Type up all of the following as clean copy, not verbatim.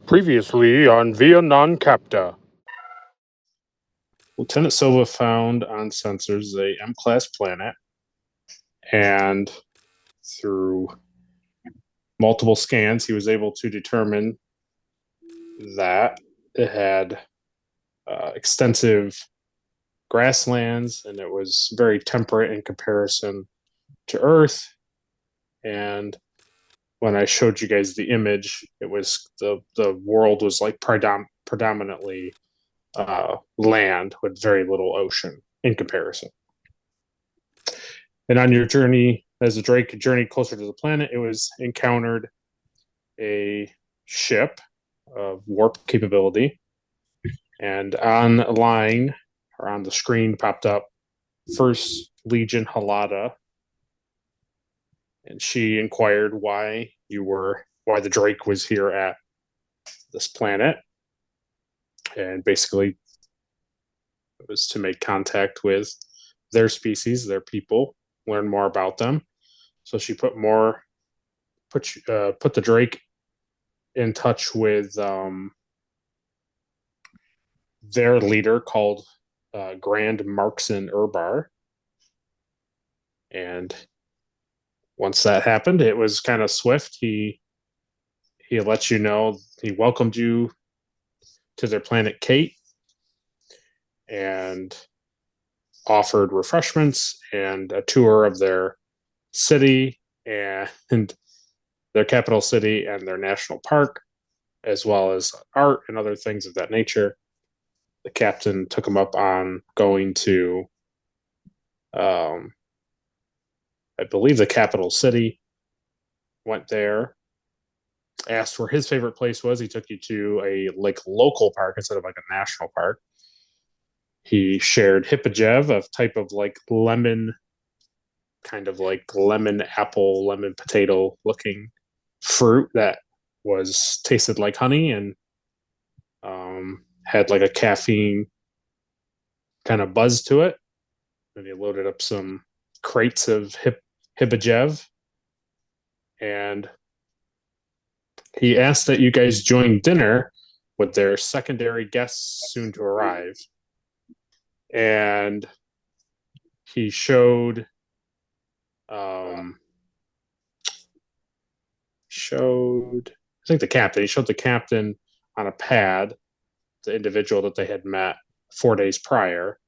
Previously on Via Non Capta. Lieutenant Silva found on sensors a M-class planet, and through multiple scans, he was able to determine that it had extensive grasslands and it was very temperate in comparison to Earth. And when I showed you guys the image, it was the world was like predominantly land with very little ocean in comparison. And on your journey, as the Drake journeyed closer to the planet, it was encountered a ship of warp capability. And on the line or on the screen popped up First Legion Halada. And she inquired why the Drake was here at this planet. And basically, it was to make contact with their species, their people, learn more about them. So she put the Drake in touch with their leader called Grand Marxon Urbar. And once that happened, it was kind of swift. He let you know, he welcomed you to their planet Cait and offered refreshments and a tour of their city and their capital city and their national park, as well as art and other things of that nature. The captain took him up on going to, I believe, the capital city. Went there, asked where his favorite place was. He took you to a local park instead of like a national park. He shared Hippojev, a type of like lemon, kind of like lemon apple, lemon potato looking fruit that was tasted like honey and had like a caffeine kind of buzz to it. And he loaded up some crates of Hippojev. And he asked that you guys join dinner with their secondary guests soon to arrive. And he showed I think the captain. He showed the captain on a pad the individual that they had met 4 days prior,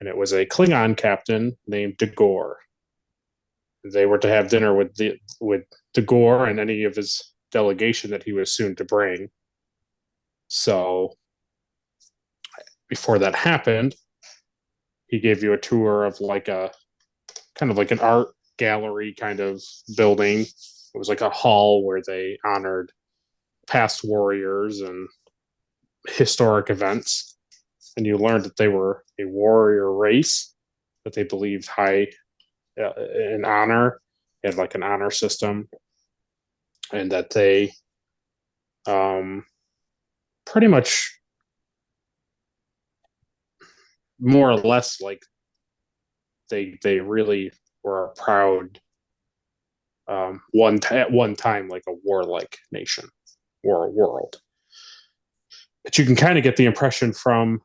and it was a Klingon captain named Dagor. They were to have dinner with Dagor and any of his delegation that he was soon to bring. So before that happened, he gave you a tour of like a kind of like an art gallery kind of building. It was like a hall where they honored past warriors and historic events. And you learned that they were a warrior race, that they believed high in honor, they had like an honor system, and that they pretty much more or less like they really were a proud at one time like a warlike nation or a world. But you can kind of get the impression from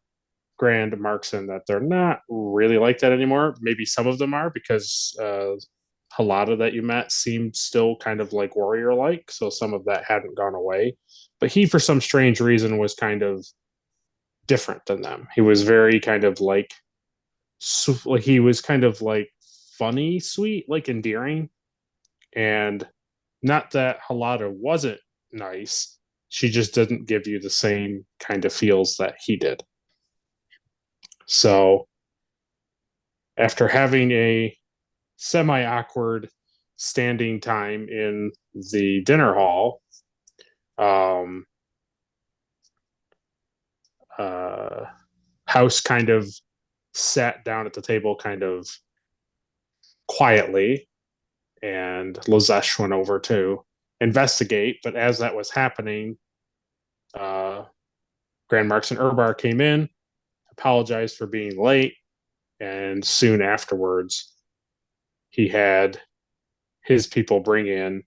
Grand Marxon that they're not really like that anymore. Maybe some of them are because Halada that you met seemed still kind of like warrior like, so some of that hadn't gone away. But he, for some strange reason, was kind of different than them. He was very kind of like he was kind of like funny, sweet, like endearing, and not that Halada wasn't nice. She just didn't give you the same kind of feels that he did. So after having a semi-awkward standing time in the dinner hall, House kind of sat down at the table kind of quietly, and Lazesh went over to investigate. But as that was happening, Grand Marks and Urbar came in, apologized for being late, and soon afterwards, he had his people bring in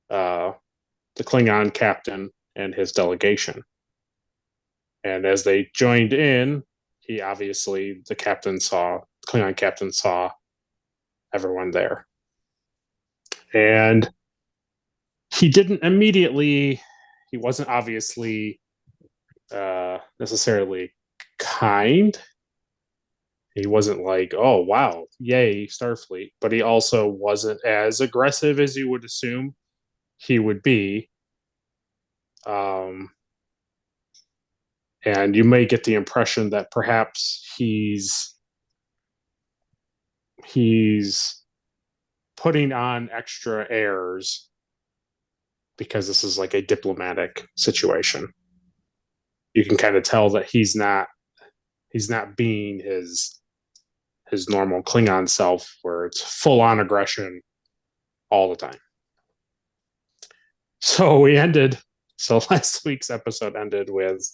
the Klingon captain and his delegation. And as they joined in, the Klingon captain saw everyone there. And he wasn't obviously necessarily kind. He wasn't like, oh, wow, yay, Starfleet. But he also wasn't as aggressive as you would assume he would be. And you may get the impression that perhaps he's putting on extra airs because this is like a diplomatic situation. You can kind of tell that he's not being his normal Klingon self, where it's full on aggression all the time. So last week's episode ended with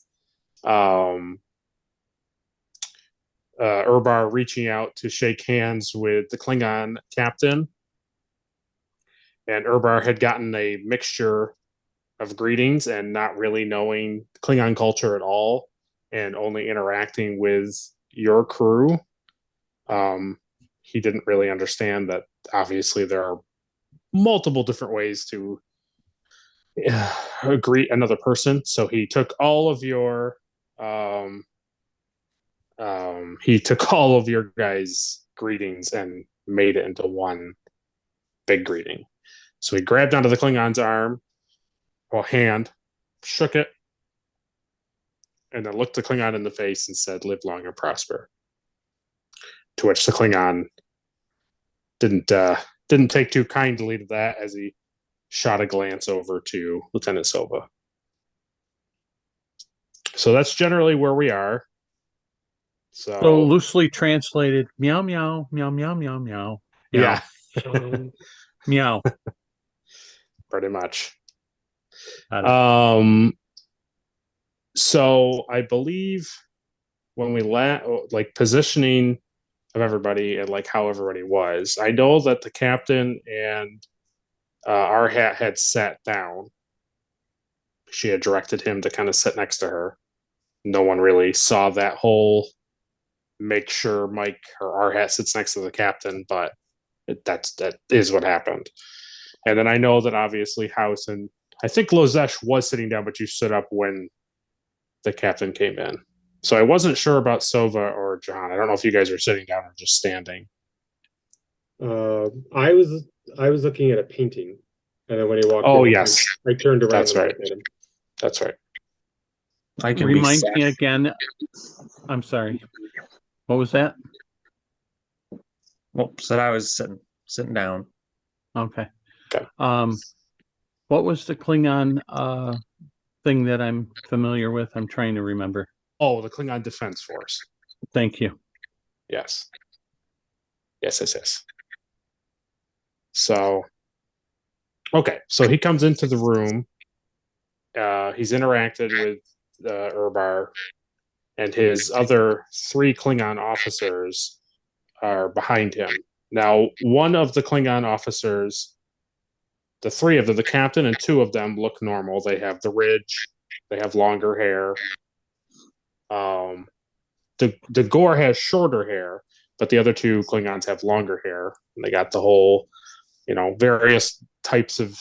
Urbar reaching out to shake hands with the Klingon captain, and Urbar had gotten a mixture of greetings and not really knowing Klingon culture at all, and only interacting with your crew. He didn't really understand that obviously there are multiple different ways to greet another person. So he took all of your guys' greetings and made it into one big greeting. So he grabbed onto the Klingon's hand, shook it, and then looked the Klingon in the face and said, "Live long and prosper." To which the Klingon didn't take too kindly to that, as he shot a glance over to Lieutenant Silva. So that's generally where we are. So loosely translated, meow, meow, meow, meow, meow, meow. Yeah. Meow. Pretty much. So I believe when we positioning of everybody and like how everybody was, I know that the captain and our hat had sat down. She had directed him to kind of sit next to her. No one really saw that whole make sure Mike or our hat sits next to the captain, but that is what happened. And then I know that obviously House and I think Lozesh was sitting down, but you stood up when the captain came in. So I wasn't sure about Sova or John. I don't know if you guys are sitting down or just standing. I was looking at a painting, and then when he walked in, yes, I turned around. That's and right. looked at him. That's right. I can remind me again. I'm sorry. What was that? Well, said I was sitting down. Okay. What was the Klingon thing that I'm familiar with? I'm trying to remember. Oh, the Klingon Defense Force. Thank you. Yes. So, okay. So he comes into the room. He's interacted with Urbar, and his other 3 Klingon officers are behind him. Now, one of the Klingon officers, the 3 of them, the captain and 2 of them, look normal. They have the ridge. They have longer hair. The Gore has shorter hair, but the other 2 Klingons have longer hair. And they got the whole, various types of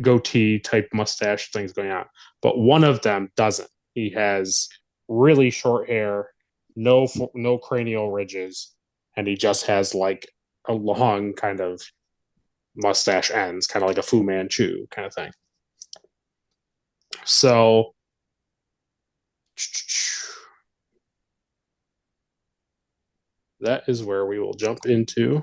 goatee type mustache things going on. But one of them doesn't. He has really short hair, no cranial ridges, and he just has like a long kind of mustache ends, kind of like a Fu Manchu kind of thing. So that is where we will jump into.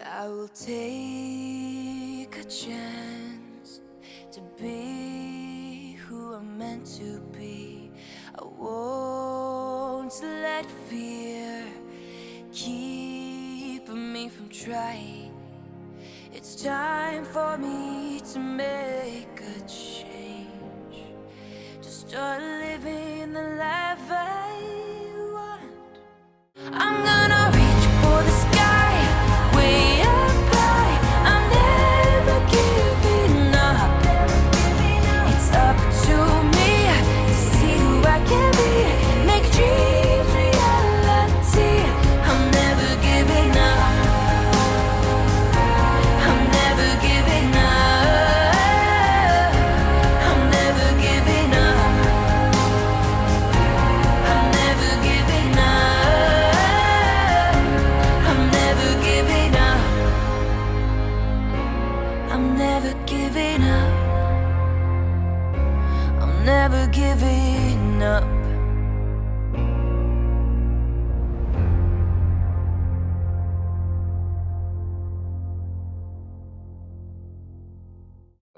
I will take a chance to be who I'm meant to be. I won't let fear keep me from trying. It's time for me to make a change, to start living the life I want. I'm gonna never giving up.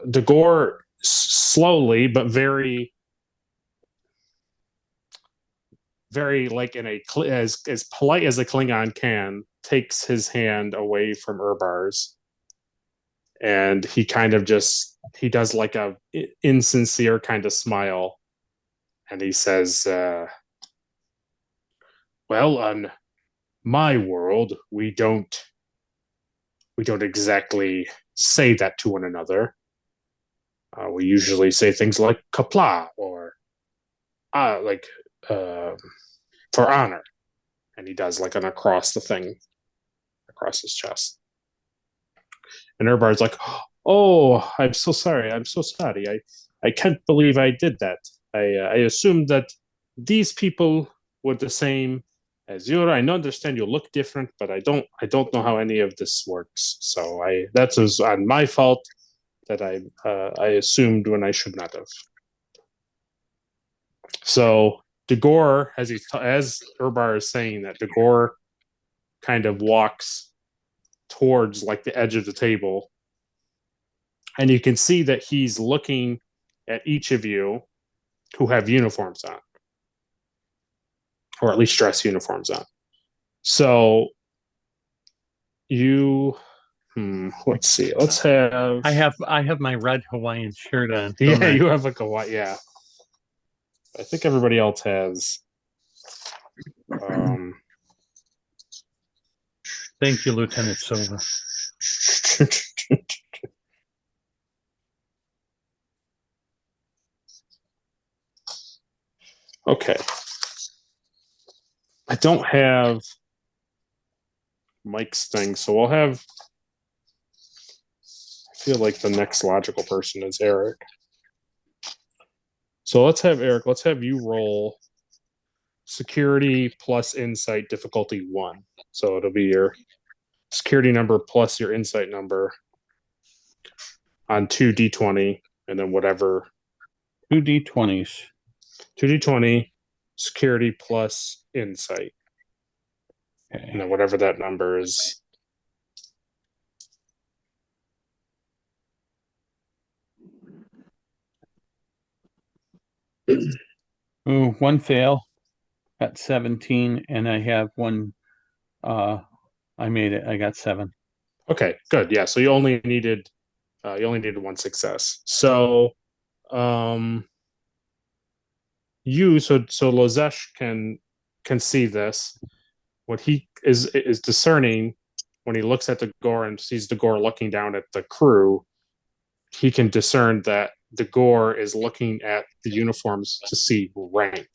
Dagor slowly but very like in a as polite as a Klingon can, takes his hand away from Urbar's, and he kind of he does like a insincere kind of smile, and he says, well, on my world we don't exactly say that to one another. We usually say things like kapla or like for honor. And he does like an across the thing, across his chest. And Urbar's like, oh, I'm so sorry. I can't believe I did that. I assumed that these people were the same as you. I understand you look different, but I don't know how any of this works. So that was on my fault that I assumed when I should not have. So Dagor, as Urbar is saying that, Dagor kind of walks towards like the edge of the table, and you can see that he's looking at each of you who have uniforms on, or at least dress uniforms on. So you, let's see. Let's have. I have my red Hawaiian shirt on. Yeah, you have like a white. Yeah, I think everybody else has. Thank you, Lieutenant Silva. Okay. I don't have Mike's thing, so we'll have. I feel like the next logical person is Eric. So let's have Eric. Let's have you roll security plus insight difficulty 1. So it'll be your security number plus your insight number on 2d20, and then whatever. 2d20s. 2d20, security plus insight. Okay. And then whatever that number is. Ooh, one fail at 17, and I have one. I made it. I got 7. Okay, good. Yeah, so you only needed one success. So, so Lozesh can see this. What he is discerning when he looks at Dagor and sees Dagor looking down at the crew, he can discern that Dagor is looking at the uniforms to see rank.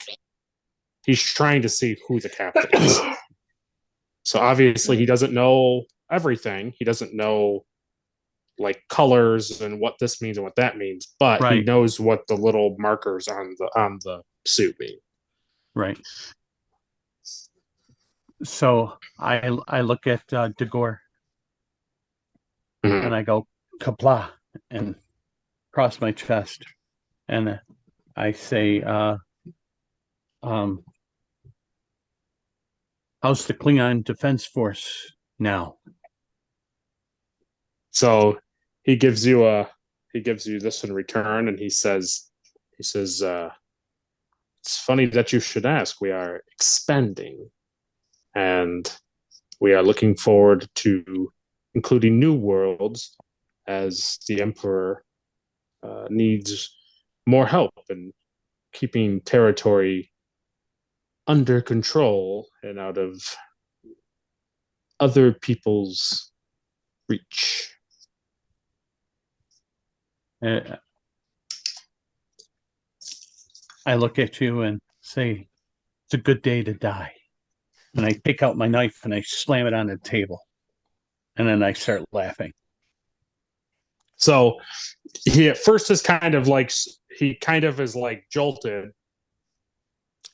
He's trying to see who the captain is. So obviously he doesn't know everything. He doesn't know like colors and what this means and what that means, but he knows what the little markers on the suit mean. Right. So I look at Dagor, and I go kapla and cross my chest, and I say, how's the Klingon Defense Force now? So he gives you this in return, and he says, it's funny that you should ask. We are expanding, and we are looking forward to including new worlds as the Emperor needs more help in keeping territory under control and out of other people's reach. I look at you and say, it's a good day to die. And I take out my knife and I slam it on the table. And then I start laughing. So he at first is kind of jolted.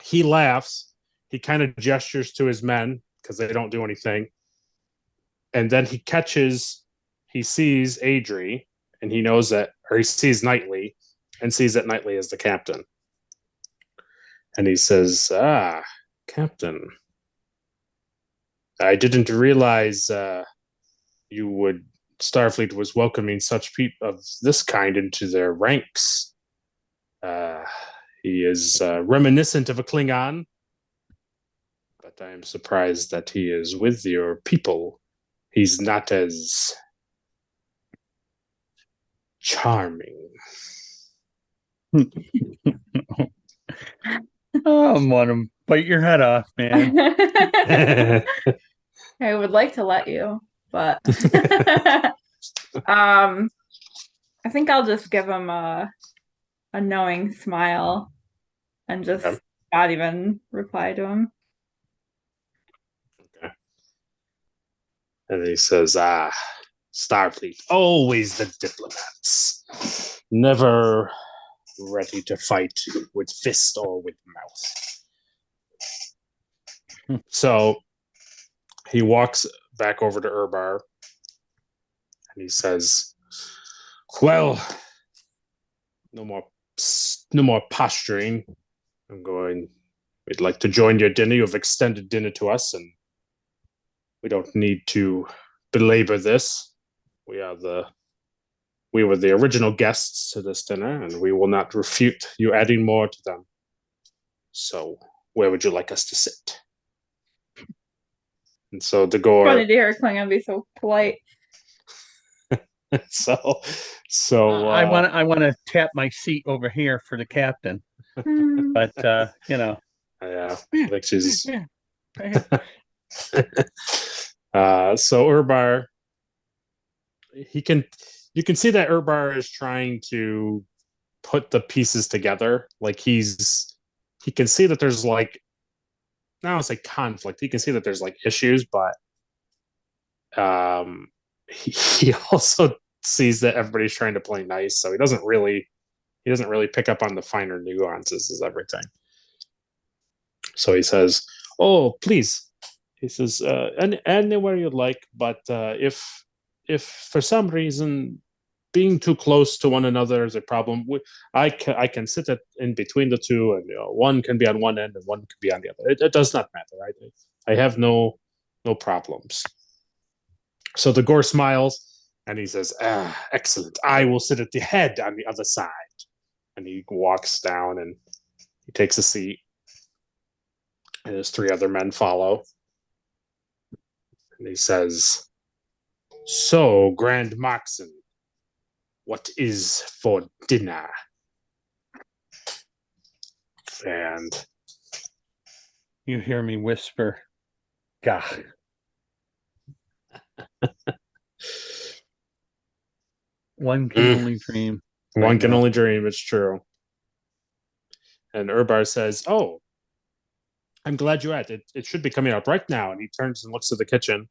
He laughs. He kind of gestures to his men because they don't do anything. And then he sees Adri, and he knows that, or he sees Knightley, and sees that Knightley is the captain. And he says, Captain, I didn't realize Starfleet was welcoming such people of this kind into their ranks. He is reminiscent of a Klingon, but I am surprised that he is with your people. He's not as charming. Oh, I'm want to bite your head off, man. I would like to let you, but I think I'll just give him a knowing smile and just Okay. not even reply to him. Okay. And he says, Starfleet, always the diplomats. Never ready to fight with fist or with mouth. So he walks back over to Urbar and he says, well, no more posturing. We'd like to join your dinner. You've extended dinner to us, and we don't need to belabor this. We were the original guests to this dinner, and we will not refute you adding more to them. So, where would you like us to sit? And so the Gore. Funny to hear Klingon be so polite. so I want to tap my seat over here for the captain, but yeah, I think she's. Yeah. So Urbar, you can see that Urbar is trying to put the pieces together. Like he can see that there's like, I don't want to say conflict. He can see that there's like issues, but he also sees that everybody's trying to play nice, so he doesn't really pick up on the finer nuances as everything. So he says, "Oh, please," he says, "anywhere you'd like, but if for some reason being too close to one another is a problem, I can sit in between the two, and one can be on one end and one can be on the other. It does not matter. I have no problems." So the Gore smiles and he says, excellent. I will sit at the head on the other side. And he walks down and he takes a seat. And his three other men follow. And he says, so, Grand Moxon, what is for dinner? And you hear me whisper, "Gah." One can only dream. One can only dream, it's true. And Urbar says, oh, I'm glad you asked. It should be coming out right now. And he turns and looks at the kitchen,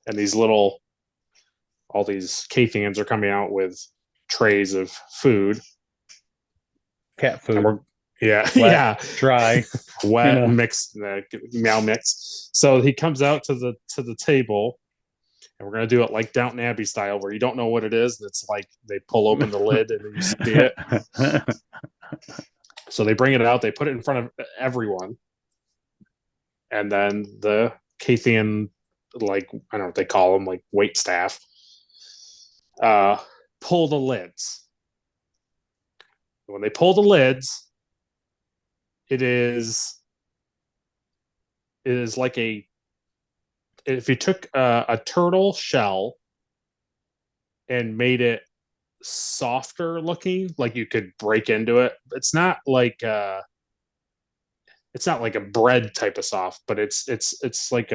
and all these Cathians are coming out with trays of food. Cat food. Wet, yeah. Dry. Wet, mixed, meow mix. So he comes out to the table, and we're going to do it like Downton Abbey style, where you don't know what it is. It's like they pull open the lid and you see it. So they bring it out. They put it in front of everyone. And then the Cathian, like, I don't know what they call them, like wait staff, pull the lids. When they pull the lids, it is like if you took a turtle shell and made it softer looking, like you could break into it. It's not like a bread type of soft, but it's like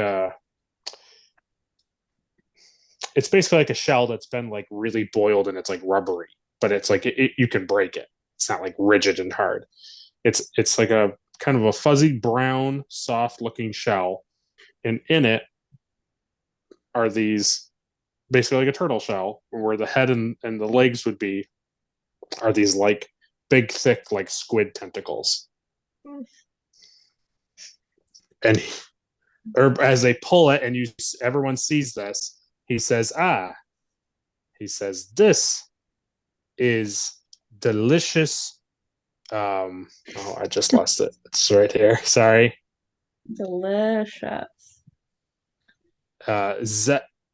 it's basically like a shell that's been like really boiled and it's like rubbery, but it's like you can break it. It's not like rigid and hard. It's like a kind of a fuzzy brown, soft looking shell, and in it are these basically like a turtle shell, where the head and the legs would be, are these like big, thick, like squid tentacles. And as they pull it, and everyone sees this, he says, this is delicious Oh, I just lost it. It's right here. Sorry. Delicious.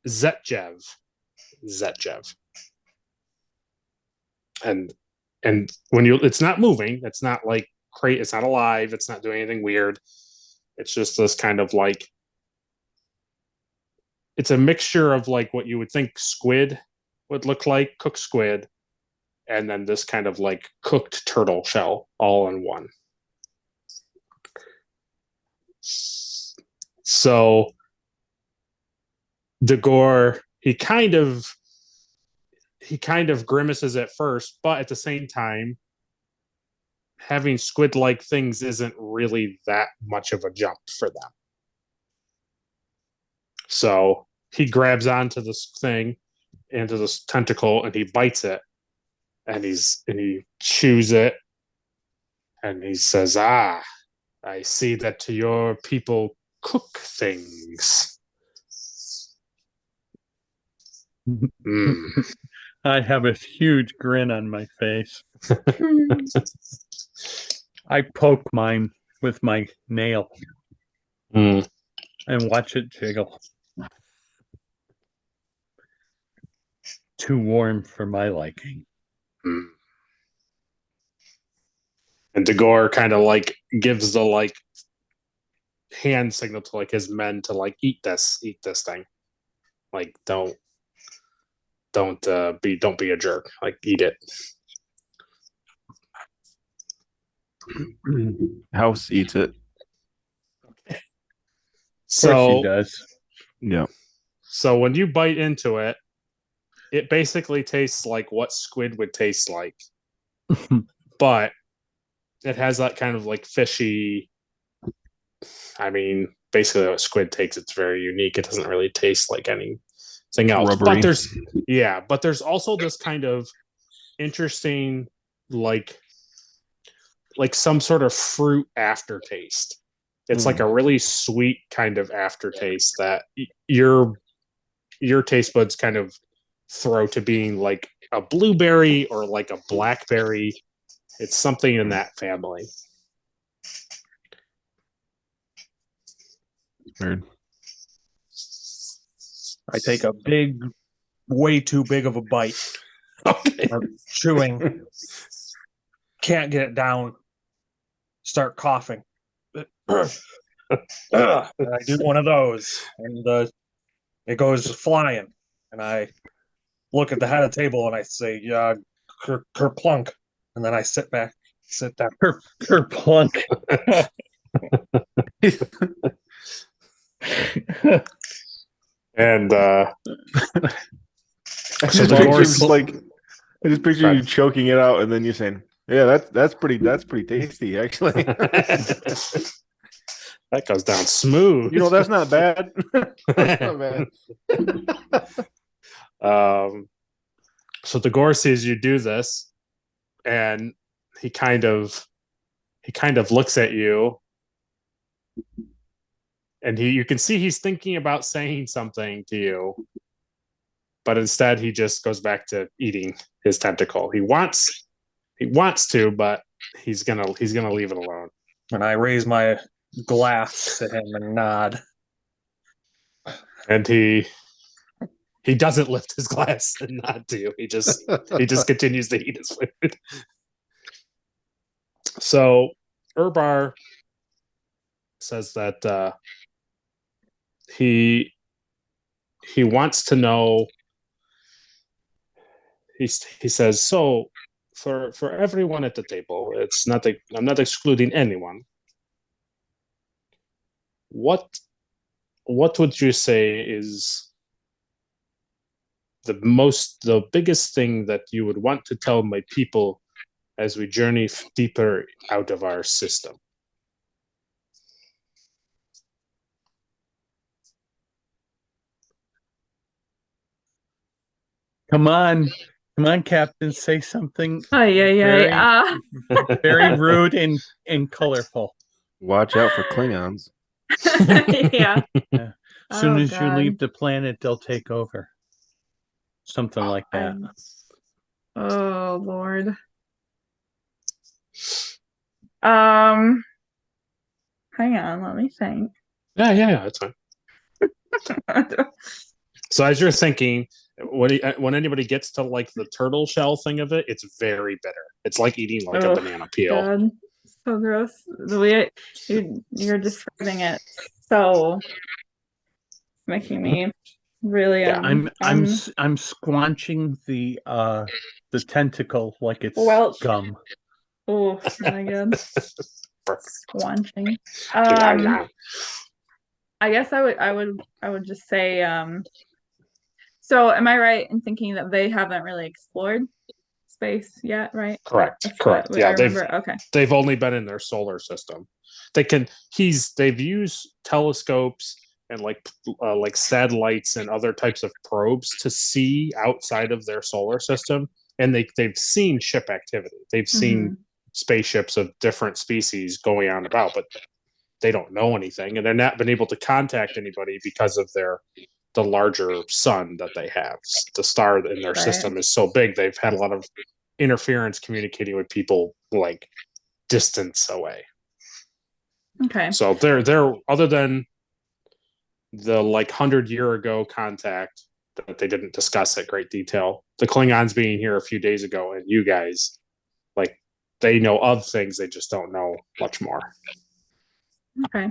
Zetjev. And when it's not moving, it's not like it's not alive, it's not doing anything weird. It's just this kind of like, it's a mixture of like what you would think squid would look like, cooked squid, and then this kind of like cooked turtle shell all in one. So Dagor, he kind of grimaces at first, but at the same time, having squid-like things isn't really that much of a jump for them. So he grabs onto this thing, into this tentacle, and he bites it, and he chews it, and he says, "Ah, I see that your people cook things." Mm. I have a huge grin on my face. I poke mine with my nail Mm. and watch it jiggle. Too warm for my liking. Mm. And Dagor kind of like gives the like hand signal to like his men to like eat this thing. Like don't be a jerk. Like eat it. House eats it. Of course So he does. Yeah. So when you bite into it, it basically tastes like what squid would taste like. But it has that kind of like fishy, I mean, basically what squid takes, it's very unique. It doesn't really taste like anything else. Rubbery. But there's also this kind of interesting like some sort of fruit aftertaste. It's like a really sweet kind of aftertaste that your taste buds kind of throw to being like a blueberry or like a blackberry. It's something in that family. Weird. I take a big, way too big of a bite. Okay. I'm chewing. Can't get it down. Start coughing. And I do one of those, and it goes flying. And I look at the head of the table and I say, "Yeah, kerplunk." And then I sit down. Kerplunk. And I So just the picture horse- just like I just picture you Right. choking it out and then you saying, "Yeah, that's pretty tasty, actually." that goes down smooth. You know, that's not bad. That's not bad. So the gore sees you do this, and he kind of looks at you, and you can see he's thinking about saying something to you, but instead he just goes back to eating his tentacle. He wants to, but he's gonna leave it alone. And I raise my glass to him and nod. And he doesn't lift his glass and nod to you. He just continues to eat his food. So Urbar says that he wants to know. He says, so for everyone at the table, it's not I'm not excluding anyone. What would you say is the biggest thing that you would want to tell my people as we journey deeper out of our system? Come on, Captain, say something Oh yeah. very rude and colorful. Watch out for Klingons. Yeah. As soon Oh, as you God. leave the planet, they'll take over. Something like that. Oh Lord. Um, hang on, let me think. Yeah, that's fine. So as you're thinking, when anybody gets to like the turtle shell thing of it, it's very bitter. It's like eating like a Oh, banana peel. God, so gross. The way you're describing it, so making me really Yeah. I'm squanching the tentacle like it's Welch. gum. Oh my God, squanching. Yeah. I guess I would just say so am I right in thinking that they haven't really explored space yet, right? Correct. That's Correct. what Yeah, I remember. Okay. they've only been in their solar system. They've used telescopes and like satellites and other types of probes to see outside of their solar system, and they've seen ship activity. They've seen spaceships of different species going on about, but they don't know anything, and they're not been able to contact anybody because of the larger sun that they have. The star in their system is so big, they've had a lot of interference communicating with people like distance away. Okay. So they're other than the like 100-year ago contact that they didn't discuss at great detail, the Klingons being here a few days ago, and you guys, like, they know of things, they just don't know much more. Okay.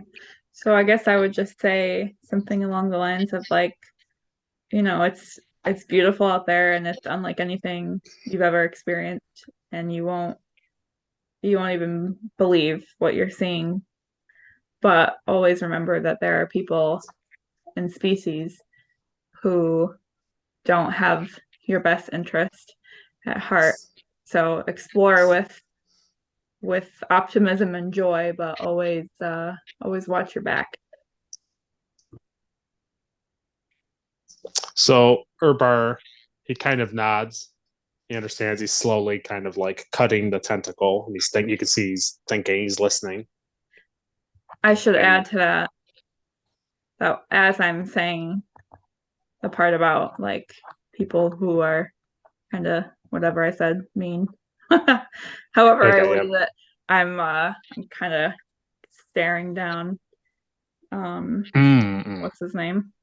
So I guess I would just say something along the lines of like, it's beautiful out there and it's unlike anything you've ever experienced, and you won't even believe what you're seeing. But always remember that there are people and species who don't have your best interest at heart. So explore with optimism and joy, but always watch your back. So Urbar, he kind of nods. He understands. He's slowly kind of like cutting the tentacle, and you can see he's thinking, he's listening. I should add to that as I'm saying the part about like people who are kind of whatever I said mean. However I worded it, I'm kind of staring down what's his name?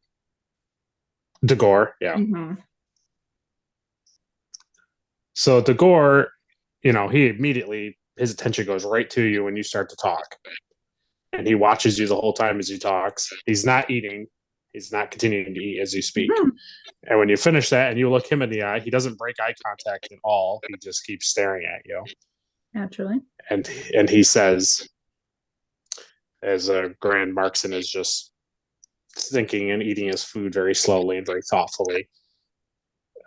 Dagor, yeah. So Dagor, he immediately, his attention goes right to you when you start to talk. And he watches you the whole time as he talks. He's not eating. He's not continuing to eat as you speak. And when you finish that and you look him in the eye, he doesn't break eye contact at all. He just keeps staring at you. Naturally. And he says, as Grand Markson is just thinking and eating his food very slowly and very thoughtfully,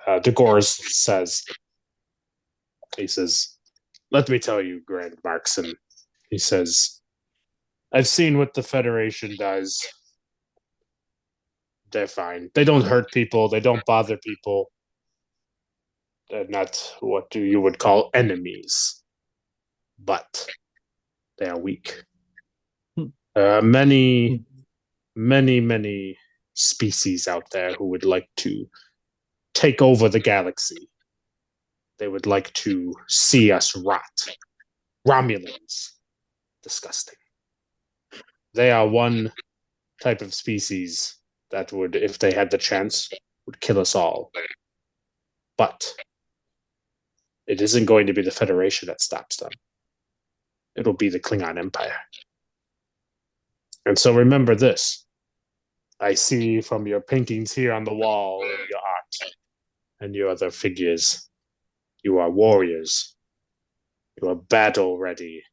Dagor says, let me tell you, Grand Markson. He says, I've seen what the Federation does. They're fine. They don't hurt people. They don't bother people. They're not what you would call enemies. But they are weak. Many species out there who would like to take over the galaxy. They would like to see us rot. Romulans. Disgusting. They are one type of species that would, if they had the chance, would kill us all. But it isn't going to be the Federation that stops them. It'll be the Klingon Empire. And so remember this. I see from your paintings here on the wall and your art and your other figures, you are warriors. You are battle ready.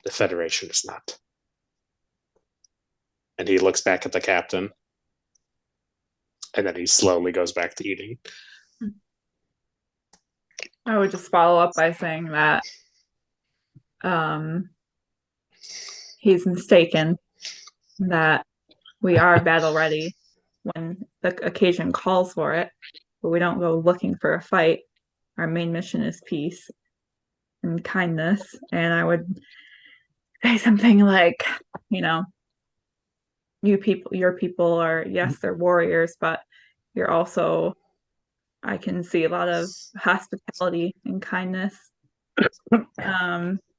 The Federation is not. And he looks back at the captain. And then he slowly goes back to eating. I would just follow up by saying that he's mistaken, that we are battle ready when the occasion calls for it, but we don't go looking for a fight. Our main mission is peace and kindness. And I would say something like, your people are, yes, they're warriors, but you're also, I can see a lot of hospitality and kindness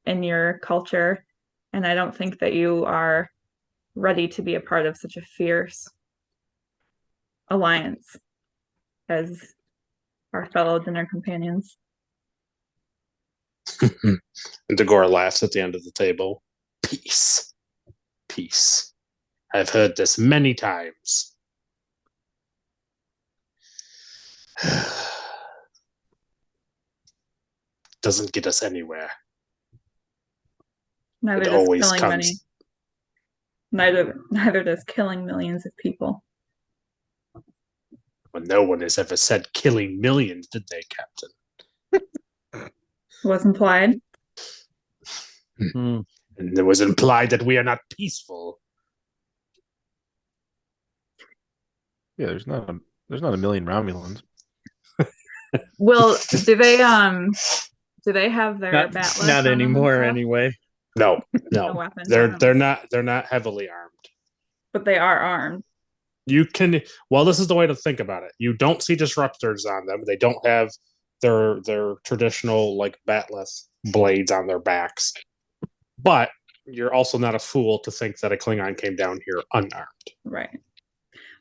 in your culture, and I don't think that you are ready to be a part of such a fierce alliance as our fellow dinner companions. And Dagor laughs at the end of the table. Peace. Peace. I've heard this many times. Doesn't get us anywhere. Neither It does always killing comes. neither does killing millions of people. Well, no one has ever said killing millions, did they, Captain? Was implied. Hmm. And it was implied that we are not peaceful. Yeah, there's not a million Romulans. Will do they have their Not, batless not on them and anymore, stuff? anyway. No, No no. weapons on them, They're not heavily armed. but they are armed. You can this is the way to think about it. You don't see disruptors on them. They don't have their traditional like batless blades on their backs. But you're also not a fool to think that a Klingon came down here unarmed. Right.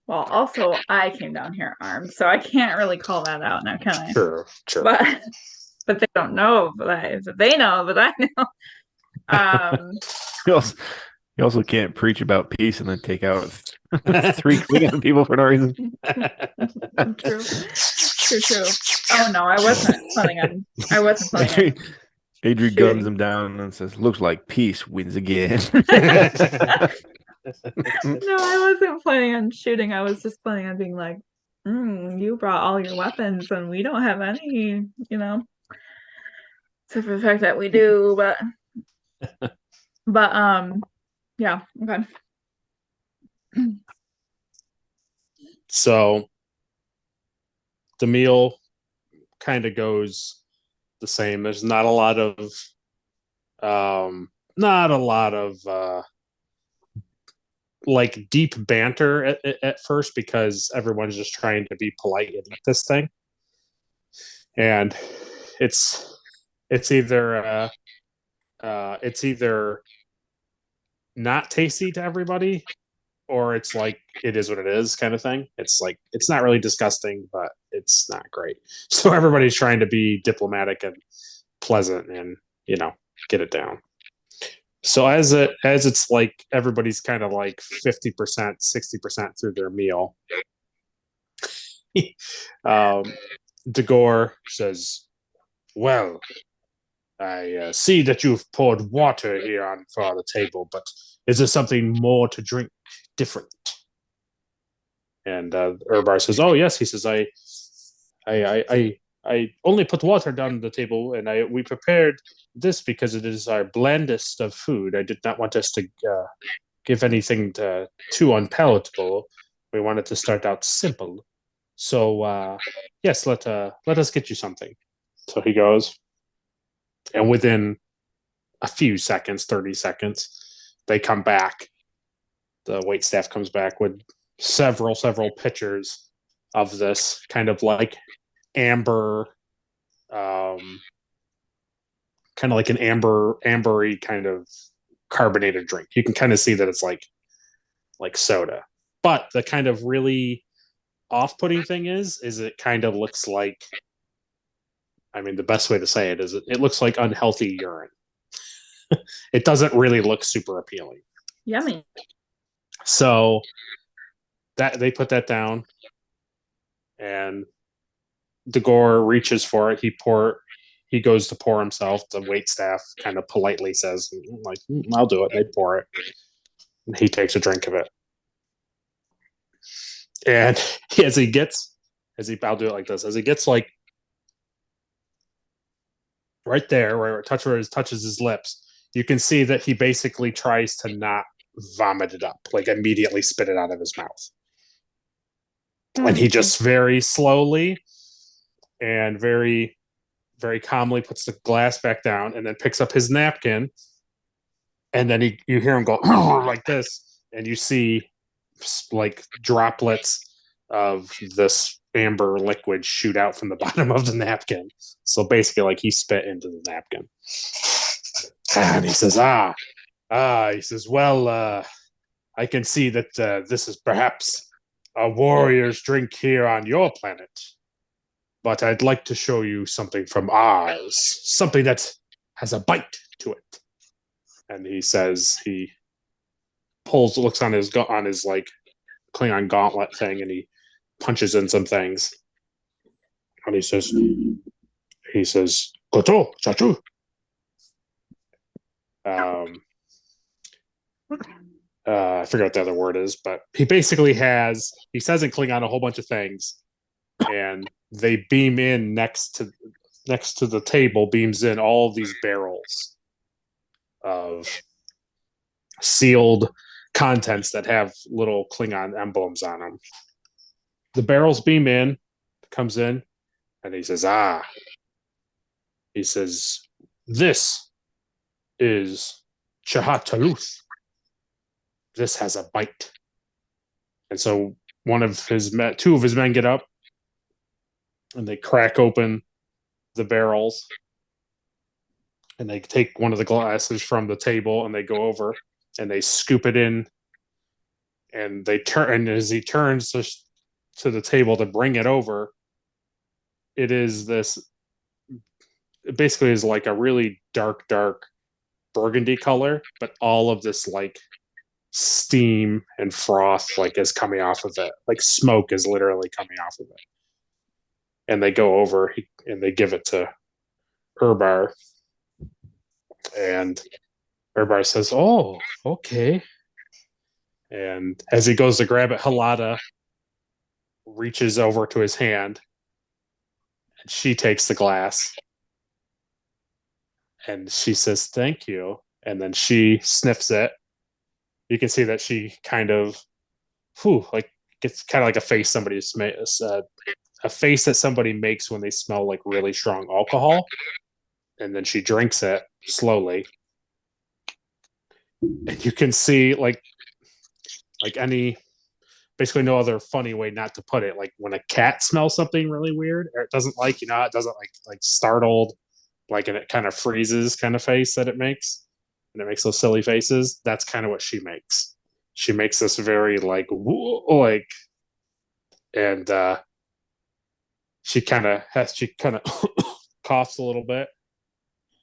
Well, also I came down here armed, so I can't really call that out now, can I? Sure. But they don't know, but they know, but I know. You also can't preach about peace and then take out 3 Klingon people for no reason. True. Oh no, I wasn't planning on. Adri guns shooting. him down and says, "Looks like peace wins again." No, I wasn't planning on shooting. I was just planning on being like, you brought all your weapons and we don't have any, except for the fact that we do, but yeah, okay. So the meal kind of goes the same. There's not a lot of like deep banter at first because everyone's just trying to be polite and eat this thing. And it's either not tasty to everybody, or it's like it is what it is kind of thing. It's like it's not really disgusting, but it's not great. So everybody's trying to be diplomatic and pleasant and get it down. So as it's like everybody's kind of like 50%, 60% through their meal, Dagor says, "Well, I see that you've poured water here on for the table, but is there something more to drink different?" And Urbar says, "Oh yes." He says, I only put water down the table, and we prepared this because it is our blandest of food. I did not want us to give anything too unpalatable. We wanted to start out simple. So yes, let us get you something." So he goes, and within a few seconds, 30 seconds, they come back. The waitstaff comes back with several pitchers of this kind of like amber, kind of like an ambery kind of carbonated drink. You can kind of see that it's like soda. But the kind of really off-putting thing is it kind of looks like, I mean, the best way to say it is it looks like unhealthy urine. It doesn't really look super appealing. Yummy. So that they put that down, and Dagor reaches for it. He goes to pour himself. The waitstaff kind of politely says, like, "I'll do it." They pour it. And he takes a drink of it. And I'll do it like this. As he gets like right there where it touches his lips, you can see that he basically tries to not vomit it up, like immediately spit it out of his mouth. And he just very slowly and very, very calmly puts the glass back down and then picks up his napkin. And then you hear him go like this, and you see like droplets of this amber liquid shoot out from the bottom of the napkin. So basically, like he spit into the napkin. And he says, he says, well, I can see that this is perhaps a warrior's drink here on your planet. But I'd like to show you something from ours, something that has a bite to it. And he says he looks on his like Klingon gauntlet thing, and he punches in some things. And he says, Koto, Chech'tluth. I forget what the other word is, but he basically he says in Klingon a whole bunch of things, and they beam in next to the table, beams in all of these barrels of sealed contents that have little Klingon emblems on them. The barrels beam in, comes in, and he says, he says, this is Chech'tluth. This has a bite. And so two of his men get up, and they crack open the barrels, and they take one of the glasses from the table, and they go over and they scoop it in, and they turn. And as he turns to the table to bring it over, it is this. It basically is like a really dark burgundy color, but all of this like steam and froth like is coming off of it. Like smoke is literally coming off of it. And they go over and they give it to Urbar. And Urbar says, oh, okay. And as he goes to grab it, Halada reaches over to his hand, and she takes the glass. And she says, thank you. And then she sniffs it. You can see that she kind of, like gets kind of like a face a face that somebody makes when they smell like really strong alcohol. And then she drinks it slowly. And you can see like basically no other funny way not to put it. Like when a cat smells something really weird, or it doesn't like, it doesn't like startled, like, and it kind of freezes kind of face that it makes. And it makes those silly faces. That's kind of what she makes. She makes this very like, and she kind of coughs a little bit,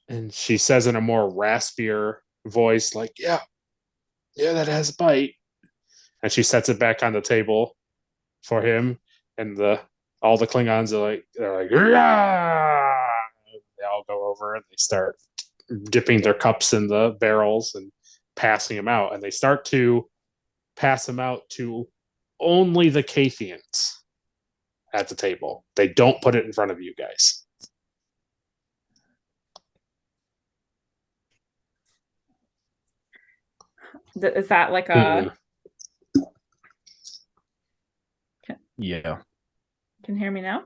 and she says in a more raspier voice, like, yeah, that has a bite. And she sets it back on the table for him, and all the Klingons they're like, yeah! They all go over and they start dipping their cups in the barrels and passing them out, and they start to pass them out to only the Caithians at the table. They don't put it in front of you guys. Is that like a? Yeah. Can you hear me now?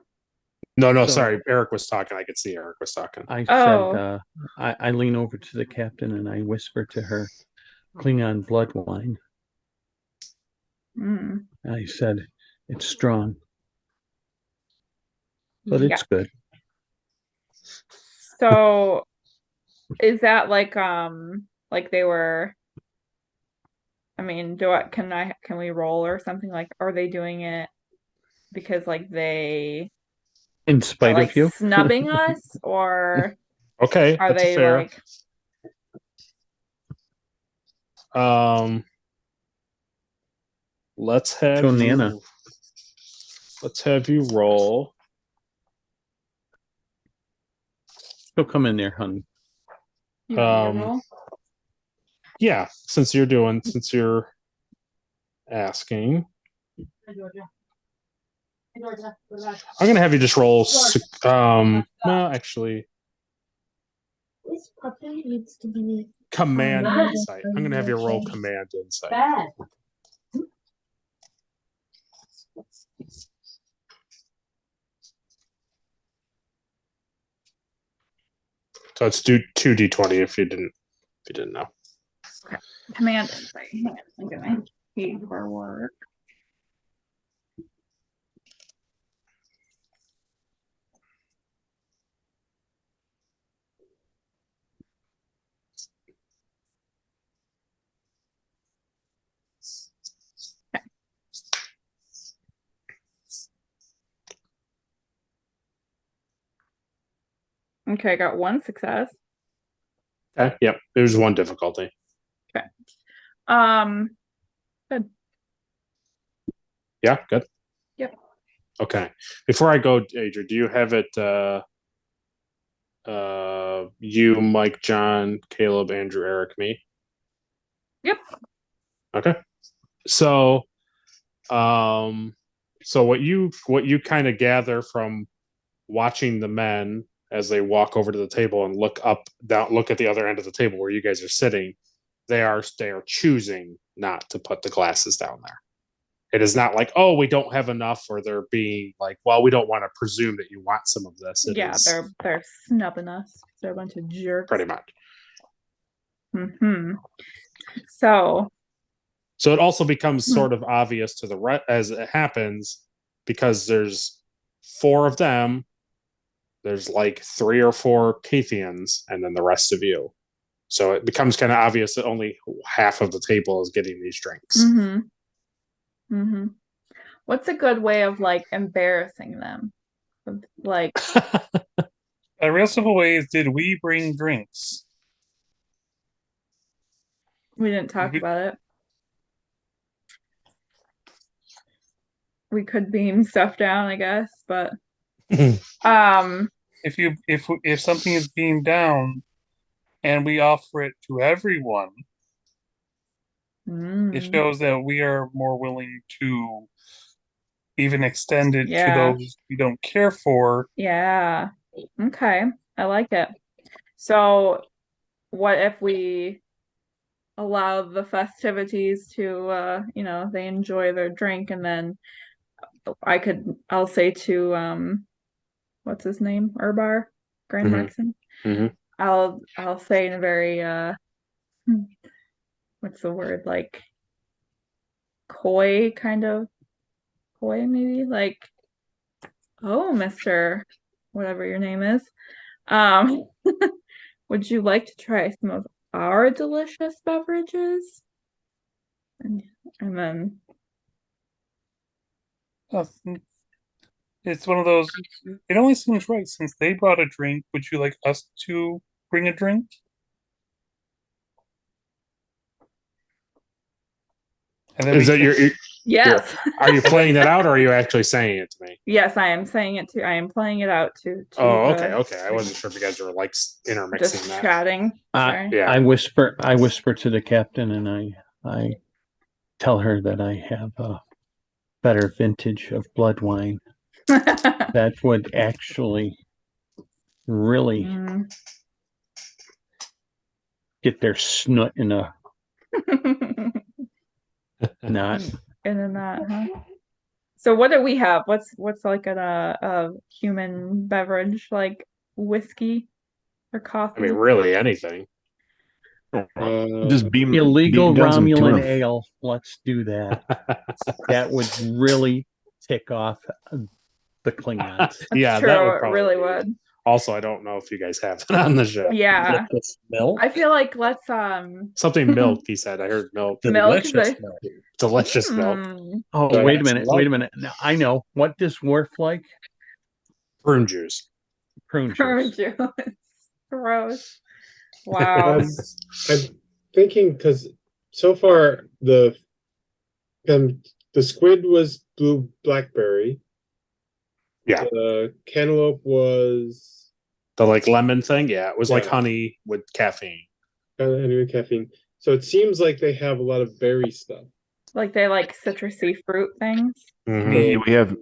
No, So- sorry. Eric was talking. I could see Eric was talking. I Oh. said, I lean over to the captain and I whisper to her, Klingon blood wine. Mm. I said, it's strong, but it's good. So is that like they were, I mean, can we roll or something? Like, are they doing it because like they In spite are like of you? snubbing us, or Okay, are that's they fair. like Let's have Show Nana. Let's have you roll. She'll come in there, honey. you want me to roll? Yeah, since you're asking, I'm gonna have you just roll. Well, actually, This puppy needs to be command Bad. insight. I'm gonna have you roll command insight. bad. So it's do 2d20 if you didn't know. Command insight. Hang on, I'm gonna paperwork. Okay, I got one success. Okay. Yep. There's one difficulty. Um, good. Yeah. Good. Yep. Okay. Before I go, Adrian, do you have it? You, Mike, John, Caleb, Andrew, Eric, me. Yep. Okay. So, so what you kind of gather from watching the men as they walk over to the table and look at the other end of the table where you guys are sitting, they are choosing not to put the glasses down there. It is not like, oh, we don't have enough, or they're being like, well, we don't want to presume that you want some of this. Yeah, they're snubbing us. They're a bunch of jerks. Pretty much. Mm-hmm. So it also becomes sort of obvious to the as it happens, because there's 4 of them. There's like 3 or 4 Caithians, and then the rest of you. So it becomes kind of obvious that only half of the table is getting these drinks. Mm-hmm. Mm-hmm. What's a good way of like embarrassing them? Like, A real simple way is, did we bring drinks? we didn't talk about it. We could beam stuff down, I guess, but If something is beamed down and we offer it to everyone, it shows that we are more willing to even extend it to those we don't care for. Yeah. Okay. I like it. So what if we allow the festivities to they enjoy their drink, and then I'll say to what's his name? Urbar? Grand Markson? I'll say in a very what's the word? Like coy, kind of coy maybe? Like, oh, Mr. whatever your name is. Would you like to try some of our delicious beverages? And then it's one of those, it only seems right since they brought a drink. Would you like us to bring a drink? And then Is that your yes? Are you playing that out, or are you actually saying it to me? Yes, I am saying it to. I am playing it out to. Oh, okay. I wasn't sure if you guys were like intermixing just that. chatting. Yeah. I whisper to the captain, and I tell her that I have a better vintage of blood wine that would actually really get their snoot in a knot. In a knot, huh? So what do we have? What's like a human beverage, like whiskey or coffee? I mean, really anything. Just beam illegal down some Romulan tuna. ale. Let's do that. That would really tick off the Klingons. Yeah, true. that would probably really would. Also, I don't know if you guys have it on the show. Yeah. Milk? I feel like let's something milk. He said. I heard milk. Delicious milk. Delicious milk. Oh, wait a minute. Now, I know. What does Worf like? Prune juice. Prune juice. Gross. Wow. I'm thinking because so far the squid was blue blackberry. Yeah. The cantaloupe was the like lemon thing. Yeah, it was like honey with caffeine. Honey with caffeine. So it seems like they have a lot of berry stuff. Like they like citrusy fruit things. Mm-hmm.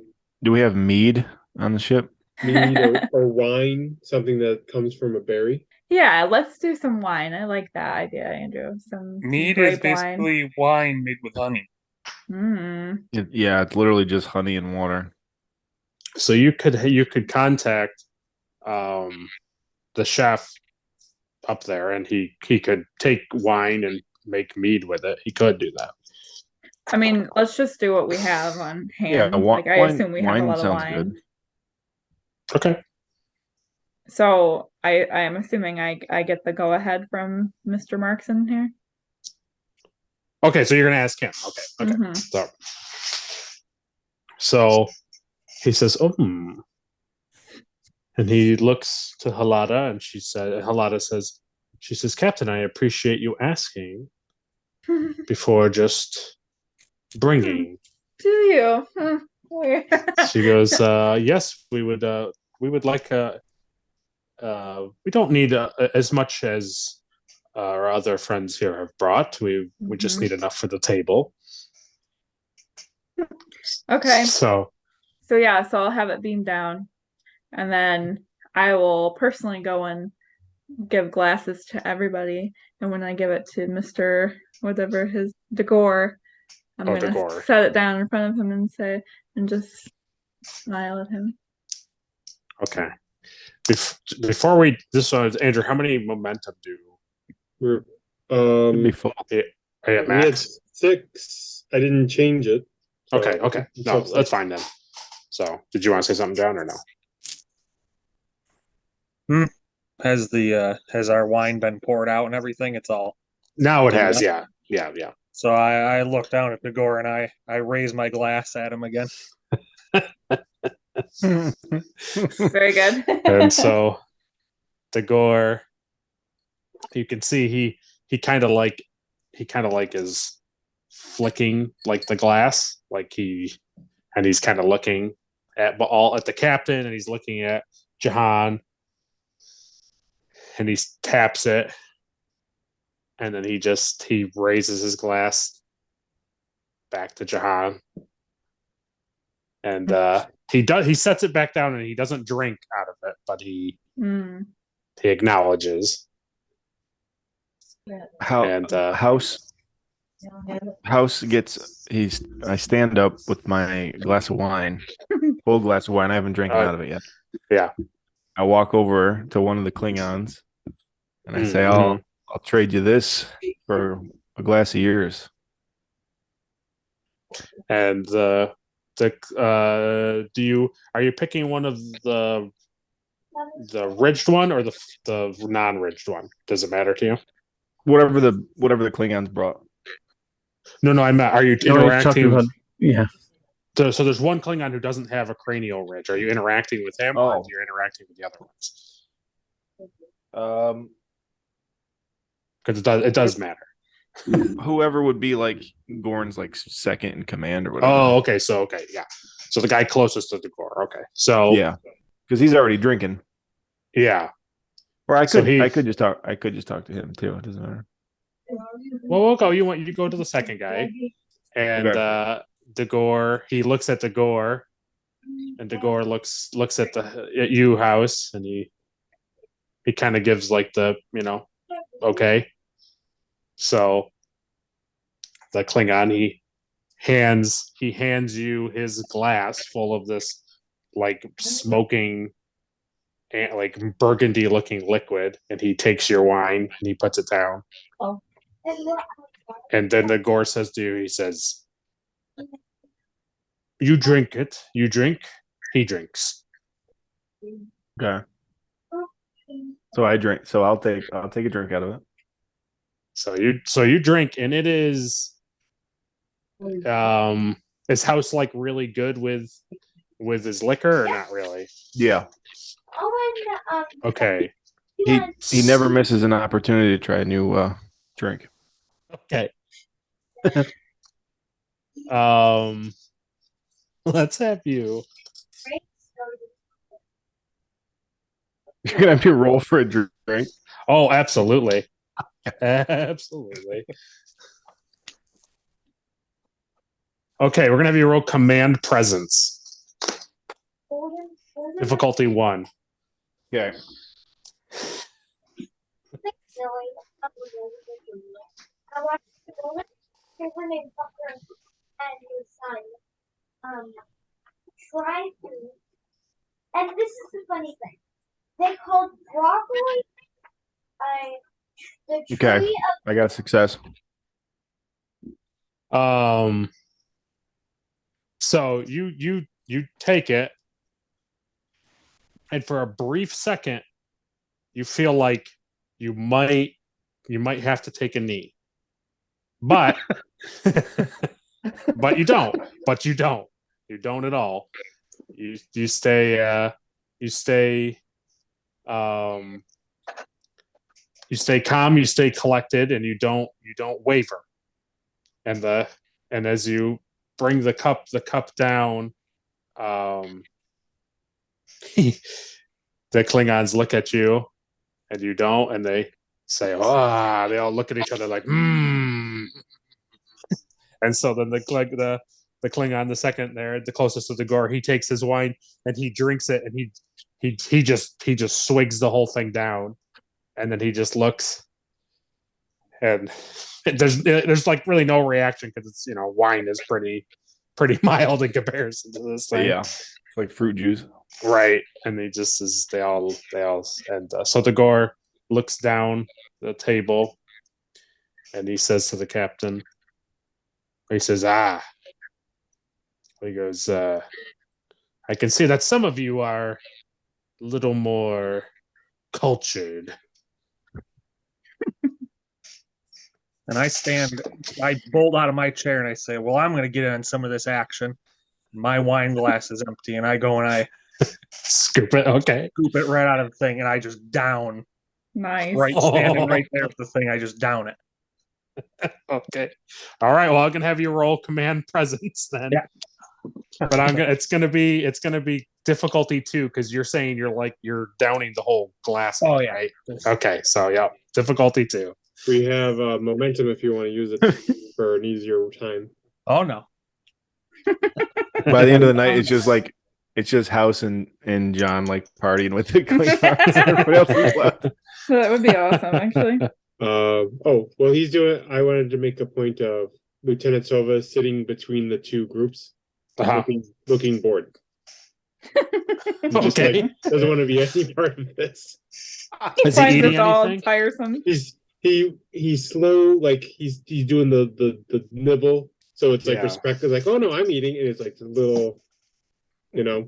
Do we have mead on the ship? Mead or wine, something that comes from a berry. Yeah, let's do some wine. I like that idea, Andrew. Some mead is basically wine made with honey. Yeah, it's literally just honey and water. So you could contact the chef up there, and he could take wine and make mead with it. He could do that. I mean, let's just do what we have on hand. Yeah, like I assume we have a lot of wine. Good. Okay. So I am assuming I get the go ahead from Mr. Markson here. Okay, so you're gonna ask him. Okay. Mm-hmm. So he says, And he looks to Halada, and Halada says, she says, Captain, I appreciate you asking before just bringing. Do you? Weird. She goes, yes, we would like we don't need as much as our other friends here have brought. We just need enough for the table. Okay. So yeah, so I'll have it beamed down, and then I will personally go and give glasses to everybody. And when I give it to Mr. whatever his Degore, I'm gonna Degore. set it down in front of him and say, and just smile at him. Okay. Before we, this one, Andrew, how many momentum do? It'd be full. Are you at we had max? 6. I didn't change it. So Okay. No, that's fine then. So, did you want to say something, John, or no? Has our wine been poured out and everything? It's all. Now it has, yeah. So I look down at Degore and I raise my glass at him again. Very good. And so Degore, you can see he kind of like is flicking like the glass, like he's kind of looking at the captain, and he's looking at Jahan, and he taps it, and then he raises his glass back to Jahan, and he sets it back down, and he doesn't drink out of it, but he acknowledges. House gets I stand up with my glass of wine, full glass of wine. I haven't drank out of it yet. Yeah. I walk over to one of the Klingons and I say, I'll trade you this for a glass of yours. And are you picking one of the ridged one or the non-ridged one? Does it matter to you? Whatever the Klingons brought. No, I meant, are you interacting? Yeah. So there's one Klingon who doesn't have a cranial ridge. Are you interacting with him, or you're interacting with the other ones? Because it does matter. Whoever would be like Gorn's like second in command or whatever. Oh, okay. So yeah. So the guy closest to the Gore. Okay. So yeah, because he's already drinking. Yeah. Or I could just talk to him too. It doesn't matter. Well, we'll go. You go to the second guy, and Degore. He looks at Degore, and Degore looks at you, House, and he kind of gives like the okay. So the Klingon he hands you his glass full of this like smoking and like burgundy looking liquid, and he takes your wine and he puts it down. Oh. And then the Gore says to you, he says, you drink it, you drink, he drinks. Okay. So I drink. So I'll take a drink out of it. So you drink, and it is is House like really good with his liquor or not really? Yeah. Okay. He never misses an opportunity to try a new drink. Okay. Let's have you. You're gonna have to roll for a drink. Oh, absolutely. Absolutely. Okay, we're gonna have you roll command presence. Difficulty 1. Okay. Try food. And this is the funny thing. They called broccoli the tree Okay. I got a success. So you take it, and for a brief second, you feel like you might have to take a knee, but but you don't. You don't at all. You stay You stay calm, you stay collected, and you don't waver. And as you bring the cup down, the Klingons look at you, and you don't, and they say, "Ah!" They all look at each other like, "Hmm." And so then the Klingon, the second there, the closest to the gore, he takes his wine and he drinks it, and he just swigs the whole thing down, and then he just looks, and there's like really no reaction because it's wine is pretty mild in comparison to this thing. Yeah, it's like fruit juice. Right, and they all and so the gore looks down the table, and he says to the captain, he says, "Ah," he goes, "I can see that some of you are a little more cultured." And I bolt out of my chair and I say, "Well, I'm going to get in some of this action." My wine glass is empty, and I go and I scoop it. Okay, scoop it right out of the thing, and I just down. Nice. Right, standing right there with the thing, I just down it. Okay, all right. Well, I'm gonna have you roll command presence then. Yeah. But it's gonna be difficulty 2 because you're saying you're downing the whole glass. Oh yeah. Right. Okay. So yeah, difficulty 2. We have momentum if you want to use it for an easier time. Oh no. By the end of the night, it's just House and John like partying with the Klingons. Everybody else is left. That would be awesome, actually. Well, he's doing. I wanted to make a point of Lieutenant Silva sitting between the two groups, looking bored. He just doesn't want to be any part of this. He finds it all tiresome. He's slow, like he's doing the nibble, so it's like respect is like, oh no, I'm eating, and it's like the little, the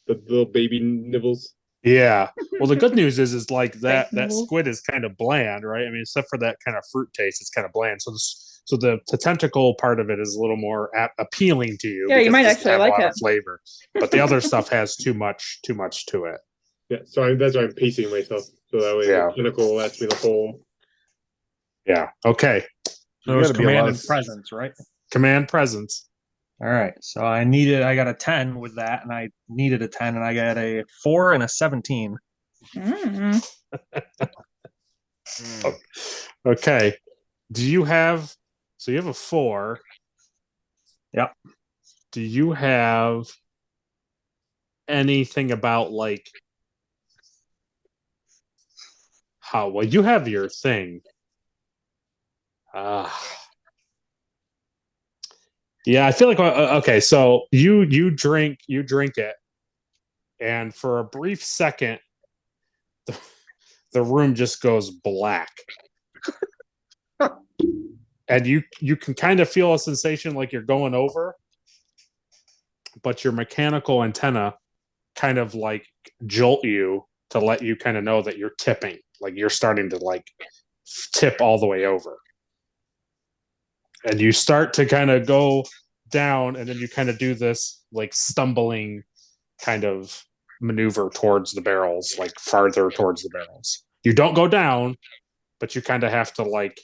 little baby nibbles. Yeah. Well, the good news is like that squid is kind of bland, right? I mean, except for that kind of fruit taste, it's kind of bland. So the tentacle part of it is a little more appealing to you. Yeah, you might actually like it. Flavor, but the other stuff has too much to it. Yeah, so that's why I'm pacing myself, so that way the tentacle lets me the whole. Yeah. Okay. So it's command and presence, right? Command presence. All right. So I got a 10 with that, and I needed a 10, and I got a 4 and a 17. Okay. You have a 4. Yep. Do you have anything about like how well you have your thing? Yeah, I feel like okay. So you drink it, and for a brief second, the room just goes black, and you can kind of feel a sensation like you're going over, but your mechanical antenna kind of like jolt you to let you kind of know that you're tipping, like you're starting to like tip all the way over. And you start to kind of go down, and then you kind of do this like stumbling kind of maneuver towards the barrels, like farther towards the barrels. You don't go down, but you kind of have to like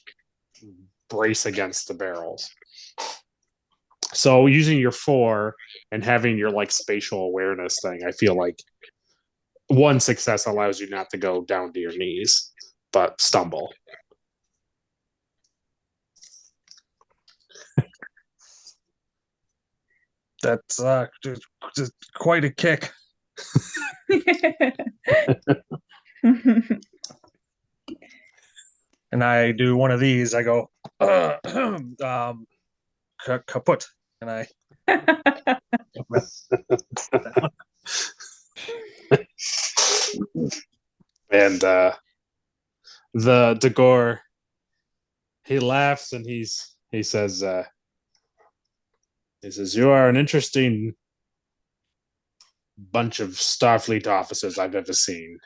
brace against the barrels. So using your 4 and having your like spatial awareness thing, I feel like one success allows you not to go down to your knees, but stumble. That's just quite a kick. And I do one of these. I go, kaput, and I. And the Dagor, he laughs and he says, "You are an interesting bunch of Starfleet officers I've ever seen.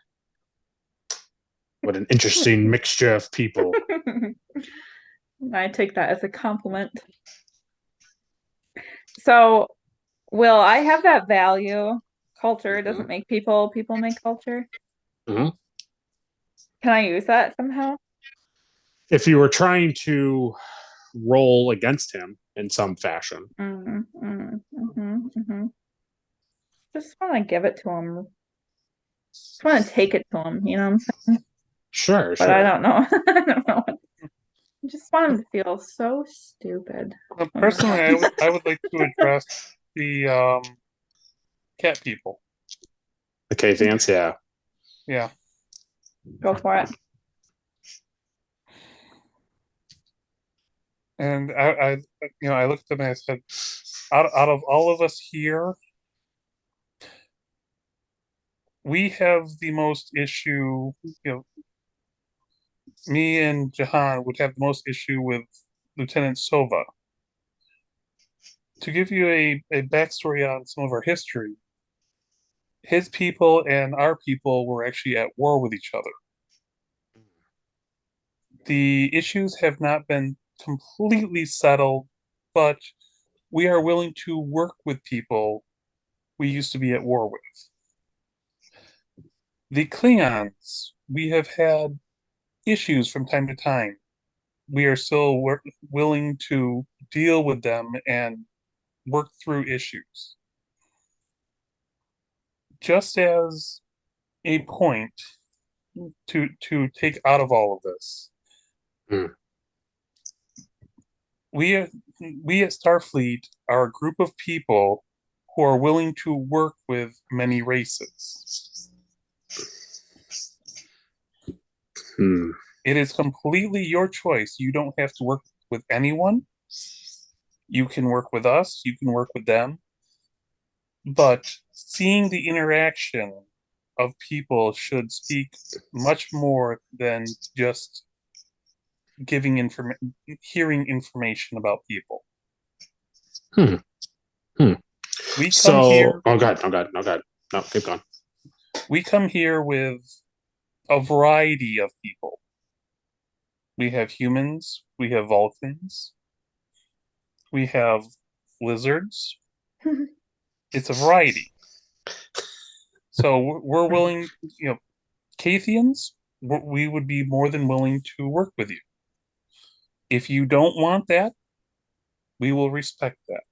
What an interesting mixture of people." I take that as a compliment. So, Will, I have that value. Culture doesn't make people, people make culture. Mhm. Can I use that somehow? If you were trying to roll against him in some fashion. Just want to give it to him. Just want to take it to him. You know what I'm saying? Sure, But I don't know. I don't know. I just want him to feel so stupid. Personally, I would like to address the cat people. The Caithians, yeah. Yeah. Go for it. And I looked at them and I said, out of all of us here, we have the most issue. Me and Jahan would have the most issue with Lieutenant Sova. To give you a backstory on some of our history, his people and our people were actually at war with each other. The issues have not been completely settled, but we are willing to work with people we used to be at war with. The Klingons, we have had issues from time to time. We are still willing to deal with them and work through issues. Just as a point to take out of all of this, we at Starfleet are a group of people who are willing to work with many races. It is completely your choice. You don't have to work with anyone. You can work with us, you can work with them. But seeing the interaction of people should speak much more than just hearing information about people. We come here. Oh God, no, keep going. We come here with a variety of people. We have humans, we have Vulcans, we have lizards. It's a variety. So we're willing, Caithians, we would be more than willing to work with you. If you don't want that, we will respect that.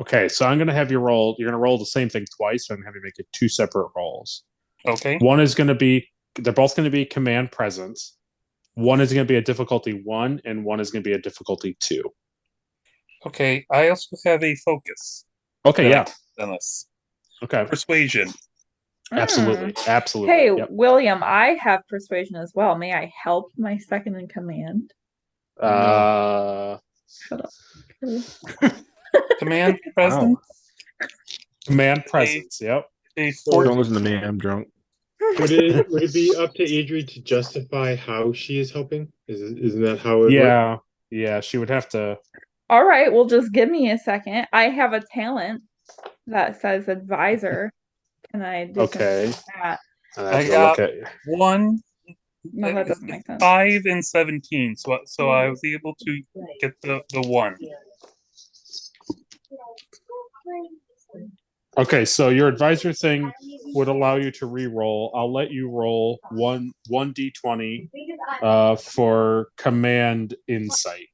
Okay, so I'm going to have you roll. You're going to roll the same thing twice. So I'm going to have you make it two separate rolls. Okay. One is going to be, they're both going to be command presence. One is going to be a difficulty 1, and one is going to be a difficulty 2. Okay, I also have a focus. Okay, yeah. On this. Okay. Persuasion. Absolutely. Hey, yep. William, I have persuasion as well. May I help my second in command? Shut up. Command presence. Wow. Command presence. Yep. Don't listen to me. I'm drunk. Would it be up to Adri to justify how she is helping? Isn't that how it works? Yeah, she would have to. All right, well, just give me a second. I have a talent that says advisor. Can I do that? I got 1. No, that doesn't make sense. 5 and 17. So I was able to get the 1. Okay, so your advisor thing would allow you to re-roll. I'll let you roll one d20 for command insight.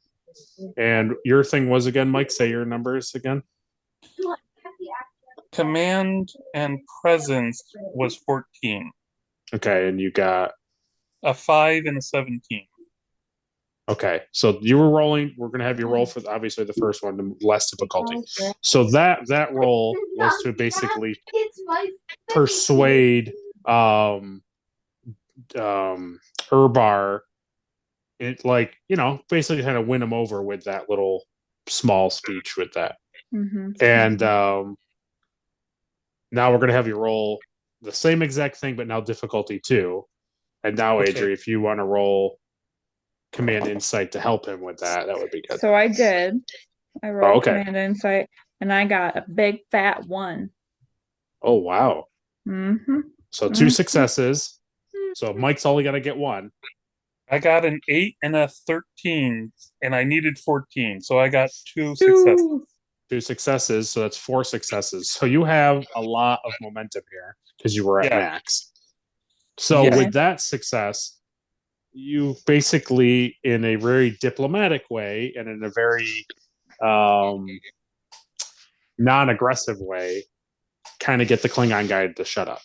And your thing was again, Mike, say your numbers again. Command and presence was 14. Okay, and you got a 5 and a 17. Okay, so you were rolling. We're going to have you roll for obviously the first one, the less difficulty. So that roll was to basically persuade Urbar, it basically kind of win him over with that little small speech with that. And now we're going to have you roll the same exact thing, but now difficulty 2. And now, Adri, if you want to roll command insight to help him with that would be good. So I did. I rolled command insight, and I got a big fat 1. Oh wow! So 2 successes. So Mike's only got to get 1. I got an 8 and a 13, and I needed 14, so I got 2 successes. 2 successes, so that's 4 successes. So you have a lot of momentum here because you were at Yeah. max. So Yes. with that success, you basically, in a very diplomatic way and in a very non-aggressive way, kind of get the Klingon guy to shut up.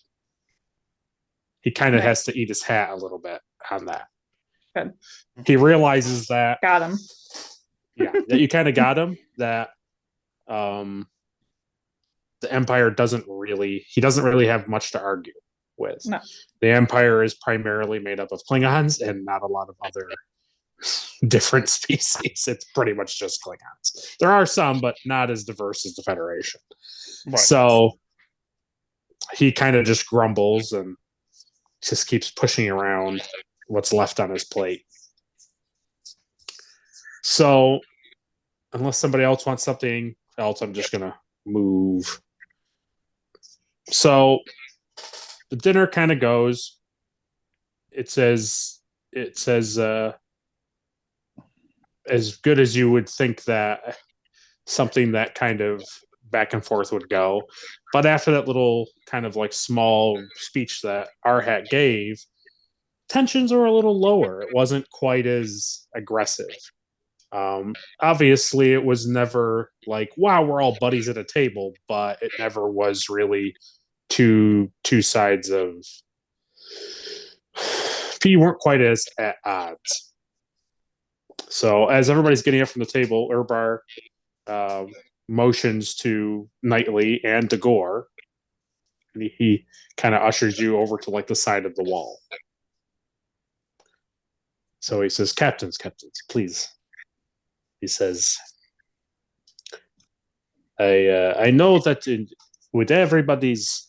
He kind of Nice. has to eat his hat a little bit on that. Good. He realizes that, Got him. yeah, that you kind of got him, that the Empire doesn't really have much to argue with. No. The Empire is primarily made up of Klingons and not a lot of other different species. It's pretty much just Klingons. There are some, but not as diverse as the Federation. Right. So he kind of just grumbles and just keeps pushing around what's left on his plate. So unless somebody else wants something else, I'm just gonna move. So the dinner kind of goes. It says as good as you would think that something that kind of back and forth would go. But after that little kind of like small speech that Arhat gave, tensions were a little lower. It wasn't quite as aggressive. Obviously, it was never like, wow, we're all buddies at a table, but it never was really two sides of. You weren't quite as at odds. So as everybody's getting up from the table, Urbar motions to Knightley and Dagor, and he kind of ushers you over to like the side of the wall. So he says, captains, please. He says, I know that with everybody's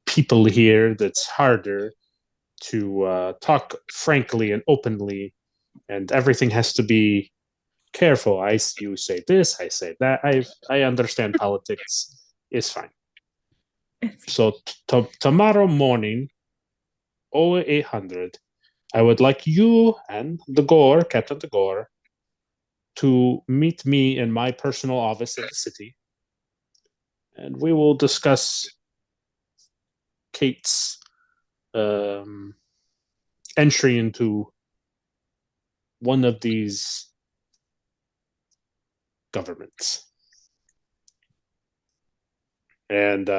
people here, that's harder to talk frankly and openly, and everything has to be careful. You say this, I say that. I understand politics is fine. So tomorrow morning, 0800, I would like you and Captain Dagor, to meet me in my personal office in the city, and we will discuss Cait's entry into one of these governments. And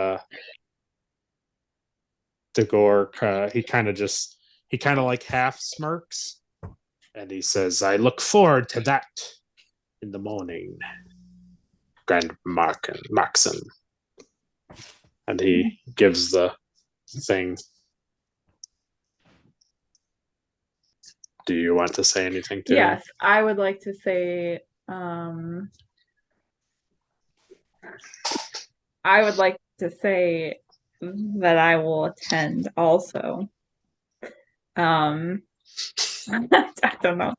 Dagor, he kind of like half smirks, and he says, I look forward to that in the morning, Grand Maxim. And he gives the thing. Do you want to say anything to Yes, I would like to say, I would like to say that I will attend also. I don't know.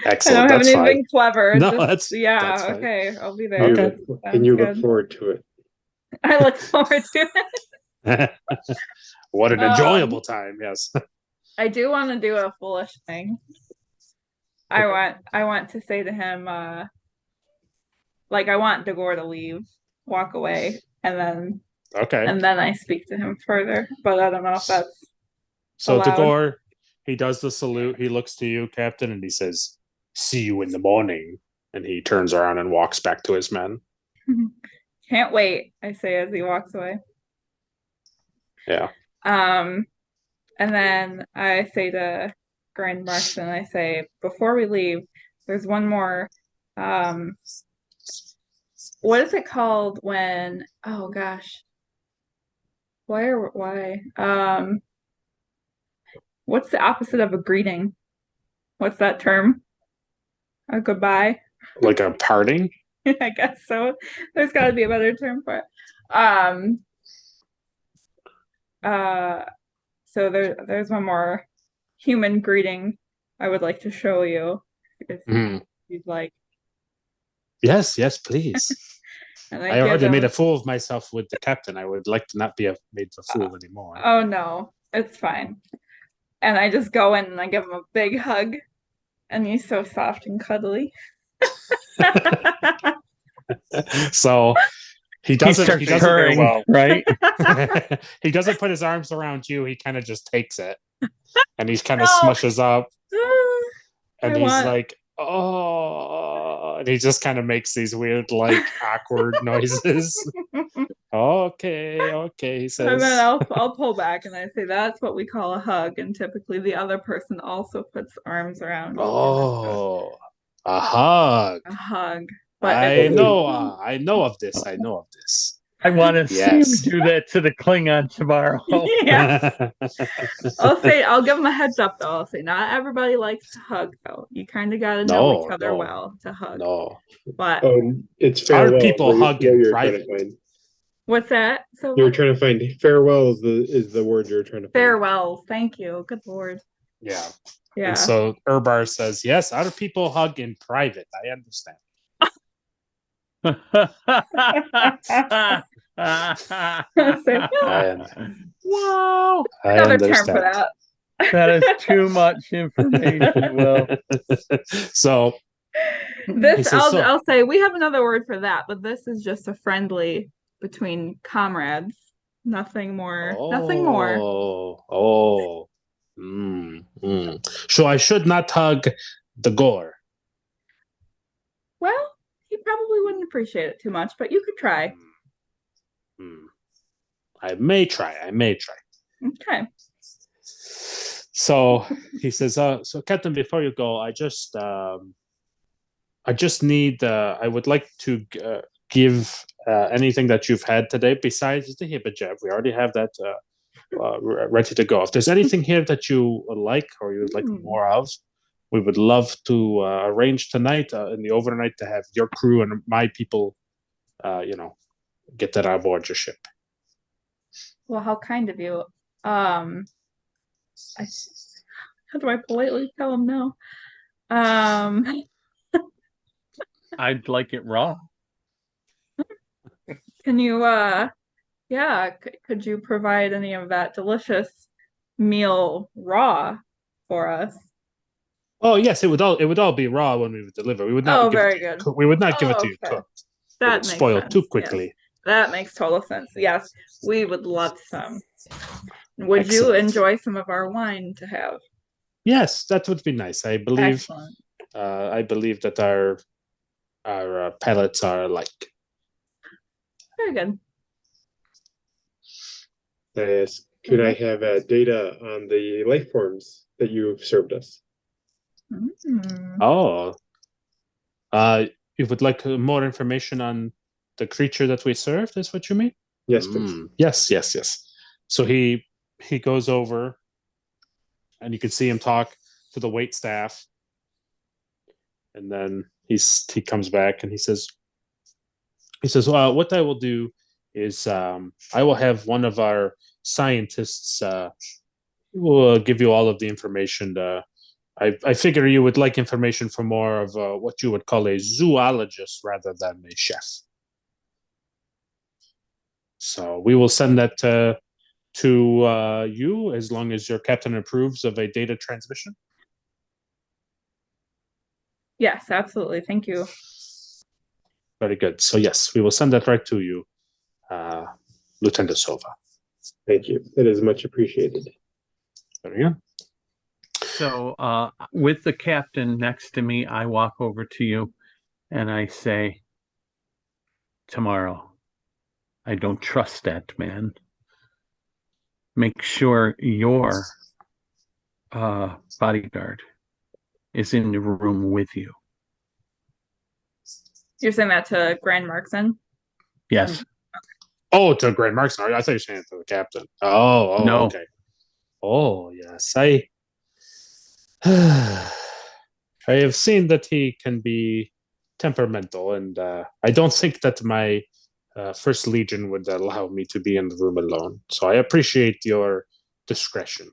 Excellent. I don't have That's anything fine. clever. No, just, that's fine. okay. I'll be there. Okay. And you Sounds look forward to it. I look forward to it. What an enjoyable time! Yes. I do want to do a foolish thing. I want to say to him, like I want Dagor to leave, walk away, and then I speak to him further. But I don't know if that's so allowed. Dagor, he does the salute. He looks to you, Captain, and he says, "See you in the morning." And he turns around and walks back to his men. Can't wait, I say as he walks away. Yeah. And then I say to Grand Marston, I say, before we leave, there's one more. What is it called when? Oh gosh. Why? What's the opposite of a greeting? What's that term? A goodbye? Like a parting? I guess so. There's got to be a better term for it. So there's one more human greeting I would like to show you if you'd like. Yes, please. I already made a fool of myself with the captain. I would like to not be made a fool anymore. Oh no, it's fine. And I just go in and I give him a big hug, and he's so soft and cuddly. So he He doesn't. starts He doesn't very purring, well. right? He doesn't put his arms around you. He kind of just takes it, and he's kind of No. smushes up, and I he's want- like, "Oh," and he just kind of makes these weird, like, awkward noises. Okay, he And says. then I'll pull back and I say that's what we call a hug, and typically the other person also puts arms around. Oh, a hug. A hug. But I it's- know of this. I know of this. I want to see Yes. him do that to the Klingon tomorrow. Yeah. I'll give them a heads up though. I'll say not everybody likes to hug though. You kind of got to know each other well to hug. No. But Oh, it's Our farewell. people what hug in you're trying private. to find. what's that? So You're trying to find farewell is the word you're trying to find. farewells. Thank you. Good lord. Yeah. Yeah. And so Urbar says, yes, our people hug in private. I understand. Wow. I Another term for understand. that. That is too much information. Well, So he This says, so- I'll say we have another word for that, but this is just a friendly between comrades. Nothing more. Nothing more. Oh. So I should not hug the gore. Well, he probably wouldn't appreciate it too much, but you could try. I may try. Okay. So he says, so Captain, before you go, I just need, I would like to give anything that you've had today besides the hibajab. We already have that ready to go. If there's anything here that you like or you would like more of, we would love to arrange tonight in the overnight to have your crew and my people, get that on board your ship. Well, how kind of you. How do I politely tell him no? I'd like it raw. Can you could you provide any of that delicious meal raw for us? Oh yes, it would all be raw when we would deliver. We would not. Very good. We would not give it to you Okay. cooked. That It would makes spoil sense, too yes. quickly. That makes total sense. Yes, we would love some. Would you Excellent. enjoy some of our wine to have? Yes, that would be nice. I believe. Excellent. I believe that our palates are alike. Very good. Yes. Could I have data on the life forms that you've served us? Oh, you would like more information on the creature that we served? Is what you mean? Yes, please. Yes. So he goes over, and you can see him talk to the wait staff, and then he comes back and he says, well, what I will do is I will have one of our scientists will give you all of the information. I figure you would like information from more of what you would call a zoologist rather than a chef. So we will send that to you as long as your captain approves of a data transmission. Yes, absolutely. Thank you. Very good. So yes, we will send that right to you, Lieutenant Sova. Thank you. That is much appreciated. Very good. So, with the captain next to me, I walk over to you and I say, tomorrow, I don't trust that man. Make sure your bodyguard is in the room with you. You're saying that to Grand Markson? Yes. Oh, to Grand Markson. I thought you were saying it to the captain. Oh, No. Okay. Oh, yes. I have seen that he can be temperamental, and I don't think that my First Legion would allow me to be in the room alone. So I appreciate your discretion.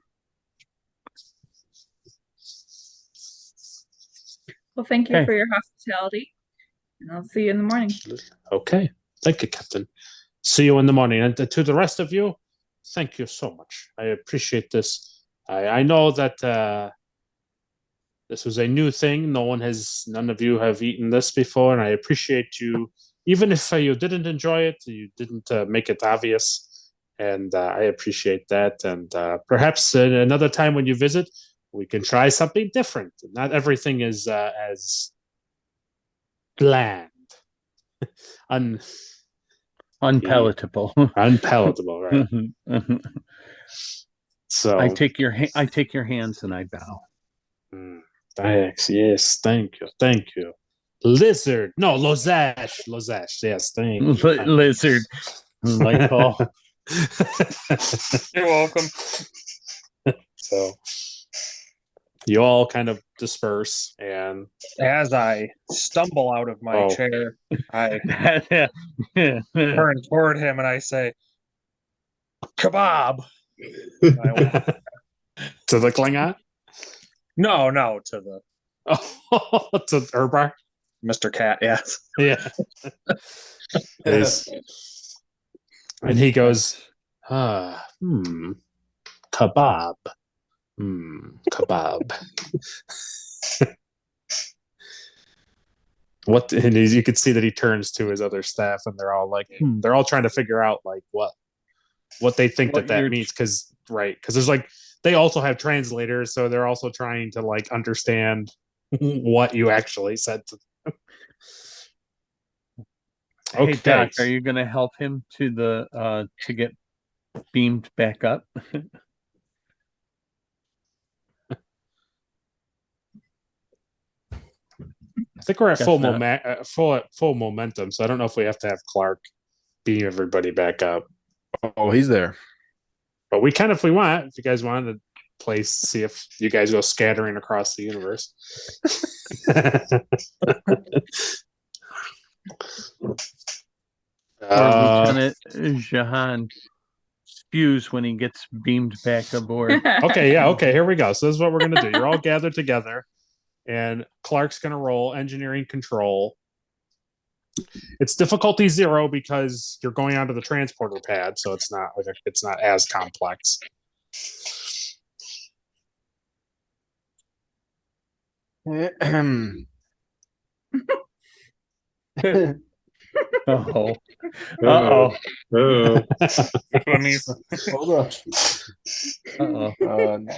Well, thank you Okay. for your hospitality, and I'll see you in the morning. Okay. Thank you, Captain. See you in the morning. And to the rest of you, thank you so much. I appreciate this. I know that This was a new thing. None of you have eaten this before, and I appreciate you. Even if you didn't enjoy it, you didn't make it obvious, and I appreciate that. And perhaps another time when you visit, we can try something different. Not everything is as bland, Unpalatable. unpalatable, right? So I take your hands and I bow. Thanks. Yes, thank you. Lizard, no, Lozash. Yes, thank you. Lizard, like all. You're welcome. So you all kind of disperse, and As I stumble out of my chair, I turn toward him and I say, "Kebab." To the Klingon? No, to the to Urbar? Mr. Cat, yes. Yeah. And he goes, kebab. Kebab. What? And you can see that he turns to his other staff, and they're all like, they're all trying to figure out like what they think that means, because there's like, they also have translators, so they're also trying to like understand what you actually said to them. Hey Doc, are you going to help him to get beamed back up? I think we're at full momentum, so I don't know if we have to have Clark beam everybody back up. Oh, he's there. But we can if we want. If you guys want to play, see if you guys go scattering across the universe. Lieutenant Jahan spews when he gets beamed back aboard. Okay, here we go. So this is what we're going to do. You're all gathered together, and Clark's going to roll engineering control. It's difficulty 0 because you're going onto the transporter pad, so it's not as complex. Uh-oh. Let me hold on.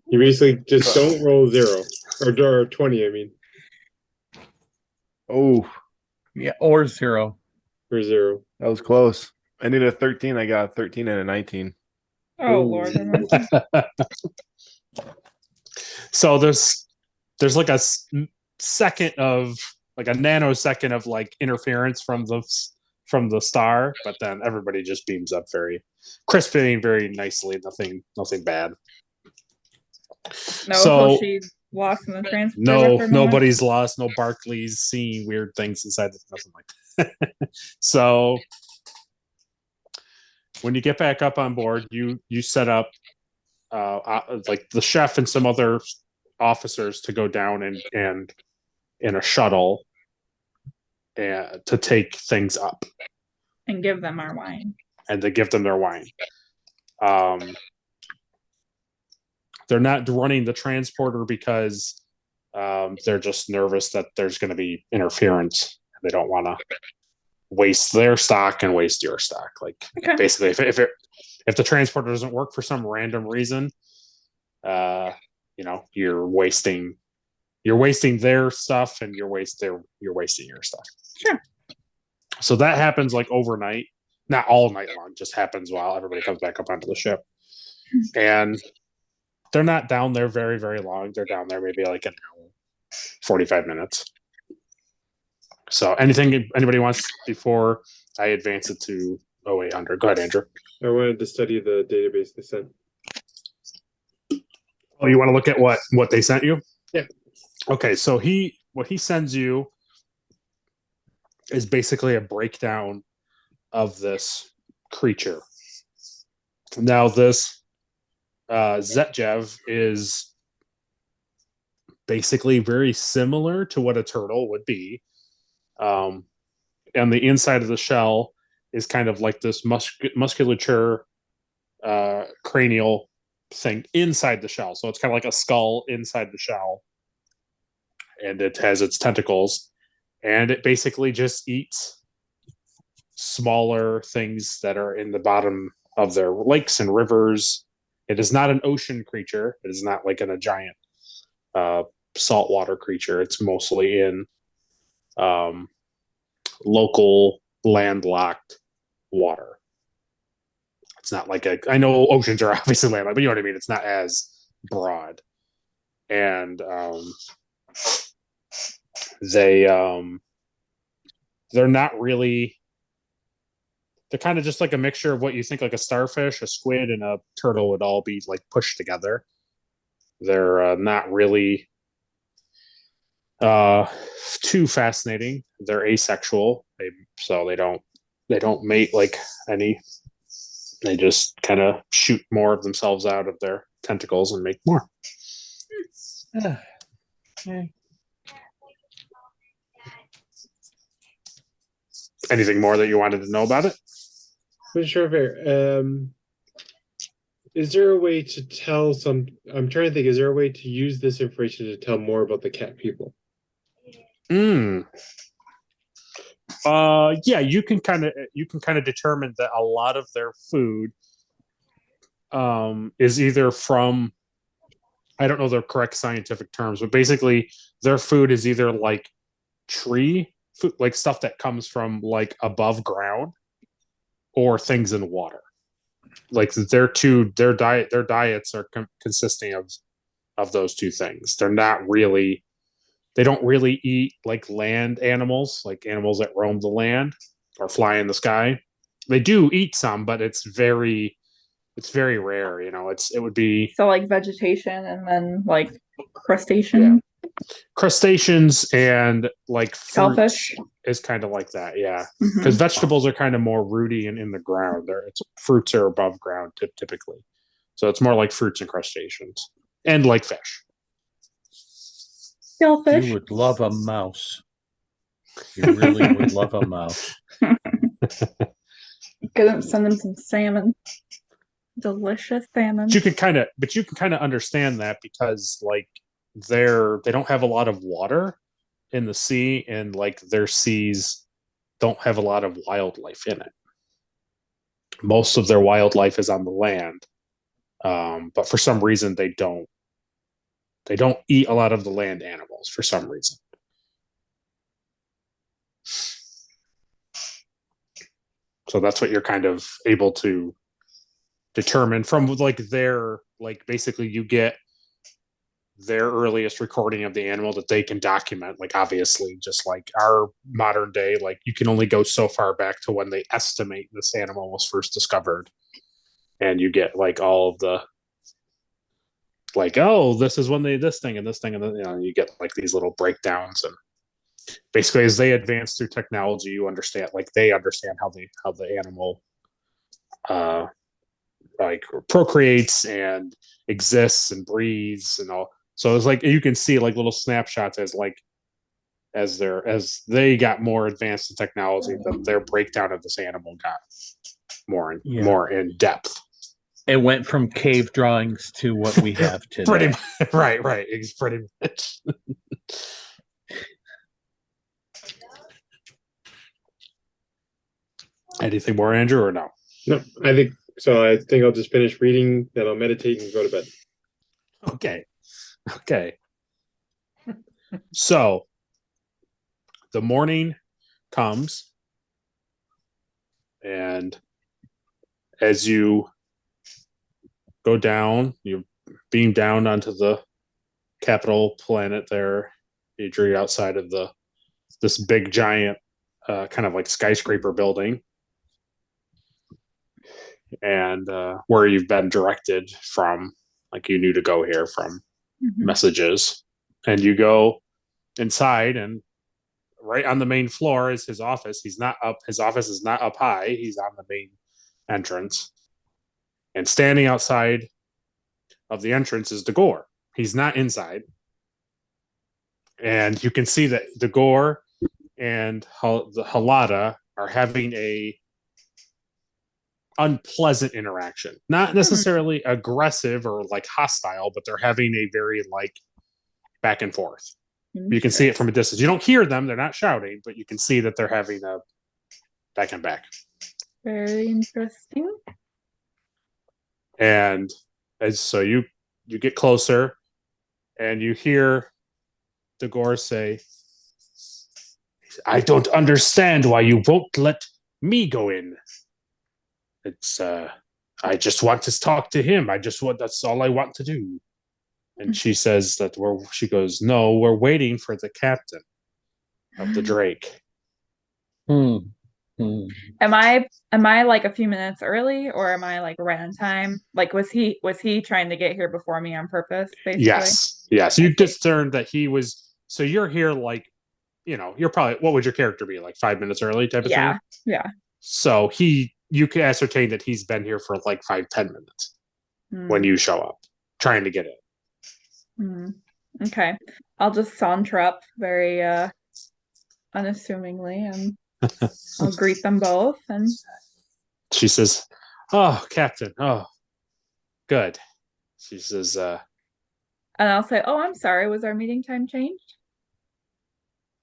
You basically just don't roll 0 or 20. I mean, yeah, or 0 or 0. That was close. I needed a 13. I got a 13 and a 19. Oh Lord. So there's like a second of like a nanosecond of like interference from the star, but then everybody just beams up very crispy and very nicely. Nothing bad. No, so she lost in the transporter. Nobody's lost. No Barclays seeing weird things inside. Nothing like that. So when you get back up on board, you set up like the chef and some other officers to go down and in a shuttle to take things up and give them our wine. And to give them their wine. They're not running the transporter because they're just nervous that there's going to be interference. They don't want to waste their stock and waste your stock. Like basically, if the transporter doesn't work for some random reason, you're wasting their stuff and you're wasting your stuff. Sure. So that happens like overnight, not all night long, just happens while everybody comes back up onto the ship. And they're not down there very, very long. They're down there maybe like an hour, 45 minutes. So anybody wants before I advance it to 0800? Go ahead, Andrew. I wanted to study the database they sent. Oh, you want to look at what they sent you? Yeah. Okay, so what he sends you is basically a breakdown of this creature. Now, this Zetjev is basically very similar to what a turtle would be. And the inside of the shell is kind of like this musculature cranial thing inside the shell. So it's kind of like a skull inside the shell. and it has its tentacles, and it basically just eats smaller things that are in the bottom of their lakes and rivers. It is not an ocean creature. It is not like in a giant saltwater creature. It's mostly in local landlocked water. It's not like I know oceans are obviously landlocked, but you know what I mean? It's not as broad. And they're not really, they're kind of just like a mixture of what you think like a starfish, a squid, and a turtle would all be like pushed together. They're not really too fascinating. They're asexual, so they don't mate like any. They just kind of shoot more of themselves out of their tentacles and make more. Okay. Anything more that you wanted to know about it? Sure, fair. Is there a way to tell some? I'm trying to think. Is there a way to use this information to tell more about the cat people? Yeah, you can kind of determine that a lot of their food is either from, I don't know the correct scientific terms, but basically their food is either like tree food, like stuff that comes from like above ground, or things in water. Like their diets are consisting of those two things. They don't really eat like land animals, like animals that roam the land or fly in the sky. They do eat some, but it's very rare. It would be So like vegetation and then like crustacean. Crustaceans and like Shellfish is kind of like that, yeah. Mhm. Because vegetables are kind of more rooty and in the ground. Fruits are above ground typically, so it's more like fruits and crustaceans, and like fish. Shellfish. You would love a mouse. You really would love a mouse. Send them some salmon. Delicious salmon. But you can kind of understand that because like they don't have a lot of water in the sea, and like their seas don't have a lot of wildlife in it. Most of their wildlife is on the land, but for some reason they don't eat a lot of the land animals for some reason. So that's what you're kind of able to determine from like their, like basically you get their earliest recording of the animal that they can document. Like obviously just like our modern day, like you can only go so far back to when they estimate this animal was first discovered, and you get like all of the like, oh, this is when they this thing and this thing, and then you get like these little breakdowns. And basically as they advance through technology, you understand, like they understand how the animal like procreates and exists and breathes and all. So it's like you can see like little snapshots as they got more advanced in technology, that their breakdown of this animal got more in depth. It went from cave drawings to what we have today. Pretty much, right. It's pretty much. Anything more, Andrew, or no? No, I think so. I think I'll just finish reading, then I'll meditate and go to bed. Okay. So the morning comes, and as you go down, you beam down onto the capital planet there, Adri, outside of this big giant kind of like skyscraper building, and where you've been directed from, like you knew to go here from messages. And you go inside, and right on the main floor is his office. His office is not up high, he's on the main entrance. And standing outside of the entrance is Dagor. He's not inside. And you can see that Dagor and the Halada are having a unpleasant interaction. Not necessarily aggressive or like hostile, but they're having a very like back and forth. You can see it from a distance. You don't hear them; they're not shouting, but you can see that they're having a back and back. Very interesting. And so you get closer, and you hear Dagor say, "I don't understand why you won't let me go in. It's I just want to talk to him. That's all I want to do." And she says that she goes, "No, we're waiting for the captain of the Drake." Am I like a few minutes early, or am I like right on time? Like, was he trying to get here before me on purpose, basically? Yes. You discerned that he was. So you're here, like, you're probably, what would your character be, like 5 minutes early type of thing? Yeah. So you can ascertain that he's been here for like 5-10 minutes when you show up, trying to get in. Okay, I'll just saunter up very unassumingly, and I'll greet them both. And she says, "Oh, Captain. Oh, good." She says, and I'll say, "Oh, I'm sorry. Was our meeting time changed?"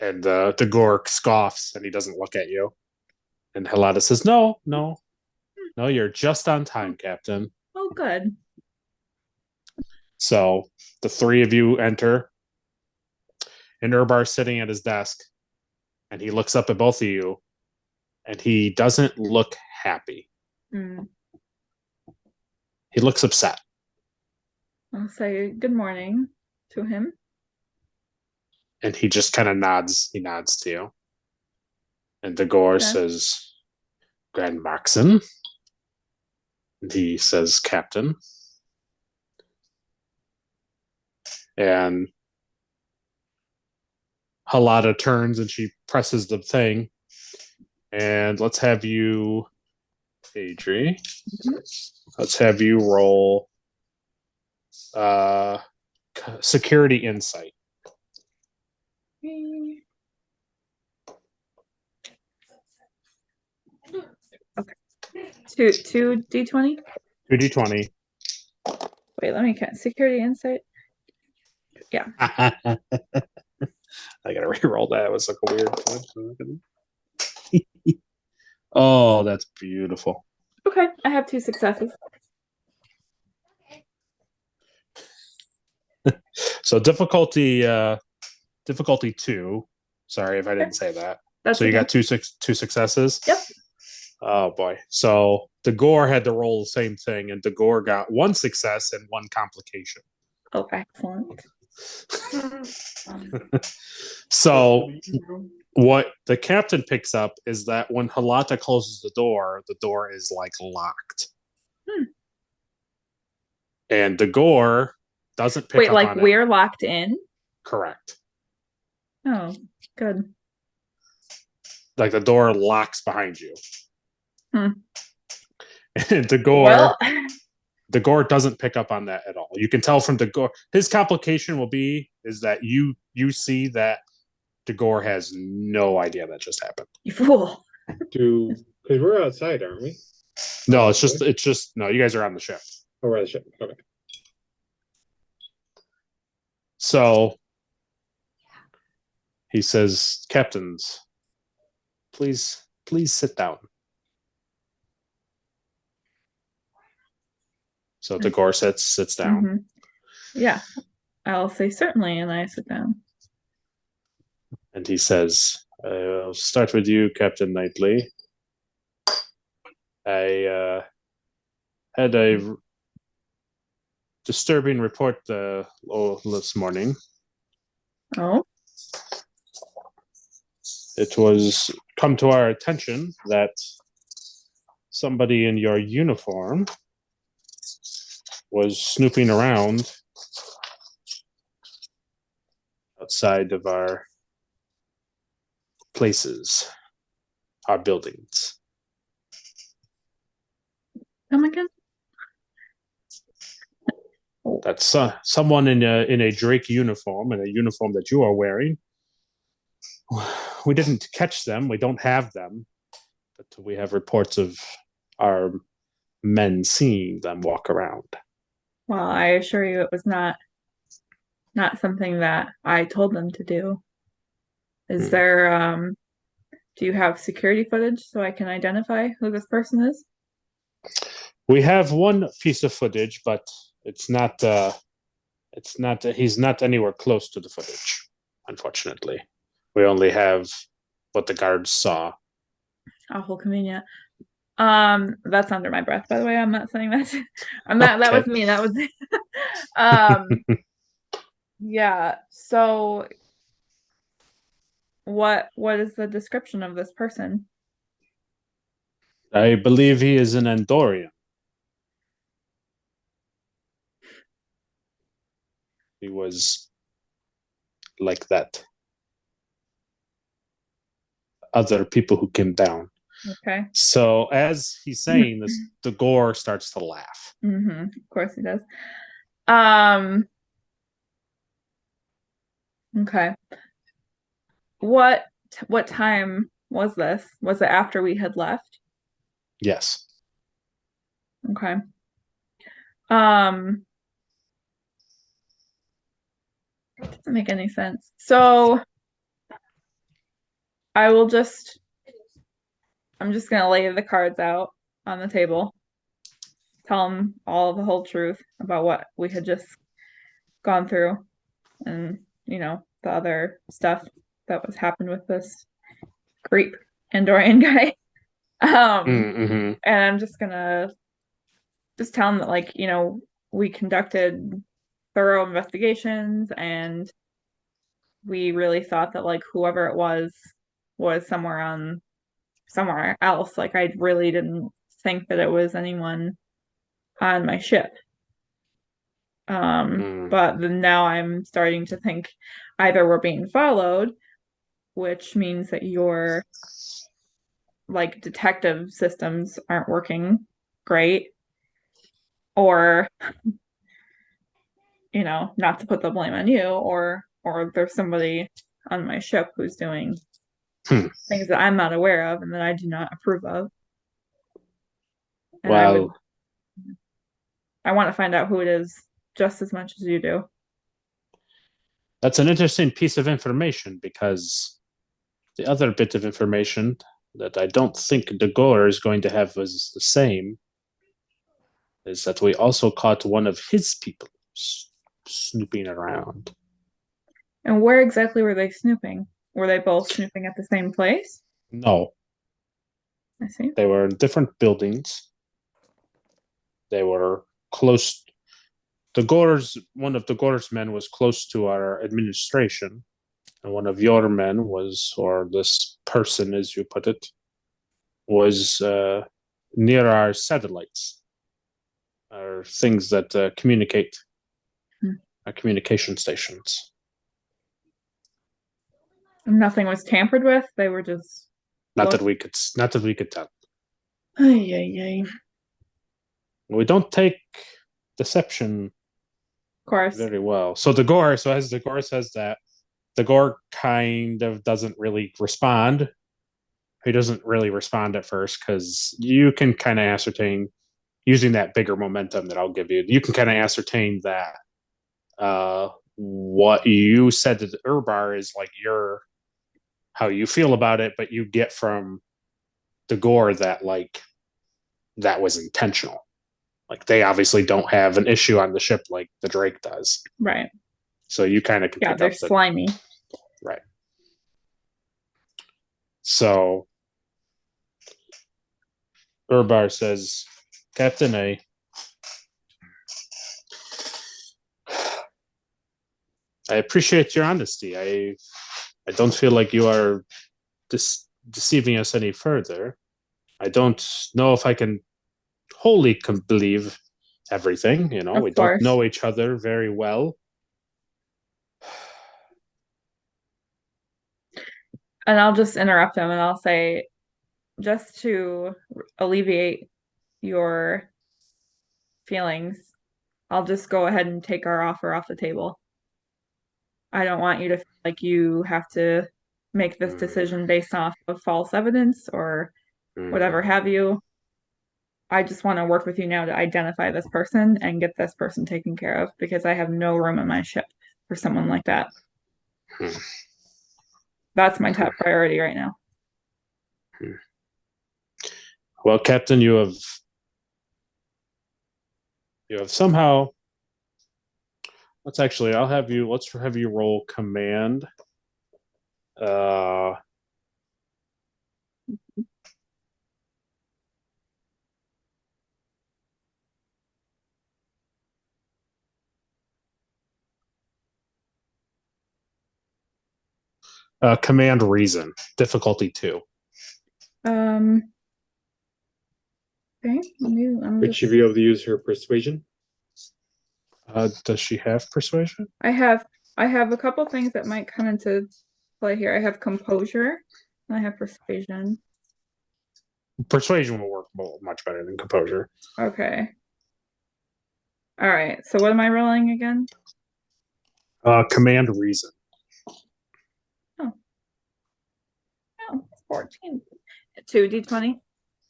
And the Gork scoffs, and he doesn't look at you. And Helada says, No, you're just on time, Captain." Oh, good. So the three of you enter, and Urbar's sitting at his desk, and he looks up at both of you, and he doesn't look happy. He looks upset. I'll say good morning to him. And he just kind of nods. He nods to you. And Dagor says, "Grand Maxon." And he says, "Captain." And Halada turns and she presses the thing. And let's have you, Adri, let's have you roll security insight. Okay. Two D20? 2d20. Wait, let me count. Security insight. Yeah. I gotta re-roll that. It was like a weird. Oh, that's beautiful. Okay, I have 2 successes. So difficulty 2. Sorry if I didn't say that. That's so you okay. got two successes? Yep. Oh boy. So Dagor had to roll the same thing, and Dagor got 1 success and 1 complication. Oh, excellent. So what the captain picks up is that when Halata closes the door is like locked. And Dagor doesn't pick Wait, up like on we're it. locked in? Correct. Oh, good. Like the door locks behind you. And Dagor doesn't pick up on that at all. You can tell from Dagor. His complication is that you see that Dagor has no idea that just happened. You fool. Because we're outside, aren't we? No, it's just no. You guys are on the ship. Oh, we're on the ship. Okay. So he says, "Captains, please sit down." So Dagor sits down. Yeah, I'll say certainly, and I sit down. And he says, "I'll start with you, Captain Knightley. I had a disturbing report this morning. Oh? It was come to our attention that somebody in your uniform was snooping around outside of our places, our buildings." Come again? That's someone in a Drake uniform, and a uniform that you are wearing. We didn't catch them. We don't have them, but we have reports of our men seeing them walk around. Well, I assure you it was not not something that I told them to do. Is Hmm. there, do you have security footage so I can identify who this person is? We have one piece of footage, but it's not. He's not anywhere close to the footage, unfortunately. We only have what the guards saw. Awful convenient. That's under my breath, by the way. I'm not saying that. That was me. That was yeah. So what is the description of this person? I believe he is an Andorian. He was like that. Other people who came down. Okay. So as he's saying this, the gore starts to laugh. Of course he does. Okay. What time was this? Was it after we had left? Yes. Okay. Doesn't make any sense. So I'm just gonna lay the cards out on the table. Tell them all the whole truth about what we had just gone through, and the other stuff that was happened with this creep Andorian guy. And I'm just gonna tell them that we conducted thorough investigations, and we really thought that whoever it was somewhere else. I really didn't think that it was anyone on my ship. But now I'm starting to think either we're being followed, which means that your detective systems aren't working great, or not to put the blame on you, or there's somebody on my ship who's doing things that I'm not aware of and that I do not approve of. And I want to find out who it is just as much as you do. That's an interesting piece of information, because the other bit of information that I don't think De Gore is going to have is the same, is that we also caught one of his people snooping around. And where exactly were they snooping? Were they both snooping at the same place? No. I see. They were in different buildings. They were close. One of De Gore's men was close to our administration, and one of your men was, or this person, as you put it, was near our satellites, or things that communicate, our communication stations. Nothing was tampered with. They were just not that we could tell. Ay. We don't take deception, of course, very well. So as De Gore says that, De Gore kind of doesn't really respond. He doesn't really respond at first, because you can kind of ascertain, using that bigger momentum that I'll give you, you can kind of ascertain that what you said to the Urbar is how you feel about it, but you get from De Gore that that was intentional. They obviously don't have an issue on the ship like the Drake does. Right. So you kind of can pick they're up that, slimy. right. So Urbar says, Captain A, I appreciate your honesty. I don't feel like you are deceiving us any further. I don't know if I can wholly believe everything. We don't know each other very well. And I'll just interrupt him and I'll say, just to alleviate your feelings, I'll just go ahead and take our offer off the table. I don't want you to feel like you have to make this decision based off of false evidence or whatever have you. I just want to work with you now to identify this person and get this person taken care of, because I have no room in my ship. for someone like that. Hmm. That's my top priority right now. Well, Captain, you have somehow. Let's have you roll command. Command reason, difficulty 2. Okay. Would she be able to use her persuasion? Does she have persuasion? I have a couple things that might come into play here. I have composure and I have persuasion. Persuasion will work much better than composure. Okay. All right. So what am I rolling again? Command reason. Oh, 14. 2d20?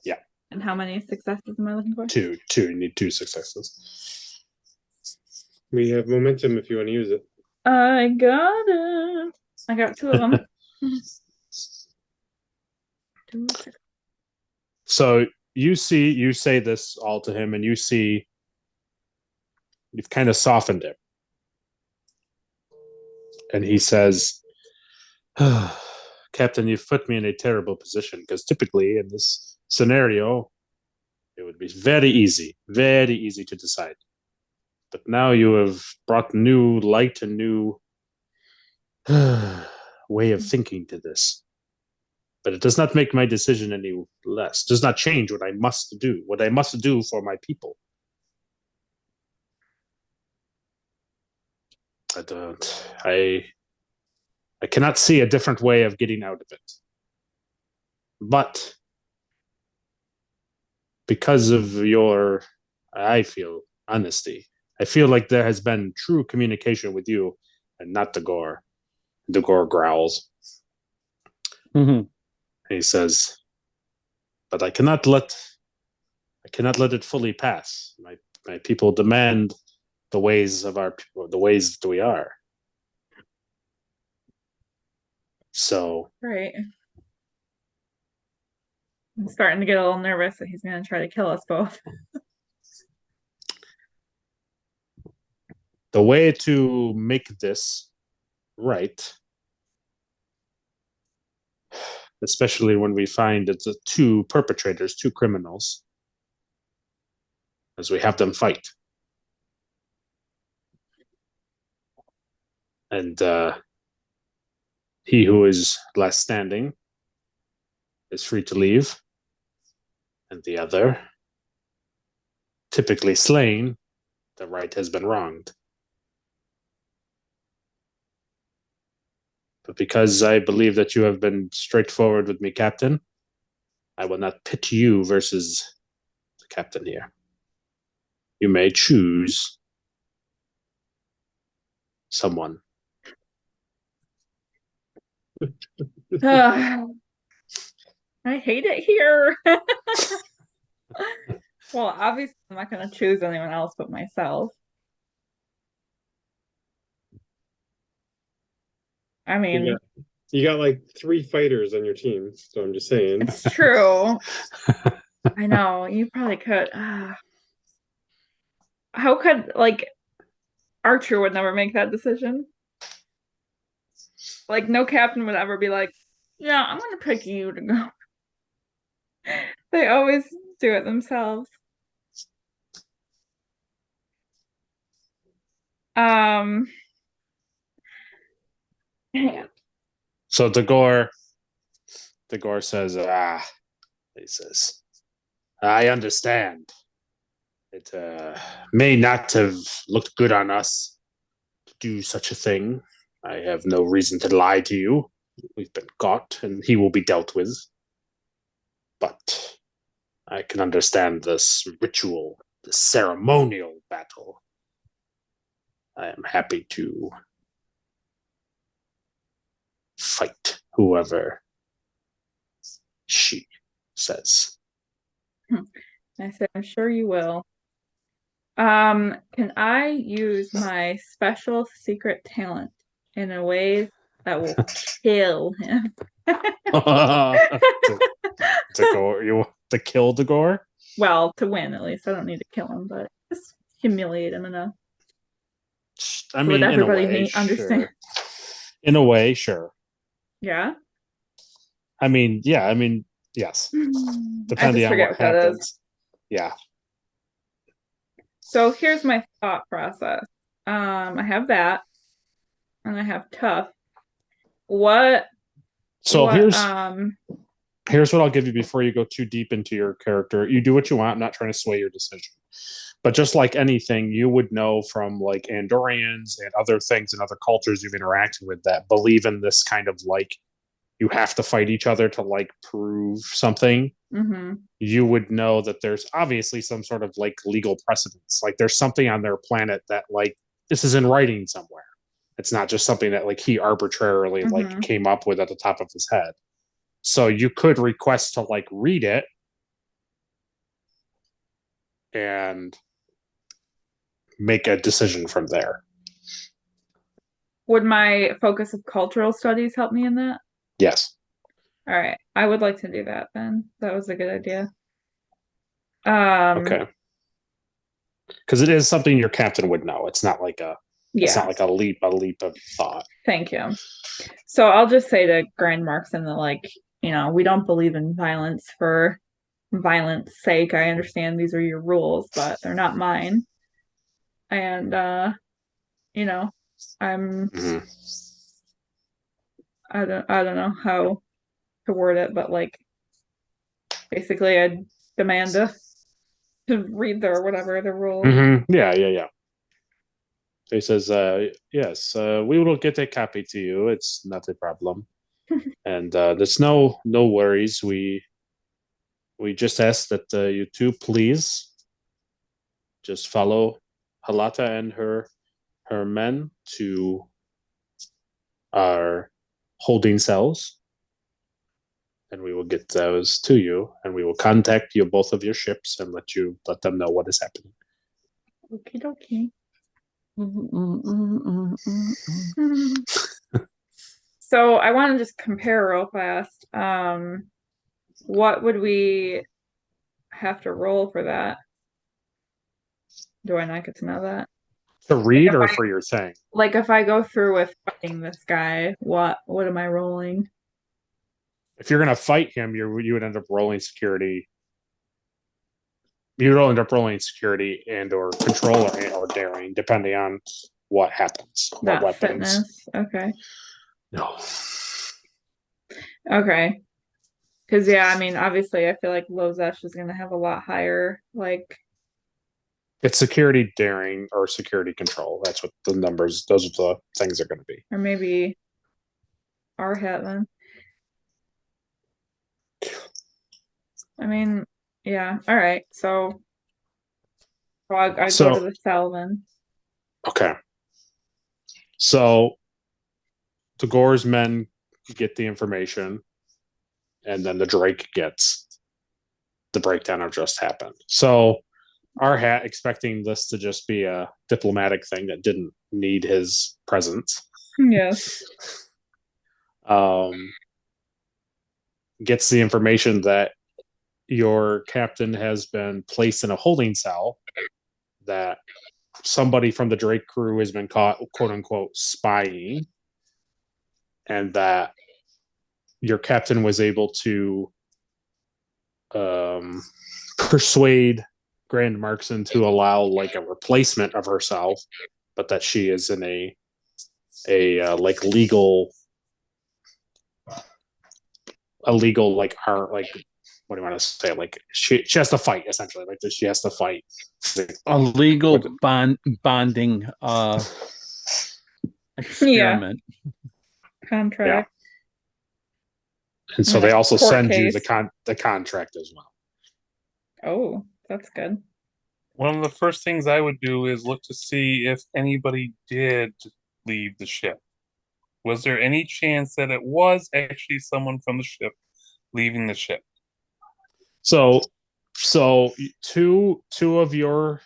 Yeah. And how many successes am I looking for? 2. You need 2 successes. We have momentum if you want to use it. I got it. I got 2 of them. So you say this all to him, and you see you've kind of softened him. And he says, Captain, you've put me in a terrible position, because typically in this scenario, it would be very easy to decide. But now you have brought new light and new way of thinking to this. But it does not make my decision any less. It does not change what I must do for my people. I cannot see a different way of getting out of it. But because of your, I feel, honesty, I feel like there has been true communication with you and not Dagor. Dagor growls. Mm-hmm. He says, but I cannot let it fully pass. My people demand the ways of the ways that we are. So Right. I'm starting to get a little nervous that he's going to try to kill us both. the way to make this right, especially when we find it's 2 perpetrators, 2 criminals, as we have them fight. And he who is last standing is free to leave, and the other, typically slain, the right has been wronged. But because I believe that you have been straightforward with me, Captain, I will not pit you versus the captain here. You may choose someone. I hate it here. Well, obviously, I'm not going to choose anyone else but myself. I mean, you got like 3 fighters on your team, so I'm just saying. it's true. I know, you probably could. How could, like, Archer would never make that decision? Like, no captain would ever be like, yeah, I'm going to pick you to go. They always do it themselves. Hang on. So Dagor says, he says, I understand. It may not have looked good on us to do such a thing. I have no reason to lie to you. We've been caught, and he will be dealt with. But I can understand this ritual, this ceremonial battle. I am happy to fight whoever she says. I said, I'm sure you will. Can I use my special secret talent in a way that will kill him? To go, you want to kill Dagor? Well, to win at least. I don't need to kill him, but just humiliate him enough. I So mean, that in a everybody way, understand. sure. In a way, sure. Yeah. I mean, yeah. I mean, yes. I Depending just on forget what what that happens. is. Yeah. So here's my thought process. I have that, and I have tough. What? So what? Here's what I'll give you before you go too deep into your character. You do what you want. I'm not trying to sway your decision. But just like anything, you would know from like Andorians and other things and other cultures you've interacted with that believe in this kind of like you have to fight each other to like prove something. Mm-hmm. You would know that there's obviously some sort of like legal precedence. Like there's something on their planet that like this is in writing somewhere. It's not just something that like he arbitrarily like came up with at the top of his head. So you could request to like read it and make a decision from there. Would my focus of cultural studies help me in that? Yes. All right. I would like to do that then. That was a good idea. Okay. Because it is something your captain would know. It's not like it's not like a leap of thought. Thank you. So I'll just say to Grand Markson that like, we don't believe in violence for violence sake. I understand these are your rules, but they're not mine. And I'm I don't know how to word it, but like basically I demand to read their whatever the rules. Yeah. He says, yes, we will get a copy to you. It's not a problem. And there's no worries. We just ask that you two please just follow Halata and her men to our holding cells, and we will get those to you, and we will contact you both of your ships and let them know what is happening. Okie dokie. So I want to just compare real fast. What would we have to roll for that? Do I not get to know that? To read or for your thing? Like if I go through with fighting this guy, what am I rolling? If you're gonna fight him, you would end up rolling security. You would end up rolling security and or control or daring, depending on what happens. Not what weapons. Fitness. Okay. No. Okay. Because I mean, obviously, I feel like Lozesh is going to have a lot higher, like. It's security daring or security control. That's what the numbers. Those are the things are going to be. Or maybe Arhat then. I mean, yeah. All right. So I go to the cell then. Okay. So Tagor's men get the information, and then the Drake gets the breakdown of just happened. So Arhat, expecting this to just be a diplomatic thing that didn't need his presence. Yes. Gets the information that your captain has been placed in a holding cell, that somebody from the Drake crew has been caught, quote unquote, spying, and that your captain was able to persuade Grand Markson to allow like a replacement of herself, but that she is in a like legal like her like what do you want to say, like she has to fight essentially, like she has to fight a legal bonding experiment. Contract. And so they also send you the contract as well. Oh, that's good. One of the first things I would do is look to see if anybody did leave the ship. Was there any chance that it was actually someone from the ship leaving the ship? So two of your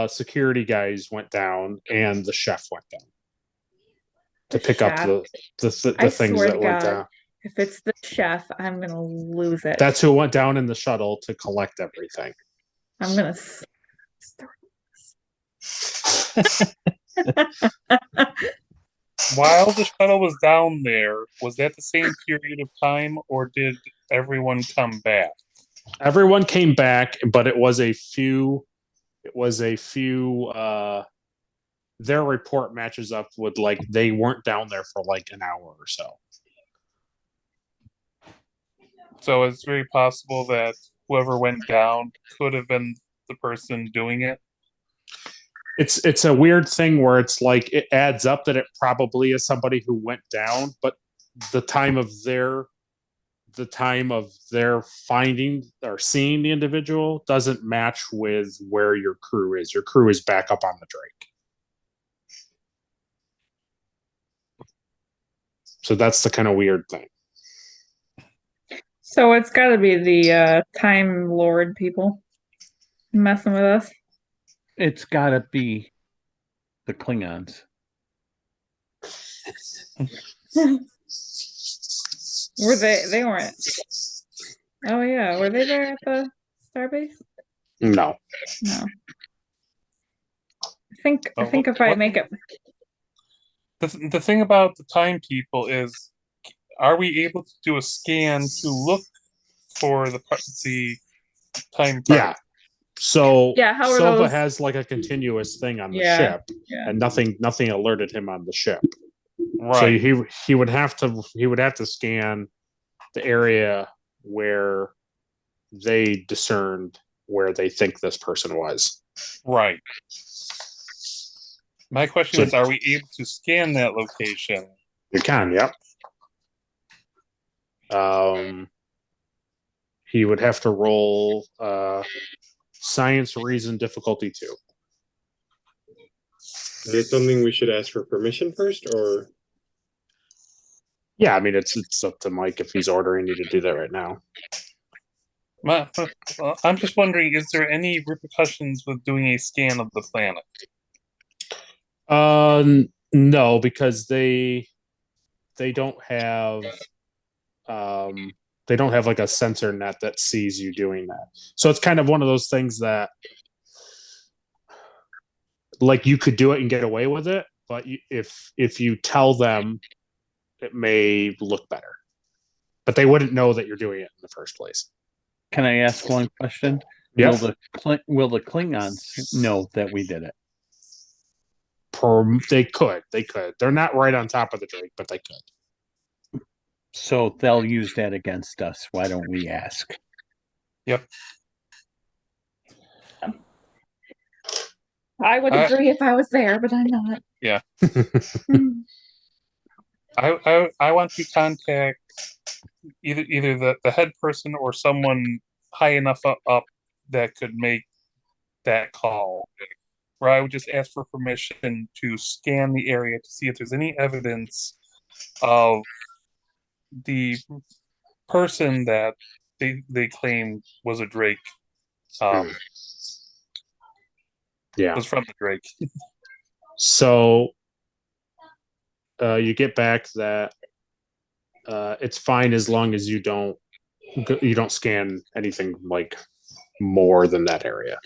security guys went down and the chef went down to The pick up chef? the I things swear to that went God, down. if it's the chef, I'm gonna lose it. That's who went down in the shuttle to collect everything. I'm gonna start. While the shuttle was down there, was that the same period of time, or did everyone come back? Everyone came back, but it was a few. Their report matches up with like they weren't down there for like an hour or so. So it's very possible that whoever went down could have been the person doing it. It's a weird thing where it's like it adds up that it probably is somebody who went down, but the time of their finding or seeing the individual doesn't match with where your crew is. Your crew is back up on the Drake. So that's the kind of weird thing. So it's got to be the Time Lord people messing with us. It's got to be the Klingons. Were they weren't? Oh yeah, were they there at the starbase? No. No. I think if I make it, The thing about the time people is, are we able to do a scan to look for the time part? Yeah. So Yeah, how are Silva those? has like a continuous thing on the Yeah, ship, yeah. and nothing alerted him on the ship. Right. So he would have to scan the area where they discerned where they think this person was. Right. My question is, are we able to scan that location? You can, yep. He would have to roll science, reason, difficulty 2. Is it something we should ask for permission first, or? Yeah, I mean it's up to Mike if he's ordering you to do that right now. I'm just wondering, is there any repercussions with doing a scan of the planet? No, because they don't have like a sensor net that sees you doing that. So it's kind of one of those things that like you could do it and get away with it, but if you tell them, it may look better. But they wouldn't know that you're doing it in the first place. Can I ask one question? Yeah. Will the Klingons know that we did it? They could. They're not right on top of the Drake, but they could. So they'll use that against us. Why don't we ask? Yep. I would agree if I was there, but I'm not. Yeah. I want to contact either the head person or someone high enough up that could make that call. Where I would just ask for permission to scan the area to see if there's any evidence of the person that they claim was a Drake. Yeah. Was from the Drake. So you get back that it's fine as long as you don't scan anything like more than that area.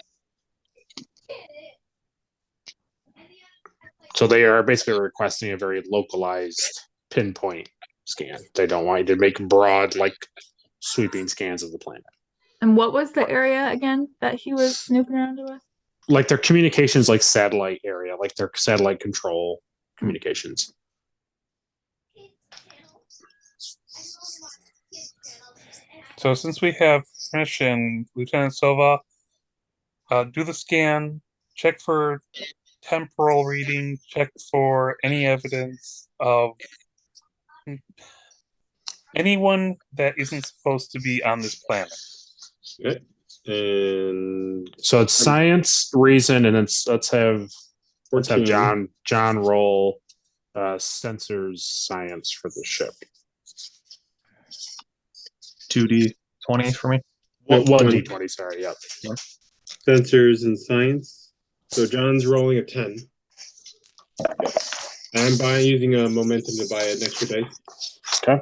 So they are basically requesting a very localized pinpoint scan. They don't want you to make broad, like sweeping scans of the planet. And what was the area again that he was snooping around with? Like their communications, like satellite area, like their satellite control communications. So since we have permission, Lieutenant Silva, do the scan, check for temporal reading, check for any evidence of anyone that isn't supposed to be on this planet. Okay. And so it's science, reason, and then let's have John roll sensors science for the ship. 2d20 for me. 1d20, sorry, yep. Sensors and science. So John's rolling a 10. And I'm using a momentum to buy an extra dice. Okay.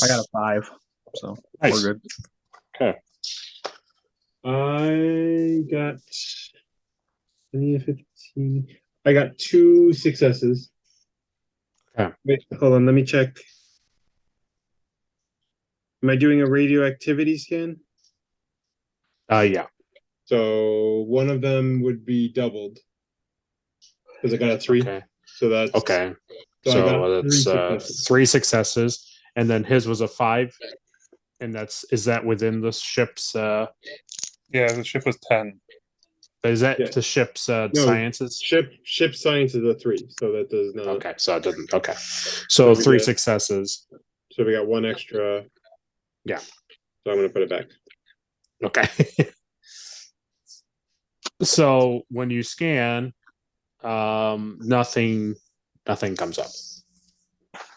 I got a 5, so Nice. we're good. Okay. I got 15. I got 2 successes. Okay. Wait, hold on. Let me check. Am I doing a radioactivity scan? Yeah. So one of them would be doubled because I got a 3. Okay. So that's Okay. So I So got that's 3 successes, and then his was a 5, and is that within the ship's? Yeah, the ship was 10. Is that Yeah. the ship's No, sciences? Ship science is a 3, so that does not. Okay, so it didn't. Okay, So so we 3 get- successes. So we got 1 extra. Yeah. So I'm gonna put it back. Okay. So when you scan, nothing comes up.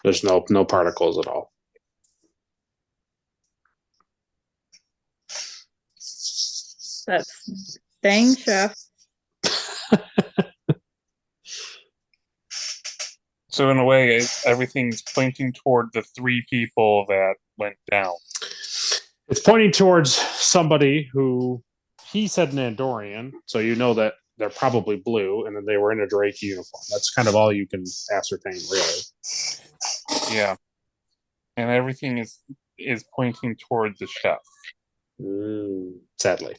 There's no particles at all. That's dang, chef. So in a way, everything's pointing toward the 3 people that went down. It's pointing towards somebody who he said an Andorian, so you know that they're probably blue, and then they were in a Drake uniform. That's kind of all you can ascertain, really. Yeah, and everything is pointing toward the chef. Sadly.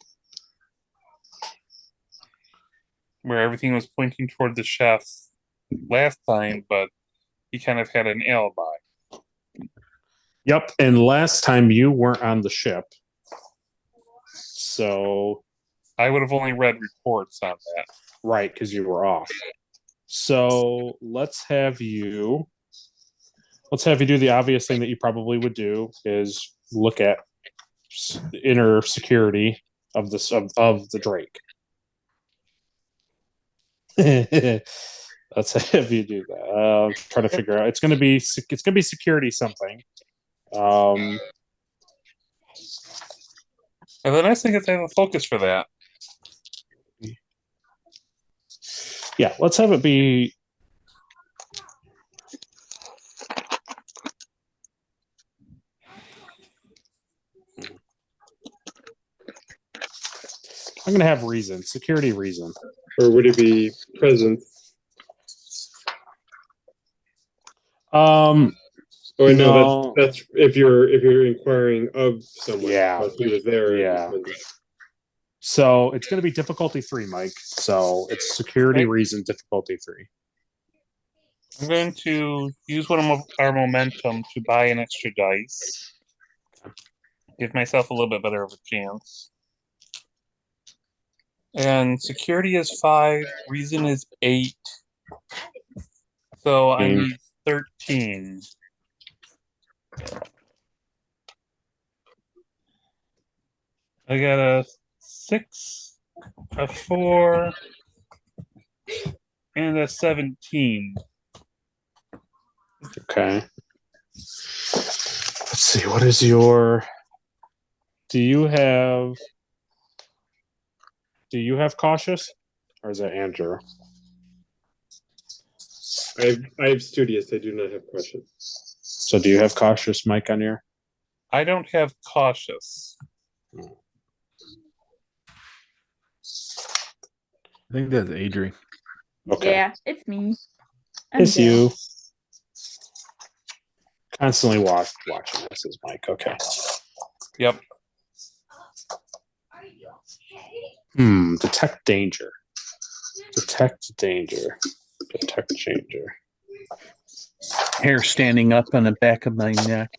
Where everything was pointing toward the chef last time, but he kind of had an alibi. Yep, and last time you weren't on the ship, so I would have only read reports on that. right, because you were off. So let's have you do the obvious thing that you probably would do is look at inner security of the Drake. Let's have you do that. I'm trying to figure out. It's gonna be security something. And the nice thing is I have a focus for that. Yeah, let's have it be. I'm gonna have reason, security reason. Or would it be presence? Oh no, that's if you're inquiring of someone. Yeah. If he was there. Yeah. So it's going to be difficulty 3, Mike. So it's security reason difficulty 3. I'm going to use one of our momentum to buy an extra dice. Give myself a little bit better of a chance. And security is 5, reason is 8. So I need 13. I got a 6, a 4, and a 17. Okay. Let's see. What is your? Do you have cautious, or is that Andrew? I have studious. I do not have cautious. So do you have cautious, Mike, on your? I don't have cautious. I think that's Adri. Okay. Yeah, it's me. I'm It's dead. you. Constantly watching this is Mike. Okay. Yep. Detect danger. Detect danger. Detect danger. Hair standing up on the back of my neck.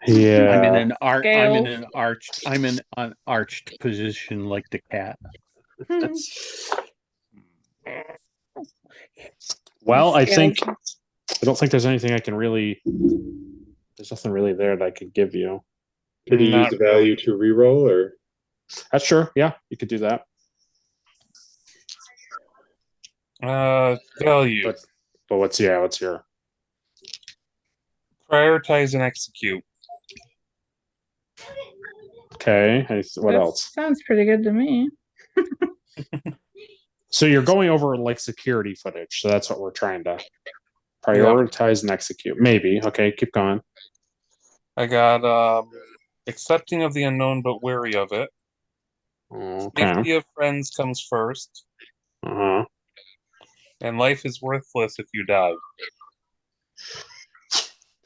Yeah. I'm in Scales. an arched position like the cat. Well, I Scales. don't think there's anything I can really. There's nothing really there that I could give you. Could you use Not the value to reroll or? That's sure. Yeah, you could do that. Value. But what's your? Prioritize and execute. Okay. What That else? Sounds pretty good to me. So you're going over like security footage. So that's what we're trying to prioritize and execute. Maybe. Okay, keep going. I got accepting of the unknown but wary of it. Okay. Safety of friends comes first, Uh-huh. and life is worthless if you die.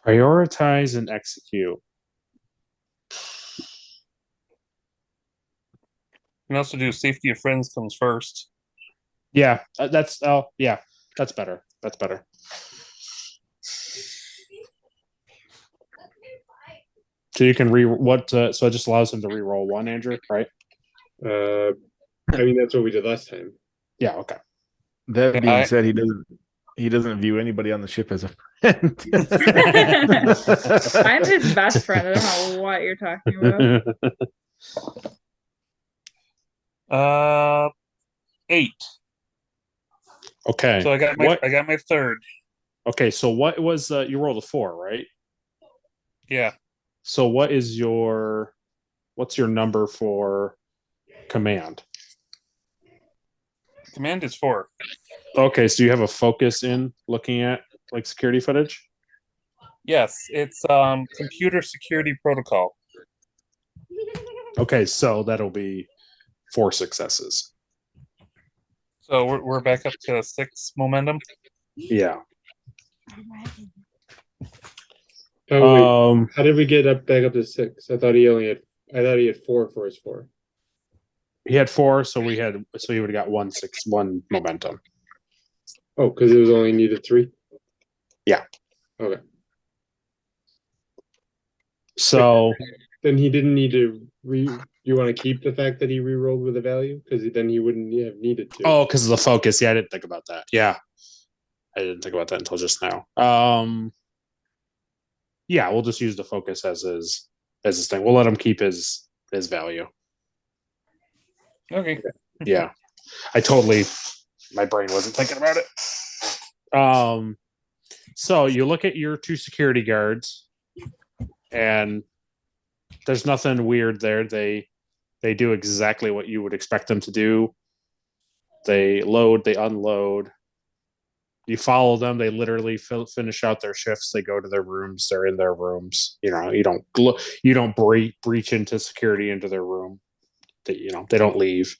Prioritize and execute. You can also do safety of friends comes first. Yeah, that's that's better. That's better. So you can so it just allows him to re-roll one, Andrew, right? I mean, that's what we did last time. Yeah, okay. That being said, he doesn't view anybody on the ship as a friend. I'm his best friend. I don't know what you're talking about. 8. Okay. So I got my third. Okay, so what was you rolled a 4, right? Yeah. So what's your number for command? Command is 4. Okay, so you have a focus in looking at like security footage? Yes, it's computer security protocol. Okay, so that'll be 4 successes. So we're back up to 6 momentum. Yeah. Oh, wait. How did we get back up to 6? I thought he had 4 for his 4. He had 4, so he would have got 1 momentum. Oh, because it was only needed 3? Yeah. Okay. So then he didn't need to you want to keep the fact that he re-rolled with a value? Because then he wouldn't have needed to. Oh, because of the focus. Yeah, I didn't think about that. Yeah. I didn't think about that until just now. Yeah, we'll just use the focus as his thing. We'll let him keep his value. Okay. Yeah. My brain wasn't thinking about it. So you look at your 2 security guards, and there's nothing weird there. They do exactly what you would expect them to do. They load, they unload. You follow them. They literally finish out their shifts. They go to their rooms. They're in their rooms. You don't breach into security into their room. They don't leave.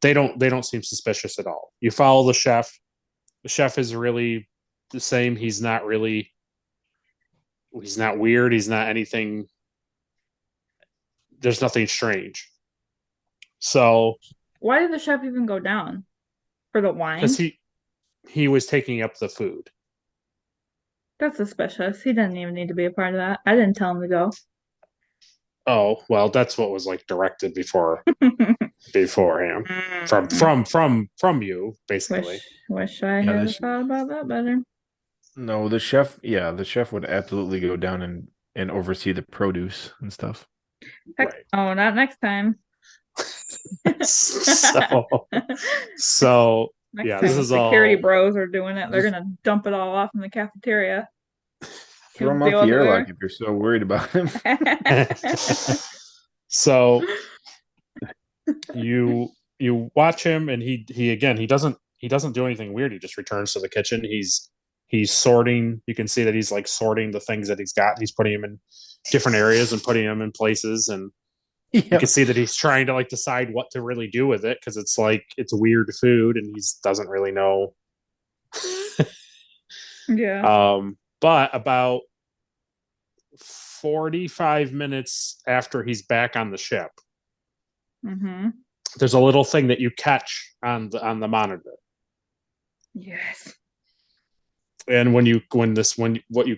They don't seem suspicious at all. You follow the chef. The chef is really the same. He's not weird. He's not anything. There's nothing strange. So Why did the chef even go down? For the wine? Because he was taking up the food. That's suspicious. He didn't even need to be a part of that. I didn't tell him to go. Oh, well, that's what was like directed beforehand from you, basically. Wish I had thought about that better. No, the chef would absolutely go down and oversee the produce and stuff. Heck, right. Oh, not next time. so next yeah, time this is security all bros are doing it. They're gonna dump it all off in the cafeteria. Throw him off the airlock if you're so worried about him. So you watch him, and he doesn't do anything weird. He just returns to the kitchen. He's sorting. You can see that he's like sorting the things that he's got. He's putting them in different areas and putting them in places, and you can see that he's trying to like decide what to really do with it, because it's like it's weird food and he doesn't really know. Yeah. But about 45 minutes after he's back on the ship, there's a little thing that you catch on the monitor. Yes. And what you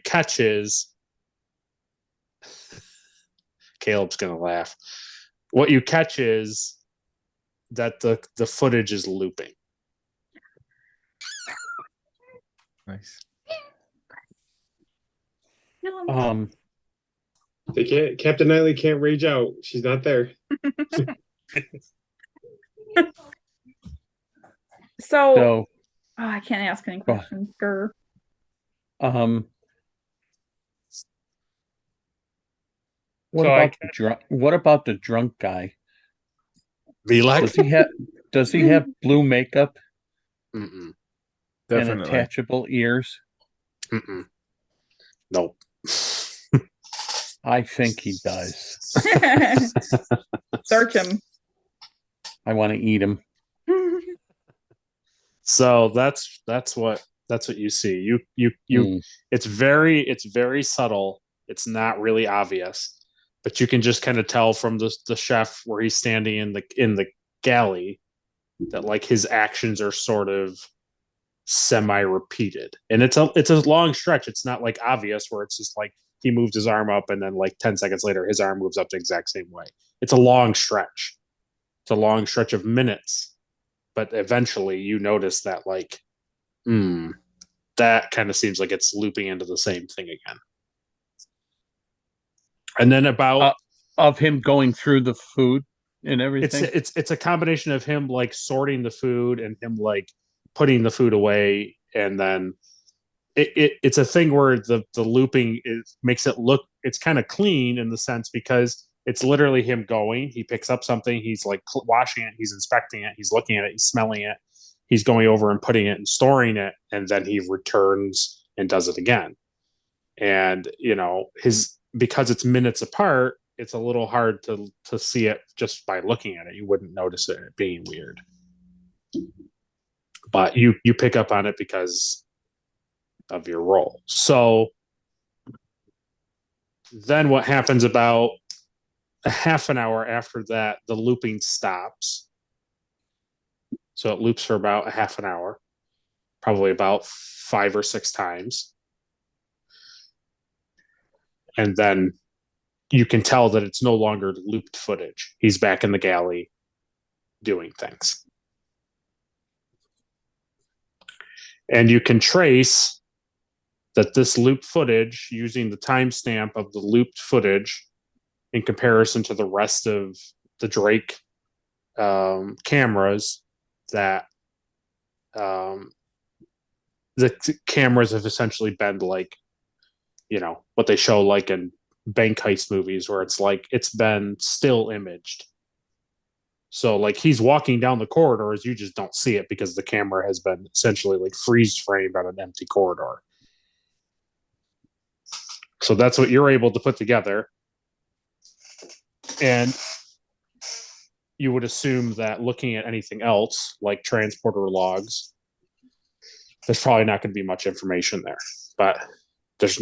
catch is, Caleb's gonna laugh. What you catch is that the footage is looping. Nice. They can't. Captain Knightley can't rage out. She's not there. So I can't ask any questions. What about the drunk guy? Be like, does he have blue makeup Mm-mm. And Definitely. attachable ears? Mm-mm. Nope. I think he does. Search him. I want to eat him. So that's what you see. You it's very subtle. It's not really obvious, but you can just kind of tell from the chef where he's standing in the galley that like his actions are sort of semi repeated. And it's a long stretch. It's not like obvious where it's just like he moved his arm up and then like 10 seconds later his arm moves up the exact same way. It's a long stretch. It's a long stretch of minutes. But eventually you notice that like, that kind of seems like it's looping into the same thing again. And then about of him going through the food and everything. It's a combination of him like sorting the food and him like putting the food away, and then it's a thing where the looping makes it look, it's kind of clean in the sense because it's literally him going, he picks up something, he's like washing it, he's inspecting it, he's looking at it, he's smelling it, he's going over and putting it and storing it, and then he returns and does it again. And because it's minutes apart, it's a little hard to see it just by looking at it. You wouldn't notice it being weird, but you pick up on it because of your role. So then what happens about a half an hour after that, the looping stops. So it loops for about a half an hour, probably about 5 or 6 times. And then you can tell that it's no longer looped footage. He's back in the galley doing things. And you can trace that this looped footage, using the timestamp of the looped footage in comparison to the rest of the Drake cameras, that the cameras have essentially been like, what they show like in bank heist movies where it's like it's been still imaged. So like he's walking down the corridors, you just don't see it because the camera has been essentially like freeze framed on an empty corridor. So that's what you're able to put together. And you would assume that looking at anything else like transporter logs, there's probably not going to be much information there. But it's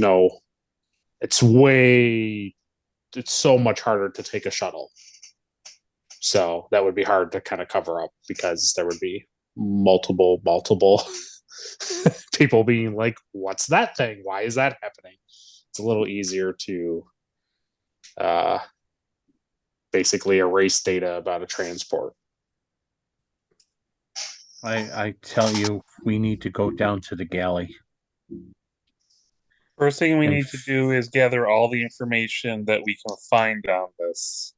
so much harder to take a shuttle. So that would be hard to kind of cover up because there would be multiple people being like, what's that thing? Why is that happening? It's a little easier to basically erase data about a transport. I tell you, we need to go down to the galley. First thing we need to do is gather all the information that we can find on this.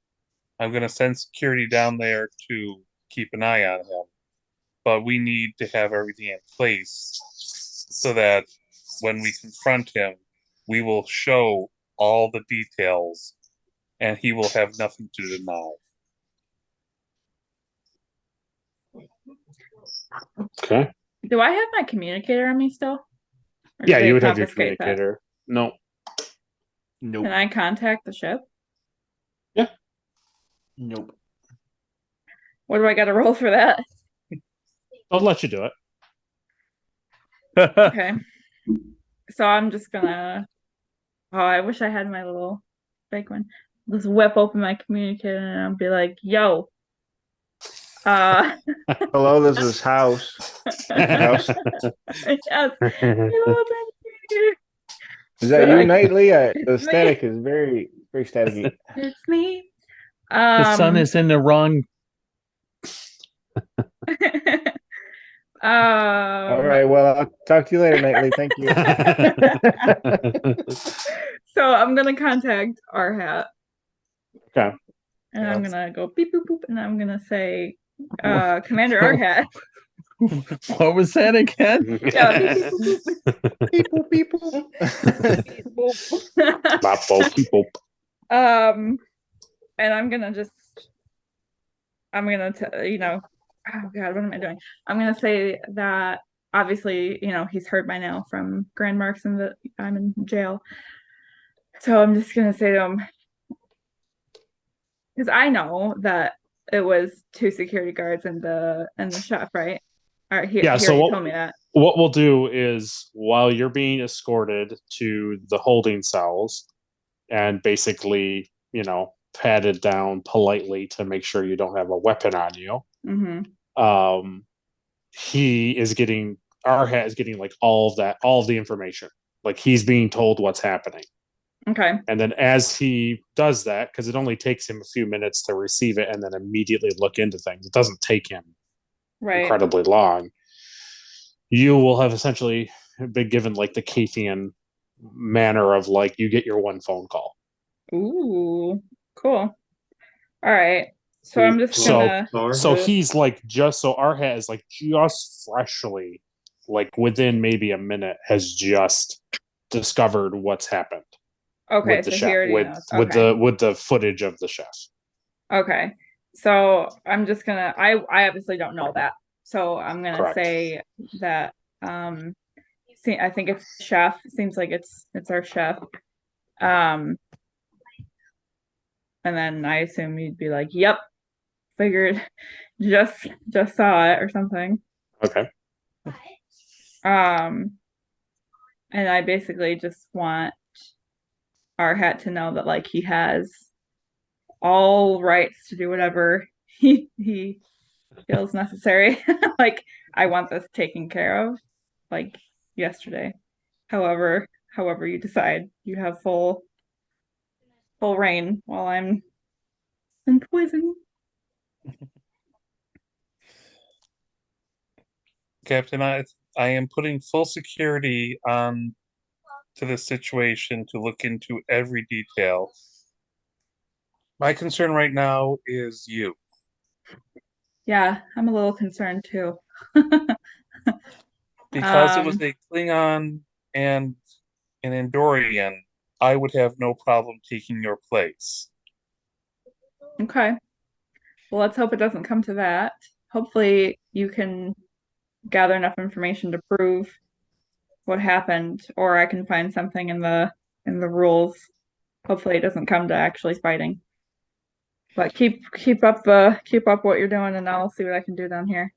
I'm going to send security down there to keep an eye on him. But we need to have everything in place so that when we confront him, we will show all the details and he will have nothing to deny. Okay. Do I have my communicator on me still? Or Yeah, did they you would have your confiscate that? communicator. No. Nope. Can I contact the ship? Yeah. Nope. What do I got to roll for that? I'll let you do it. Okay. So I'm just gonna. Oh, I wish I had my little fake one. Just whip open my communicator and I'll be like, "Yo, Hello, this is House. yes. Is that you, Nightly? The static is very, very staticky. It's me. The sun is in the wrong. All right. Well, I'll talk to you later, Nightly. Thank you. So I'm gonna contact our hat. Okay. And I'm gonna go beep boop boop, and I'm gonna say, Commander Arhat. What was that again? Yeah, beep boop Beep boop. Beep boop. And I'm gonna oh God, what am I doing? I'm gonna say that obviously, he's heard by now from Grand Marks and that I'm in jail. So I'm just gonna say to him, because I know that it was 2 security guards and the chef, right? Or he already told me that. What we'll do is while you're being escorted to the holding cells and basically, patted down politely to make sure you don't have a weapon on you. Mm-hmm. Our hat is getting like all of the information. Like he's being told what's happening. Okay. And then as he does that, because it only takes him a few minutes to receive it and then immediately look into things, it doesn't take him incredibly long. You will have essentially been given like the Caithian manner of like you get your one phone call. Ooh, cool. All right. So I'm just gonna. So he's like our hat is like just freshly, like within maybe a minute, has just discovered what's happened. Okay, with the so chef, he already with knows. with Okay. the footage of the chef. Okay. So I'm just gonna. I obviously don't know that. So I'm gonna say that. I think it's chef. Seems like it's our chef. And then I assume you'd be like, "Yep, figured, just saw it or something." Okay. And I basically just want our hat to know that like he has all rights to do whatever he feels necessary. Like I want this taken care of, like yesterday. However you decide, you have full reign while I'm in prison. Captain, I am putting full security on to this situation to look into every detail. My concern right now is you. Yeah, I'm a little concerned too. Because it was a Klingon and an Andorian, I would have no problem taking your place. Okay. Well, let's hope it doesn't come to that. Hopefully you can gather enough information to prove what happened, or I can find something in the rules. Hopefully it doesn't come to actually fighting. But keep up what you're doing, and I'll see what I can do down here.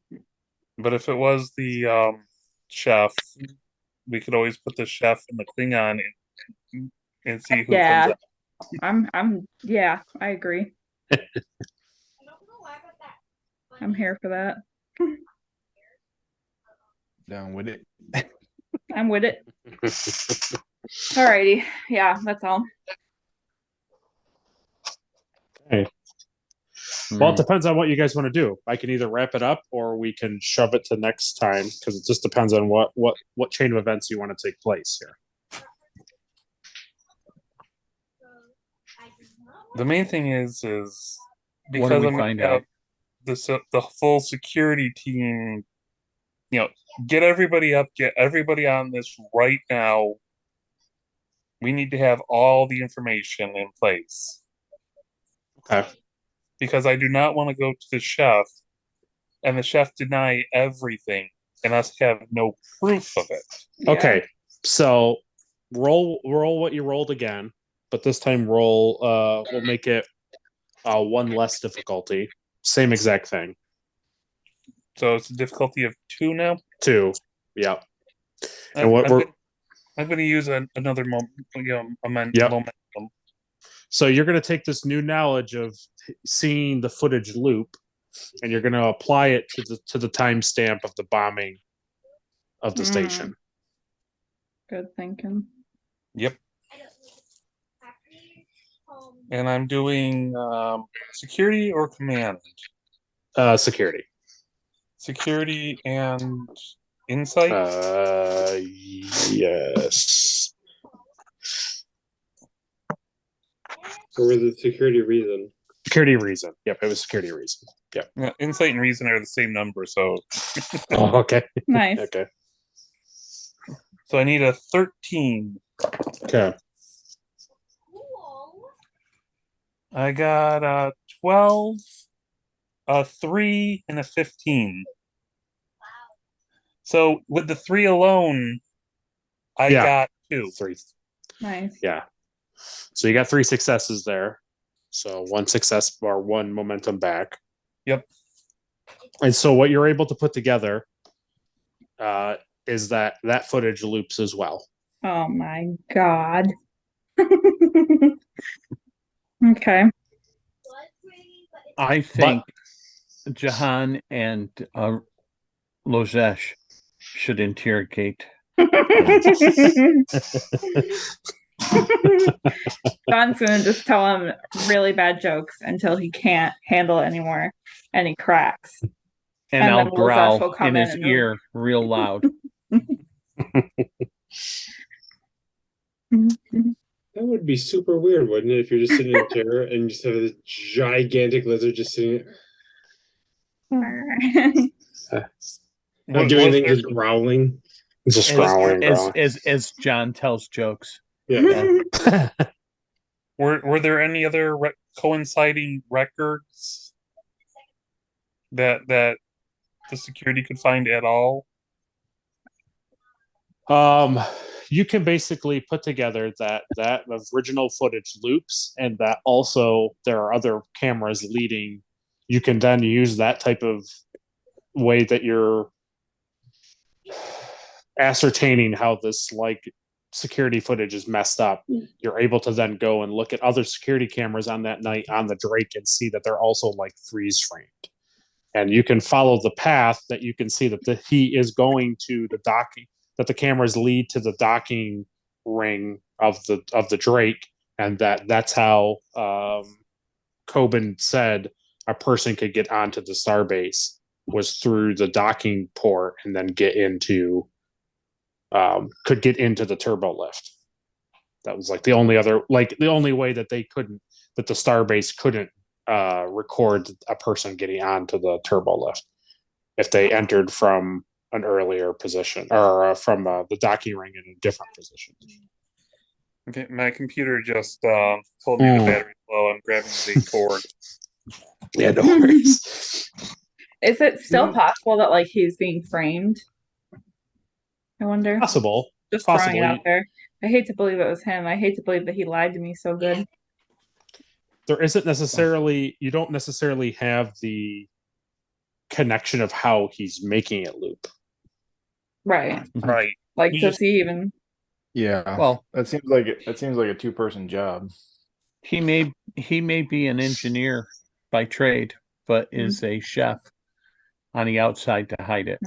But if it was the chef, we could always put the chef and the Klingon and see who comes up. Yeah, I agree. I'm here for that. Down with it. I'm with it. Alrighty. Yeah, that's all. Okay. Well, it depends on what you guys want to do. I can either wrap it up or we can shove it to next time because it just depends on what chain of events you want to take place here. The main thing is what do because we I'm find gonna out? have the full security team, get everybody up, get everybody on this right now. We need to have all the information in place. Okay. Because I do not want to go to the chef and the chef deny everything and us have no proof of it. Yeah. Okay. So roll what you rolled again, but this time we'll make it one less difficulty. Same exact thing. So it's a difficulty of 2 now? 2. Yeah. And I'm going to use another momentum. So you're going to take this new knowledge of seeing the footage loop, and you're going to apply it to the timestamp of the bombing of the station. Good thinking. Yep. And I'm doing security or command? Security. Security and insight? Yes. Or was it security reason? Security reason. Yep, it was security reason. Yep. Yeah, insight and reason are the same number, so. Oh, okay. Nice. Okay. So I need a 13. Okay. I got 12 A 3 and a 15. So with the 3 alone, I got 2. 3. Nice. Yeah. So you got 3 successes there. So 1 success or 1 momentum back. Yep. And so what you're able to put together is that footage loops as well. Oh my God. Okay. I think Jahan and Lojesh should interrogate. John's gonna just tell him really bad jokes until he can't handle it anymore, and he cracks. And And I'll then Lojesh growl will come in his and- ear real loud. That would be super weird, wouldn't it? If you're just sitting in a chair and just have this gigantic lizard just sitting, not doing anything, just growling. Just growling. As John tells jokes. Yeah. Were there any other coinciding records that the security could find at all? You can basically put together that original footage loops, and that also there are other cameras leading. You can then use that type of way that you're ascertaining how this security footage is messed up. You're able to then go and look at other security cameras on that night on the Drake and see that they're also freeze framed. And you can follow the path that you can see that he is going to the docking, that the cameras lead to the docking ring of the Drake, and that's how Coben said a person could get onto the starbase was through the docking port and then get into the turbo lift. That was the only way that the starbase couldn't record a person getting onto the turbo lift if they entered from an earlier position or from the docking ring in a different position. Okay, my computer just told me the battery's low. I'm grabbing the cord. Yeah, no worries. Is it still possible that he's being framed? I wonder. Possible. Just Possible. throwing it out there. I hate to believe it was him. I hate to believe that he lied to me so good. There isn't necessarily, you don't necessarily have the connection of how he's making it loop. Right. Right. Does he even? Yeah. Well, that seems like a 2-person job. He may be an engineer by trade, but is a chef on the outside to hide it.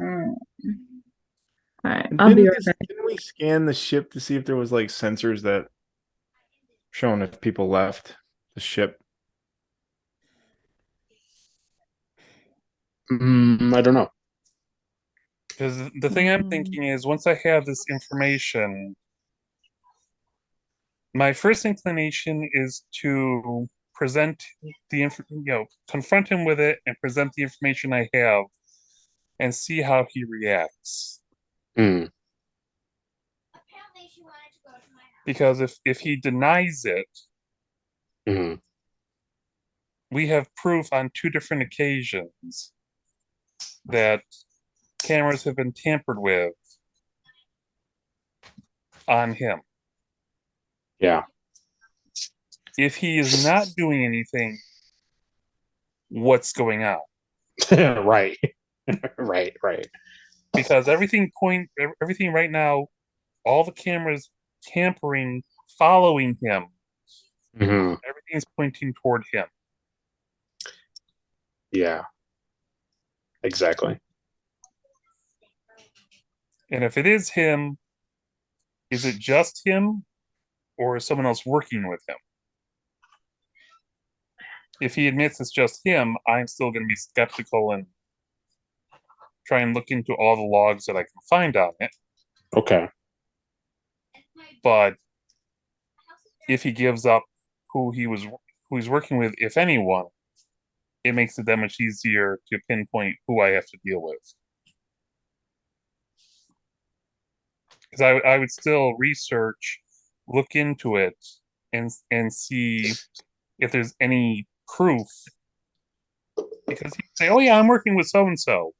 All right, I'll be right back. Didn't we scan the ship to see if there was sensors that showing if people left the ship? I don't know. Because the thing I'm thinking is, once I have this information, my first inclination is to present confront him with it and present the information I have and see how he reacts. Because if he denies it, we have proof on 2 different occasions that cameras have been tampered with on him. Yeah. If he is not doing anything, what's going on? Right. Right. Because everything right now, all the cameras tampering, following him, everything's pointing toward him. Yeah. Exactly. And if it is him, is it just him, or is someone else working with him? If he admits it's just him, I'm still going to be skeptical and try and look into all the logs that I can find on it. Okay. But if he gives up who he's working with, if anyone, it makes it that much easier to pinpoint who I have to deal with. Because I would still research, look into it, and see if there's any proof Because he'd say, "Oh yeah, I'm working with so and so,"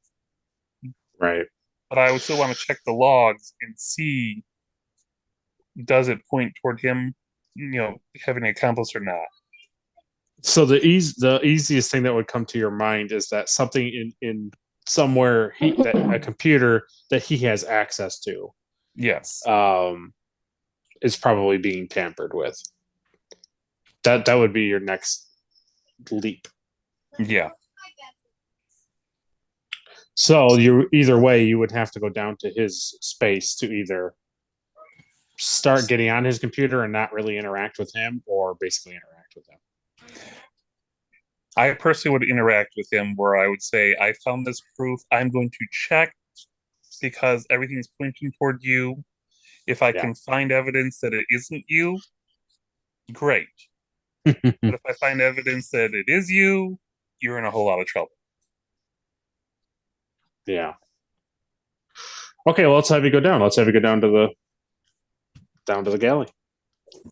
Right. but I would still want to check the logs and see, does it point toward him, having an accomplice or not. So the easiest thing that would come to your mind is that something in somewhere a computer that he has access to Yes. is probably being tampered with. That would be your next leap. Yeah. So either way, you would have to go down to his space to either start getting on his computer and not really interact with him, or basically interact with him. I personally would interact with him where I would say, I found this proof. I'm going to check because everything's pointing toward you. If I can find evidence that it isn't you, great. But if I find evidence that it is you, you're in a whole lot of trouble. Yeah. Okay, well, let's have you go down. Let's have you go down to the galley.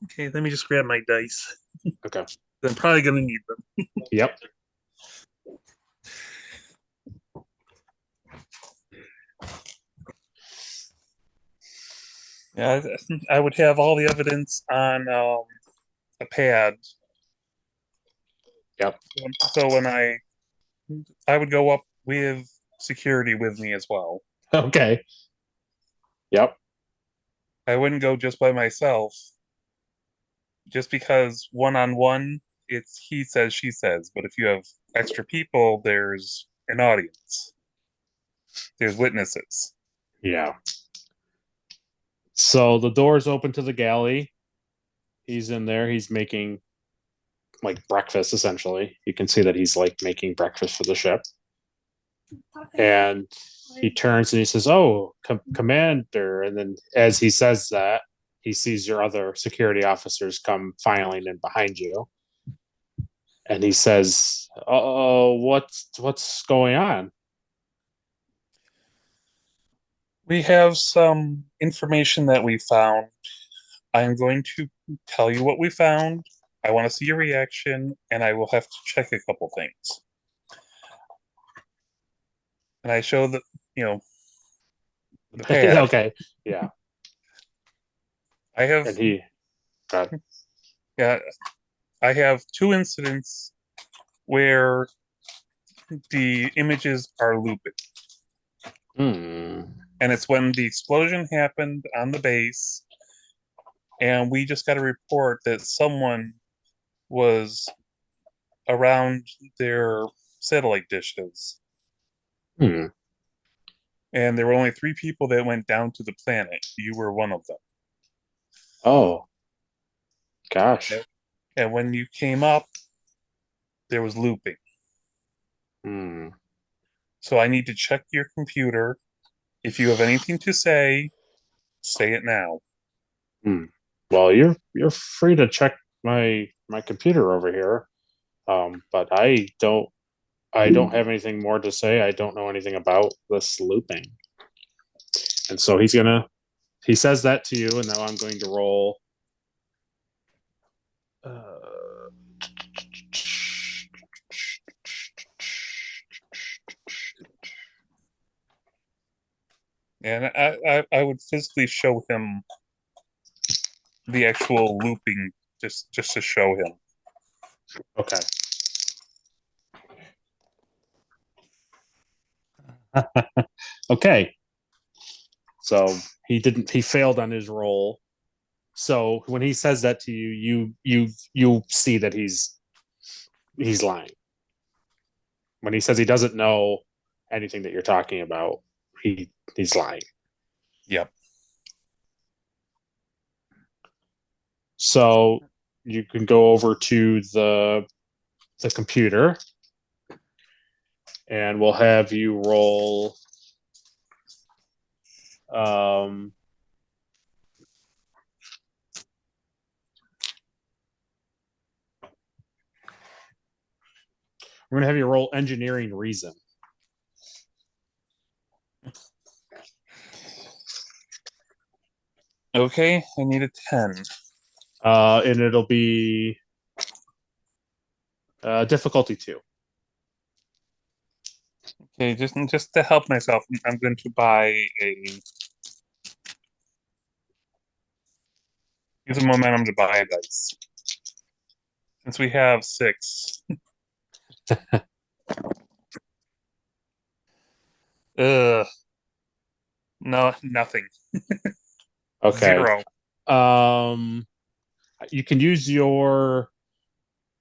Okay, let me just grab my dice. Okay. I'm probably going to need them. Yep. Yeah, I would have all the evidence on a pad. Yep. So when I would go up with security with me as well. Okay. Yep. I wouldn't go just by myself. Just because one-on-one, it's he says, she says. But if you have extra people, there's an audience. There's witnesses. Yeah. So the door's open to the galley. He's in there. He's making like breakfast, essentially. You can see that he's like making breakfast for the ship. And he turns and he says, "Oh, Commander." And then as he says that, he sees your other security officers come filing in behind you. And he says, "Oh, what's going on?" We have some information that we found. I'm going to tell you what we found. I want to see your reaction, and I will have to check a couple things. And I show the pad. Okay. Yeah. I have. And he. Yeah, I have 2 incidents where the images are looping. And it's when the explosion happened on the base, and we just got a report that someone was around their satellite dishes. And there were only 3 people that went down to the planet. You were one of them. Oh. Gosh. And when you came up, there was looping. So I need to check your computer. If you have anything to say it now. Well, you're free to check my computer over here, but I don't have anything more to say. I don't know anything about this looping, and so he says that to you, and now I'm going to roll. And I would physically show him the actual looping just to show him. Okay. Okay. So he failed on his roll. So when he says that to you, you see that he's lying. When he says he doesn't know anything that you're talking about, he's lying. Yep. So you can go over to the computer, and we'll have you roll. We're going to have you roll engineering reason. Okay, I need a 10. And it'll be difficulty 2. Okay, just to help myself, I'm going to buy a. Use a momentum to buy a dice. Since we have 6. Ugh. No, nothing. Okay. 0. You can use your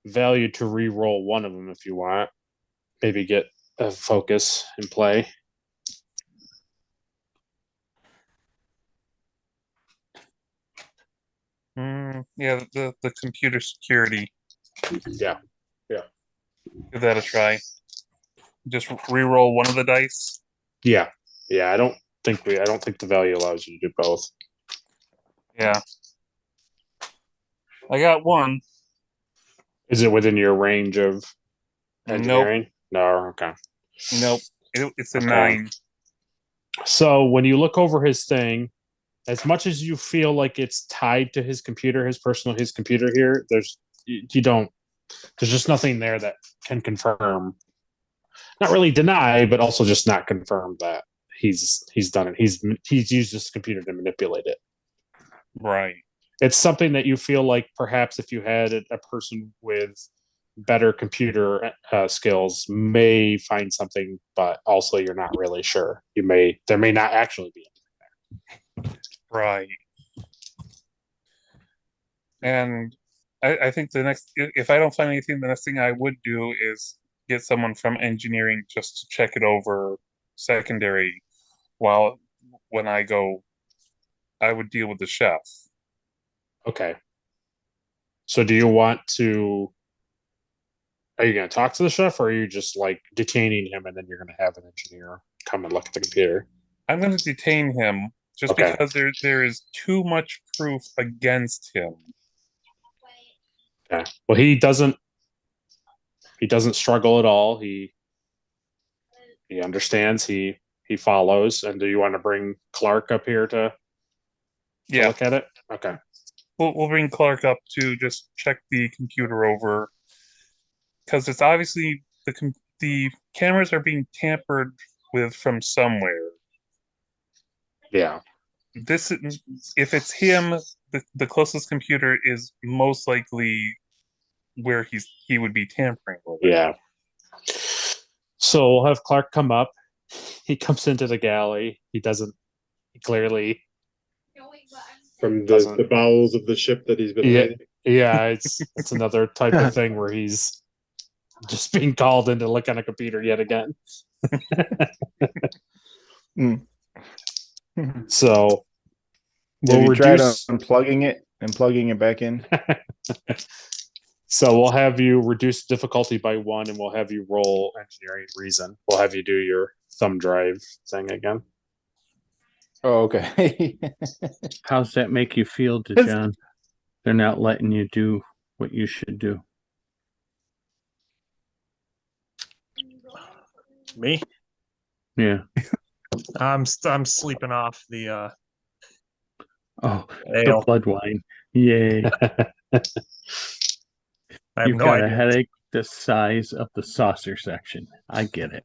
value to re-roll one of them if you want. Maybe get a focus in play. Yeah, the computer security. Yeah. Give that a try. Just re-roll one of the dice. Yeah. I don't think the value allows you to do both. Yeah. I got 1. Is it within your range of engineering? No. Okay. Nope. It's a Okay. 9. So when you look over his thing, as much as you feel like it's tied to his computer, his computer here, there's just nothing there that can confirm, not really deny, but also just not confirm that he's done it. He's used this computer to manipulate it. Right. It's something that you feel like perhaps if you had a person with better computer skills may find something, but also you're not really sure. There may not actually be anything there. Right. And I think if I don't find anything, the next thing I would do is get someone from engineering just to check it over secondary when I go, I would deal with the chef. Okay. So do you want to, are you going to talk to the chef, or are you just like detaining him and then you're going to have an engineer come and look at the computer? I'm going to detain him just because there is too much proof against him. Okay. Well, he doesn't struggle at all. He understands. He follows. And do you want to bring Clark up here to look at it? Okay. We'll bring Clark up to just check the computer over, because it's obviously the cameras are being tampered with from somewhere. Yeah. If it's him, the closest computer is most likely where he would be tampering with it. Yeah. So we'll have Clark come up. He comes into the galley. He clearly from the bowels of the ship that he's been hiding. Yeah, it's another type of thing where he's just being called in to look on a computer yet again. So we'll you tried unplugging it and plugging it back in. So we'll have you reduce difficulty by 1, and we'll have you roll engineering reason. We'll have you do your thumb drive thing again. Oh, okay. How's that make you feel, John? They're not letting you do what you should do. Me? Yeah. I'm sleeping off the ale. The blood wine. Yay. You've got a headache the size of the saucer section. I get it.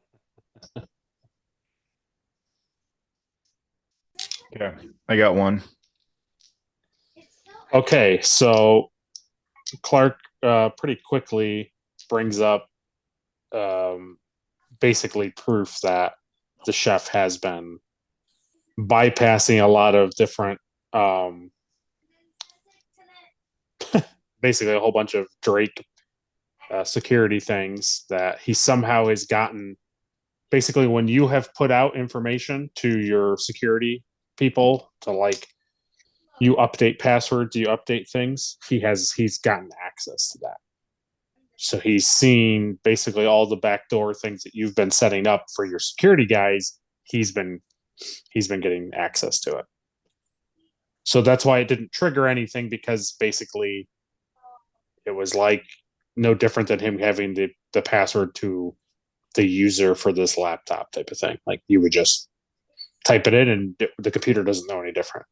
Yeah, I got 1. Okay, so Clark pretty quickly brings up basically proof that the chef has been bypassing a lot of different basically a whole bunch of Drake security things that he somehow has gotten. Basically, when you have put out information to your security people to like you update passwords, you update things, he's gotten access to that. So he's seen basically all the backdoor things that you've been setting up for your security guys. He's been getting access to it. So that's why it didn't trigger anything, because basically it was like no different than him having the password to the user for this laptop type of thing. Like you would just type it in and the computer doesn't know any different.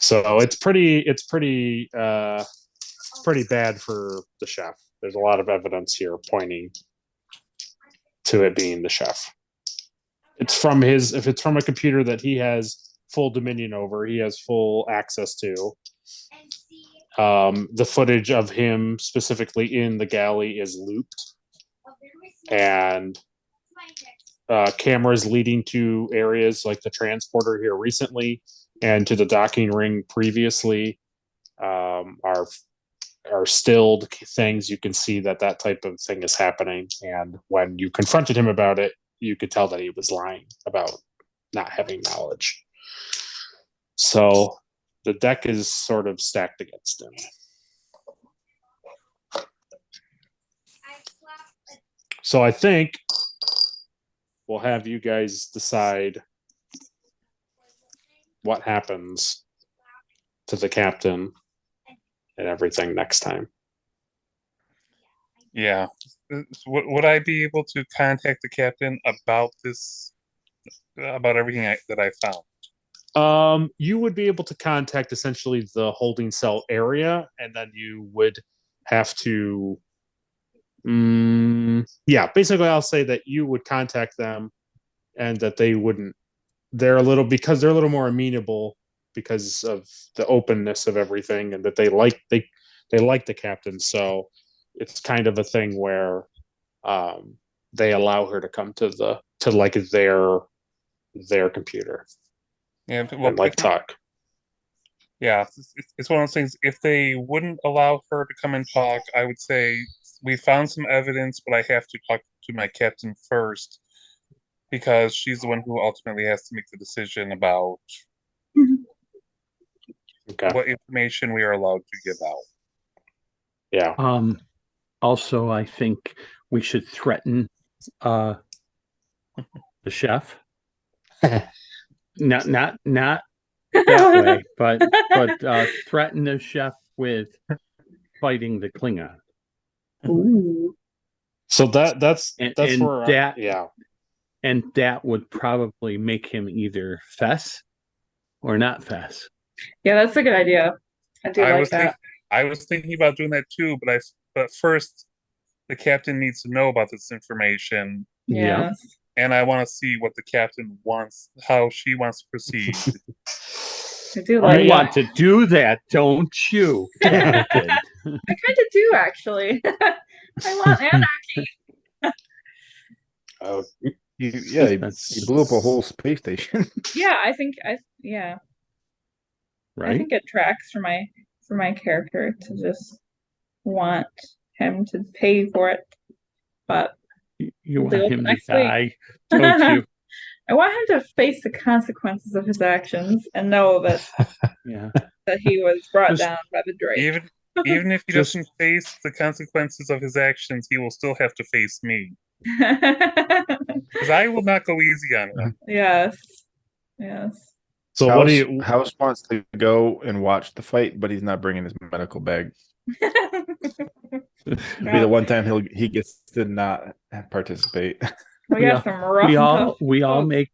So it's pretty bad for the chef. There's a lot of evidence here pointing to it being the chef. It's from his, if it's from a computer that he has full dominion over, he has full access to. The footage of him specifically in the galley is looped, and cameras leading to areas like the transporter here recently and to the docking ring previously are stilled things. You can see that type of thing is happening, and when you confronted him about it, you could tell that he was lying about not having knowledge. So the deck is sort of stacked against him. So I think we'll have you guys decide what happens to the captain and everything next time. Yeah. Would I be able to contact the captain about this, about everything that I found? You would be able to contact essentially the holding cell area, and then you would have to basically I'll say that you would contact them, and that they wouldn't, they're a little more amenable because of the openness of everything, and that they like the captain. So it's kind of a thing where they allow her to come to their computer. Yeah, well, and talk. Yeah, it's one of those things. If they wouldn't allow her to come and talk, I would say we found some evidence, but I have to talk to my captain first, because she's the one who ultimately has to make the decision about what information we are allowed to give out. Yeah. Also, I think we should threaten the chef. Not that way, but threaten the chef with fighting the Klingon. Ooh. So that's where and that would probably make him either fess or not fess. Yeah, that's a good idea. I do like that. I was thinking about doing that too, but first the captain needs to know about this information. Yeah. And I want to see what the captain wants, how she wants to proceed. I do like You want to do that, don't you, Captain? I kind of do, actually. I want anarchy. You blew up a whole space station. Yeah, I think Right? I think it tracks for my character to just want him to pay for it, but you want him to die, don't you? I want him to face the consequences of his actions and know that that he was brought down by the Drake. Even if he doesn't face the consequences of his actions, he will still have to face me. Because I will not go easy on him. Yes. So House wants to go and watch the fight, but he's not bringing his medical bag. It'll be the one time he gets to not participate. We all make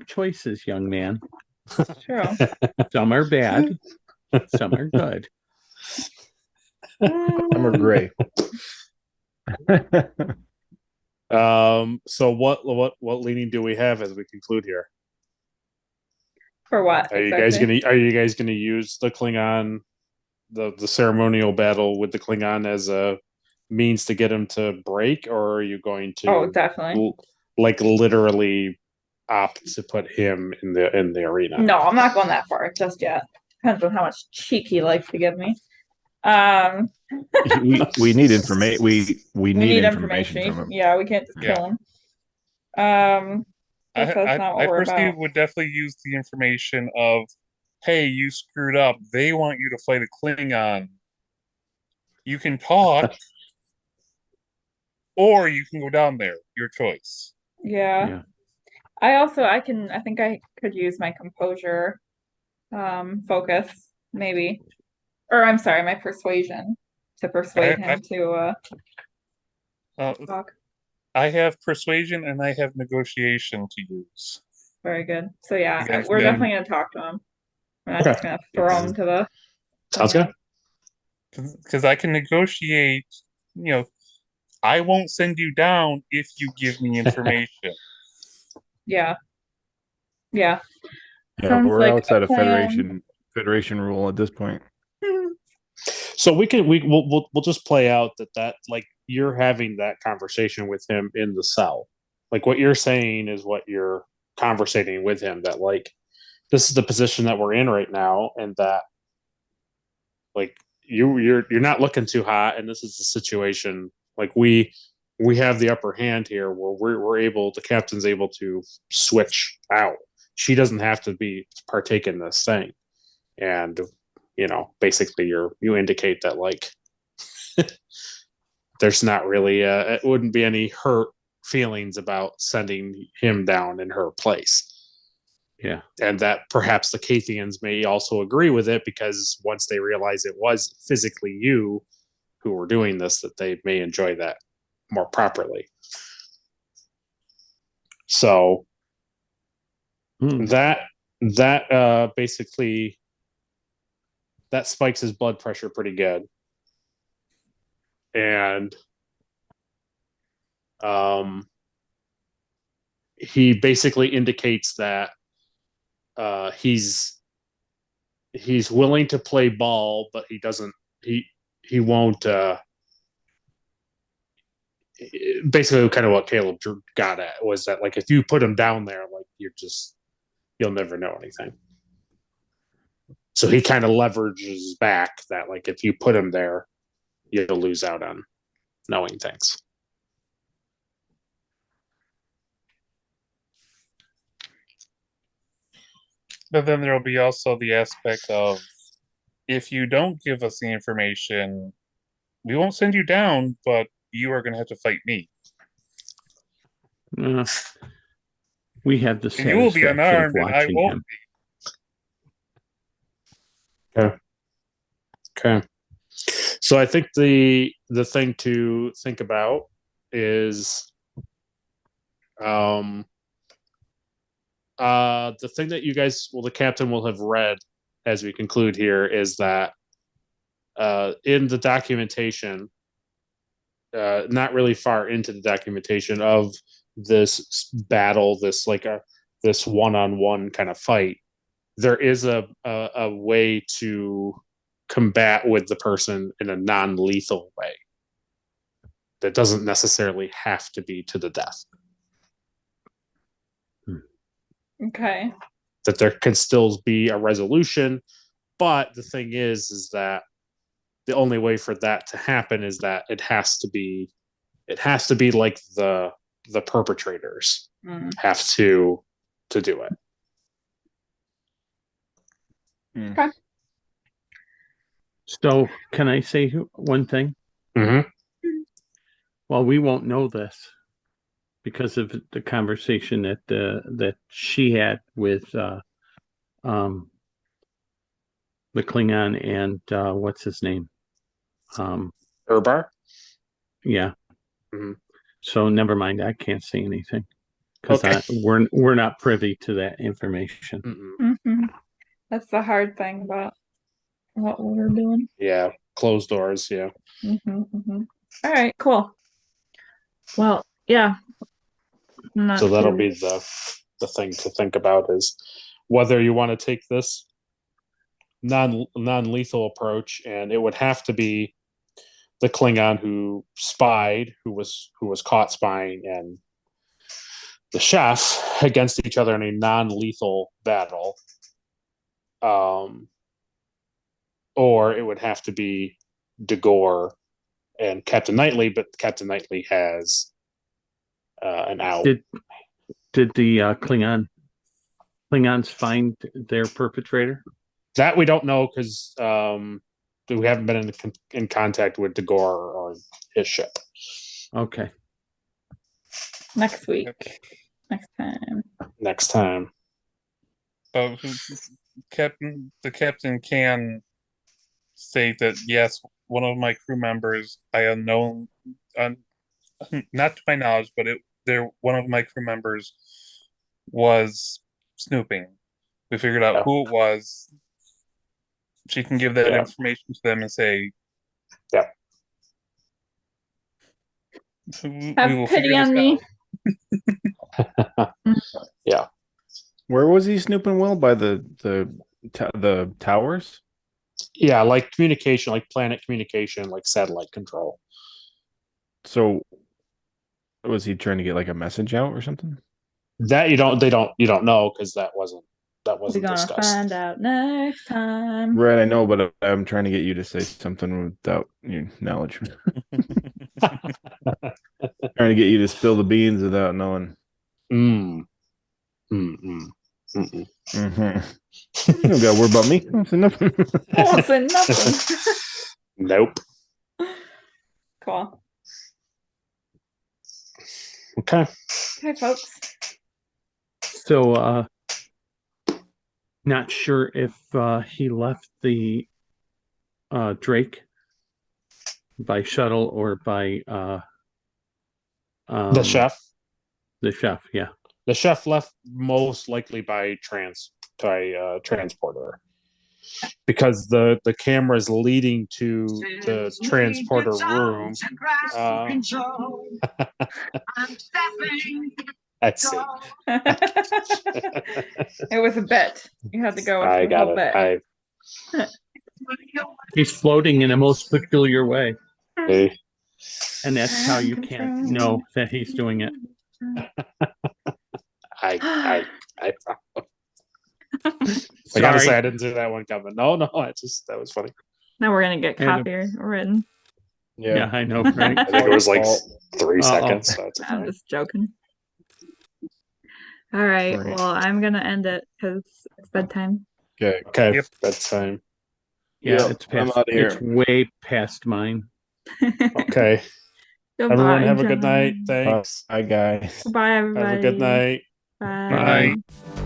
choices, young man. True. Some are bad, some are good. Some are gray. So what leaning do we have as we conclude here? For what? Are you guys gonna use the Klingon, the ceremonial battle with the Klingon as a means to get him to break, or are you going to definitely literally opt to put him in the arena? No, I'm not going that far just yet. Depends on how much cheek he likes to give me. We need information. We need information from him. Yeah, we can't just kill him. That's not what I we're personally about. would definitely use the information of, hey, you screwed up. They want you to fight a Klingon. You can talk, or you can go down there. Your choice. Yeah. I think I could use my composure focus, maybe. Or I'm sorry, my persuasion to persuade him to talk. I have persuasion and I have negotiation to use. Very good. So we're definitely gonna talk to him. We're not just gonna throw him to the Sounds good. Because I can negotiate, I won't send you down if you give me information. Yeah. Yeah. Yeah, Sounds we're like outside a of plan. Federation rule at this point. So we'll just play out that like you're having that conversation with him in the cell. Like what you're saying is what you're conversating with him, that like this is the position that we're in right now, and that like you're not looking too hot, and this is the situation. Like we have the upper hand here, where we're able, the captain's able to switch out. She doesn't have to be partake in this thing. And basically you indicate that like there's not really it wouldn't be any hurt feelings about sending him down in her place. Yeah. And that perhaps the Cathians may also agree with it, because once they realize it was physically you who were doing this, that they may enjoy that more properly. So that basically that spikes his blood pressure pretty good. And he basically indicates that he's willing to play ball, but he won't basically kind of what Caleb got at was that like if you put him down there, like you'll never know anything. So he kind of leverages back that like if you put him there, you'll lose out on knowing things. But then there'll be also the aspect of, if you don't give us the information, we won't send you down, but you are going to have to fight me. We have the And you will be satisfaction of unarmed, and I watching won't him. be. Okay. So I think the thing to think about is the thing that you guys, the captain will have read as we conclude here, is that in the documentation, not really far into the documentation of this battle, this one-on-one kind of fight, there is a way to combat with the person in a non-lethal way that doesn't necessarily have to be to the death. Okay. That there can still be a resolution, but the thing is that the only way for that to happen is that it has to be like the perpetrators have to do it. Okay. So can I say one thing? Mm-hmm. Well, we won't know this because of the conversation that she had with the Klingon and what's his name? Urbar? Yeah. Mm-hmm. So never mind. I can't say anything because we're not privy to that information. Mm-hmm. That's the hard thing about what we're doing. Yeah, closed doors. Yeah. Mm-hmm. All right. Cool. Well, yeah. So that'll be the thing to think about, is whether you want to take this non-lethal approach, and it would have to be the Klingon who spied, who was caught spying, and the chef against each other in a non-lethal battle, or it would have to be DeGore and Captain Knightley, but Captain Knightley has an out. Did the Klingons find their perpetrator? That we don't know, because we haven't been in contact with DeGore or his ship. Okay. Next week. Next time. The captain can state that, yes, one of my crew members, I have known, not to my knowledge, but one of my crew members was snooping. We figured out who it was. She can give that information to them and say, yeah. We Have will pity figure this on me. out. Yeah. Where was he snooping? Will by the towers? Yeah, like communication, like planet communication, like satellite control. So was he trying to get like a message out or something? That you don't know because that wasn't We're gonna discussed. find out next time. Right, I know, but I'm trying to get you to say something without your knowledge. Trying to get you to spill the beans without knowing. Mm. Mm-mm. Mm-mm. Mm-hmm. You don't got to worry about me. Nothing. Oh, for nothing. Nope. Cool. Okay. Okay, folks. So, not sure if he left the Drake by shuttle or by The chef. The chef, yeah. The chef left most likely by transporter. Because the camera is leading to the transporter room. That's it. It was a bet. You had to go with I the got whole it. bet. He's floating in a most peculiar way. Hey. And that's how you can't know that he's doing it. I Sorry. gotta say I didn't see that one coming. No, that was funny. Now we're gonna get copywritten. Yeah, I know, right? I think it was like 3 seconds. So it's I'm just joking. All right. Well, I'm gonna end it because it's bedtime. Okay. Yep. Bedtime. Yeah, Yep, it's past. I'm outta here. It's way past mine. Okay. Goodbye, Everyone have a good John. night. Thanks. Bye, guys. Goodbye, everybody. Have a good night. Bye. Bye.